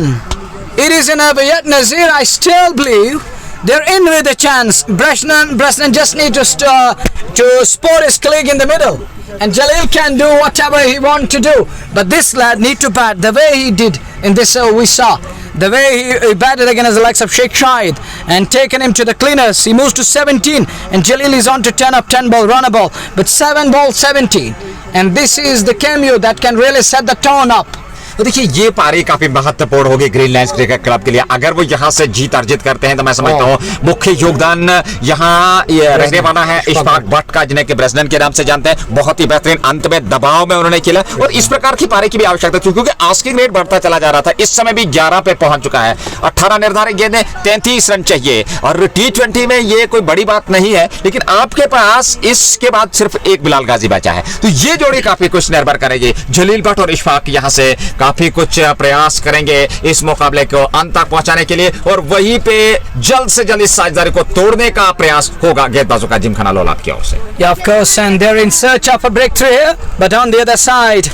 It isn't over yet, Nazir. I still believe they're in with a chance. Bresnan just needs to spot his colleague in the middle, and Jalil can do whatever he wants to do. But this lad need to bat the way he did in this. We saw the way he batted against the likes of Sheikh Shahid and taken him to the cleaners. He moves to 17, and Jalil is on to 10 up, 10 ball, run a ball, but 7 ball, 17, and this is the cameo that can really set the tone up. तो देखिए ये पारी काफी महत्वपूर्ण होगी green lions cricket club के लिए। अगर वो यहाँ से जीत अर्जित करते हैं तो मैं समझता हूँ मुख्य योगदान यहाँ रहने वाला है इशफाक भट्ट का, जिन्हें कि ब्रेसनन के नाम से जानते हैं। बहुत ही बेहतरीन अंत में दबाव में उन्होंने खेला, और इस प्रकार की पारी की भी आवश्यकता थी, क्योंकि आस्किंग रेट बढ़ता चला जा रहा था। इस समय भी 11 पे पहुंच चुका है, 18 निर्धारित गेंदें, 33 रन चाहिए, और T20 में ये कोई बड़ी बात नहीं है, लेकिन आपके पास इसके बाद सिर्फ एक बिलाल गाजी बचा है। तो ये जोड़ी काफी कुछ निर्भर करेगी। जलील भट्ट और इशफाक यहाँ से काफी कुछ प्रयास करेंगे इस मुकाबले को अंत तक पहुंचाने के लिए, और वहीं पे जल्द से जल्द इस साझेदारी को तोड़ने का प्रयास होगा गेंदबाजों का जिमखाना लोलाब की ओर से। Yeah, of course, and they're in search of a breakthrough here, but on the other side,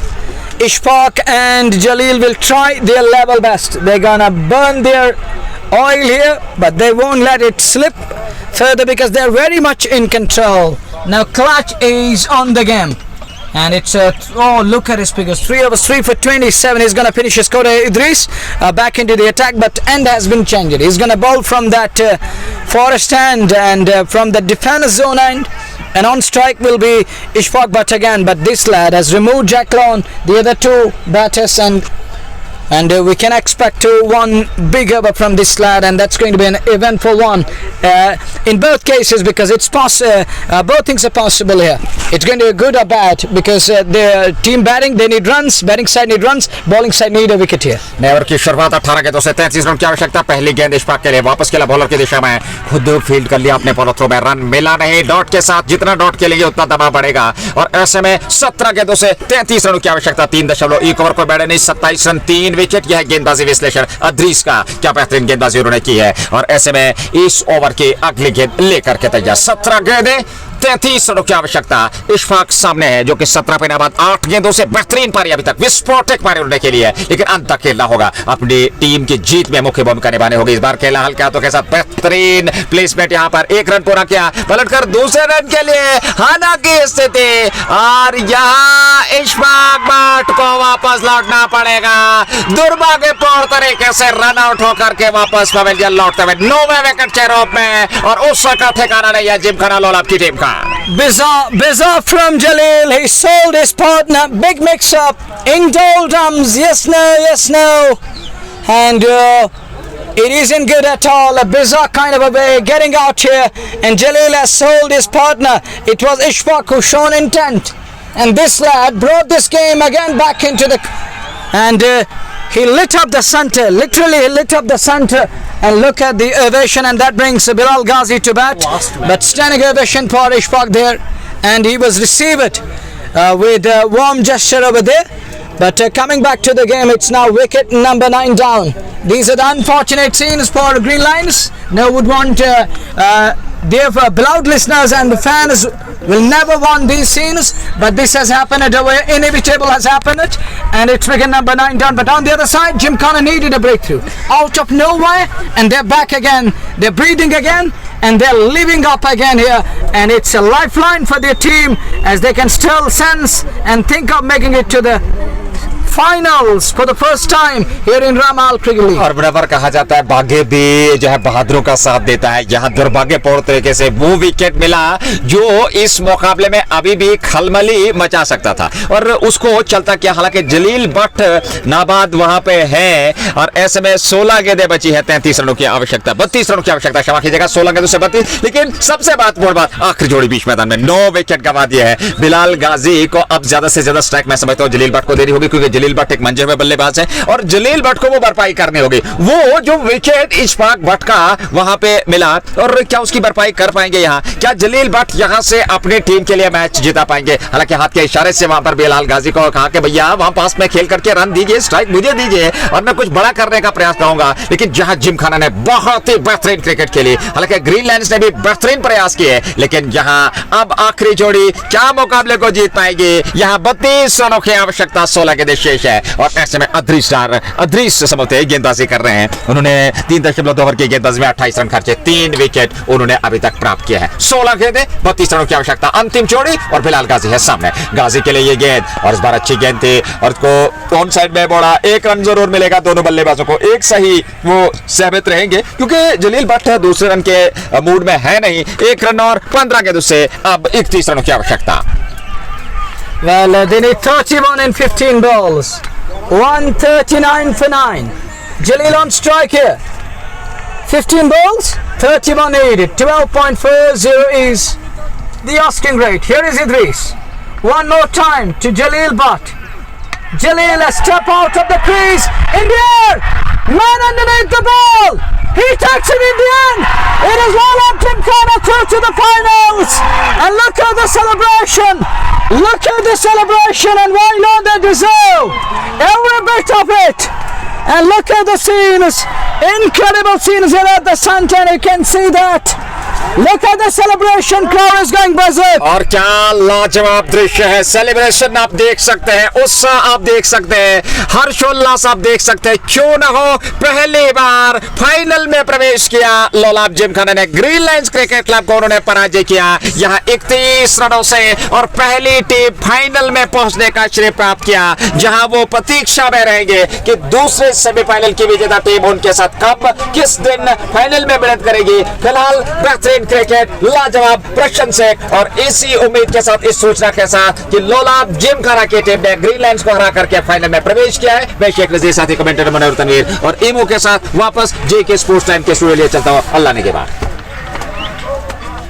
Ishfaq and Jalil will try their level best. They're gonna burn their oil here, but they won't let it slip further, because they're very much in control. Now Clutch is on the game, and it's oh, look at his figures, 3 overs, 3 for 27. He's gonna finish his quota. Idris back into the attack, but end has been changed. He's gonna bowl from that forest end, and from the defender zone end, and on strike will be Ishfaq Butt again, but this lad has removed Jack Lone, the other 2 batters, and and we can expect one big over from this lad, and that's going to be an eventful one in both cases, because it's both things are possible here. It's going to be good or bad, because the team batting, they need runs, batting side need runs, bowling side need a wicket here. नए over की शुरुआत 18 गेंदों से 33 run की आवश्यकता। पहली गेंद इशफाक के लिए, वापस खेला बॉलर की दिशा में, खुद फील्ड कर लिया अपने बॉलर थ्रो में, रन मिला नहीं। डॉट के साथ जितना डॉट के लिए उतना दबाव बढ़ेगा, और ऐसे में 17 गेंदों से 33 रनों की आवश्यकता। 3.1 ओवर को बैठे नहीं, 27 रन 3 विकेट। यह गेंदबाजी विश्लेषण अद्रीस का, क्या बेहतरीन गेंदबाजी उन्होंने की है। और ऐसे में इस ओवर की अगली गेंद लेकर के तैयार। 17 गेंदें 33 रनों की आवश्यकता। इशफाक सामने है, जो कि 17 पे बाद 8 गेंदों से बेहतरीन पारी अभी तक, विस्फोटक पारी उड़ने के लिए, लेकिन अंत तक खेलना होगा। अपनी टीम की जीत में मुख्य भूमिका निभानी होगी। इस बार खेला हल्के हाथों के साथ, बेहतरीन प्लेसमेंट यहाँ पर। 1 रन पूरा किया, पलटकर दूसरे रन के लिए हाना की स्थिति, और यहाँ इशफाक बट को वापस लौटना पड़ेगा दुर्भाग्यपूर्ण तरीके से रन आउट होकर के वापस पवेलियन लौटते हुए 9वें विकेट के रूप में, और उस वक्त ठिकाना नहीं है जिमखाना लोलाब की टीम का। Bizarre from Jalil. He sold his partner. Big mix-up in doldrums. Yes, no. And it isn't good at all. A bizarre kind of a way getting out here. And Jalil has sold his partner. It was Ishfaq who shown intent. And this lad brought this game again back into the... And he lit up the center. Literally, he lit up the center. And look at the ovation, and that brings Bilal Ghazi to bat. But standing ovation for Ishfaq there, and he was received with a warm gesture over there. But coming back to the game, it's now wicket number 9 down. These are the unfortunate scenes for Green Lions. No would want their beloved listeners and the fans will never want these scenes, but this has happened. Inevitable has happened, and it's wicket number 9 down. But on the other side, Gymkhana needed a breakthrough out of nowhere, and they're back again. They're breathing again, and they're living up again here, and it's a lifeline for their team as they can still sense and think of making it to the finals for the first time here in Ramal cricket league. और बराबर कहा जाता है भाग्य भी जो है बहादुरों का साथ देता है। यहाँ दुर्भाग्यपूर्ण तरीके से वो विकेट मिला जो इस मुकाबले में अभी भी खलबली मचा सकता था और उसको चलता किया। हालांकि जलील भट्ट नाबाद वहां पे है और ऐसे में 16 गेंदें बची है, 33 रनों की आवश्यकता, 32 रनों की आवश्यकता क्षमा कीजिएगा, 16 गेंदों से 32। लेकिन सबसे महत्वपूर्ण बात आखिरी जोड़ी बीच मैदान में 9 विकेट गंवा दिए है। बिलाल गाजी को अब ज्यादा से ज्यादा स्ट्राइक मैं समझता हूं जलील भट्ट को देनी होगी, क्योंकि जलील भट्ट एक मंजे में बल्लेबाज है और जलील भट्ट को वो भरपाई करनी होगी। वो जो विकेट इशफाक भट्ट का वहां पे मिला और क्या उसकी भरपाई कर पाएंगे यहाँ? क्या जलील भट्ट यहाँ से अपनी टीम के लिए मैच जिता पाएंगे? हालांकि हाथ के इशारे से वहां पर बिलाल गाजी को कहा कि भैया वहां पास में खेल करके रन दीजिए, स्ट्राइक मुझे दीजिए और मैं कुछ बड़ा करने का प्रयास करूंगा। लेकिन जहां जिमखाना ने बहुत ही बेहतरीन क्रिकेट खेली, हालांकि ग्रीन लायंस ने भी बेहतरीन प्रयास किए, लेकिन यहाँ अब आखिरी जोड़ी क्या मुकाबले को जीत पाएगी? यहाँ 32 रनों की आवश्यकता, 16 गेंदें शेष है और ऐसे में अदरीस समझते गेंदबाजी कर रहे हैं। उन्होंने 3.2 ओवर की गेंदबाजी में 28 रन खर्चे, 3 विकेट उन्होंने अभी तक प्राप्त किया है। 16 गेंदें 32 रनों की आवश्यकता, अंतिम जोड़ी और बिलाल गाजी है सामने। गाजी के लिए ये गेंद और इस बार अच्छी गेंद थी और उसको ऑन साइड में बोला, 1 रन जरूर मिलेगा दोनों बल्लेबाजों को, एक सही वो सहमत रहेंगे क्योंकि जलील भट्ट दूसरे रन के मूड में है नहीं। 1 रन और 15 गेंदों से अब 31 रनों की आवश्यकता। Well, they need 31 in 15 balls. 139 for 9. Jalil on strike here. 15 balls, 31 needed. 12.40 is the asking rate. Here is Idris. One more time to Jalil Bhatt. Jalil a step out of the crease. In the air. Man underneath the ball. He takes it in the end. It is Lola Gymkhana through to the finals. And look at the celebration. Look at the celebration and why not they deserve every bit of it. And look at the scenes. Incredible scenes here at the center, and you can see that. Look at the celebration, crowd is going berserk. और क्या लाजवाब दृश्य है, celebration आप देख सकते हैं, उत्साह आप देख सकते हैं, हर्षोल्लास आप देख सकते हैं। क्यों ना हो, पहली बार फाइनल में प्रवेश किया लोलाब जिमखाना ने, ग्रीन लायंस क्रिकेट क्लब को उन्होंने पराजय किया यहाँ 31 रनों से और पहली टीम फाइनल में पहुंचने का श्रेय प्राप्त किया, जहां वो प्रतीक्षा में रहेंगे कि दूसरे सेमीफाइनल की विजेता टीम उनके साथ कब किस दिन फाइनल में भिड़ंत करेगी। फिलहाल बेहतरीन बेहतरीन क्रिकेट, लाजवाब प्रशंसक और इसी उम्मीद के साथ, इस सूचना के साथ कि लोलाब जिमखाना की टीम ने ग्रीनलैंड्स को हरा करके फाइनल में प्रवेश किया है, मैं शेख रजीज साथी कमेंटेटर मनोहर तनवीर और इमो के साथ वापस जे के स्पोर्ट्स टाइम के स्टूडियो लिए चलता हूँ। अल्लाह ने के बाद।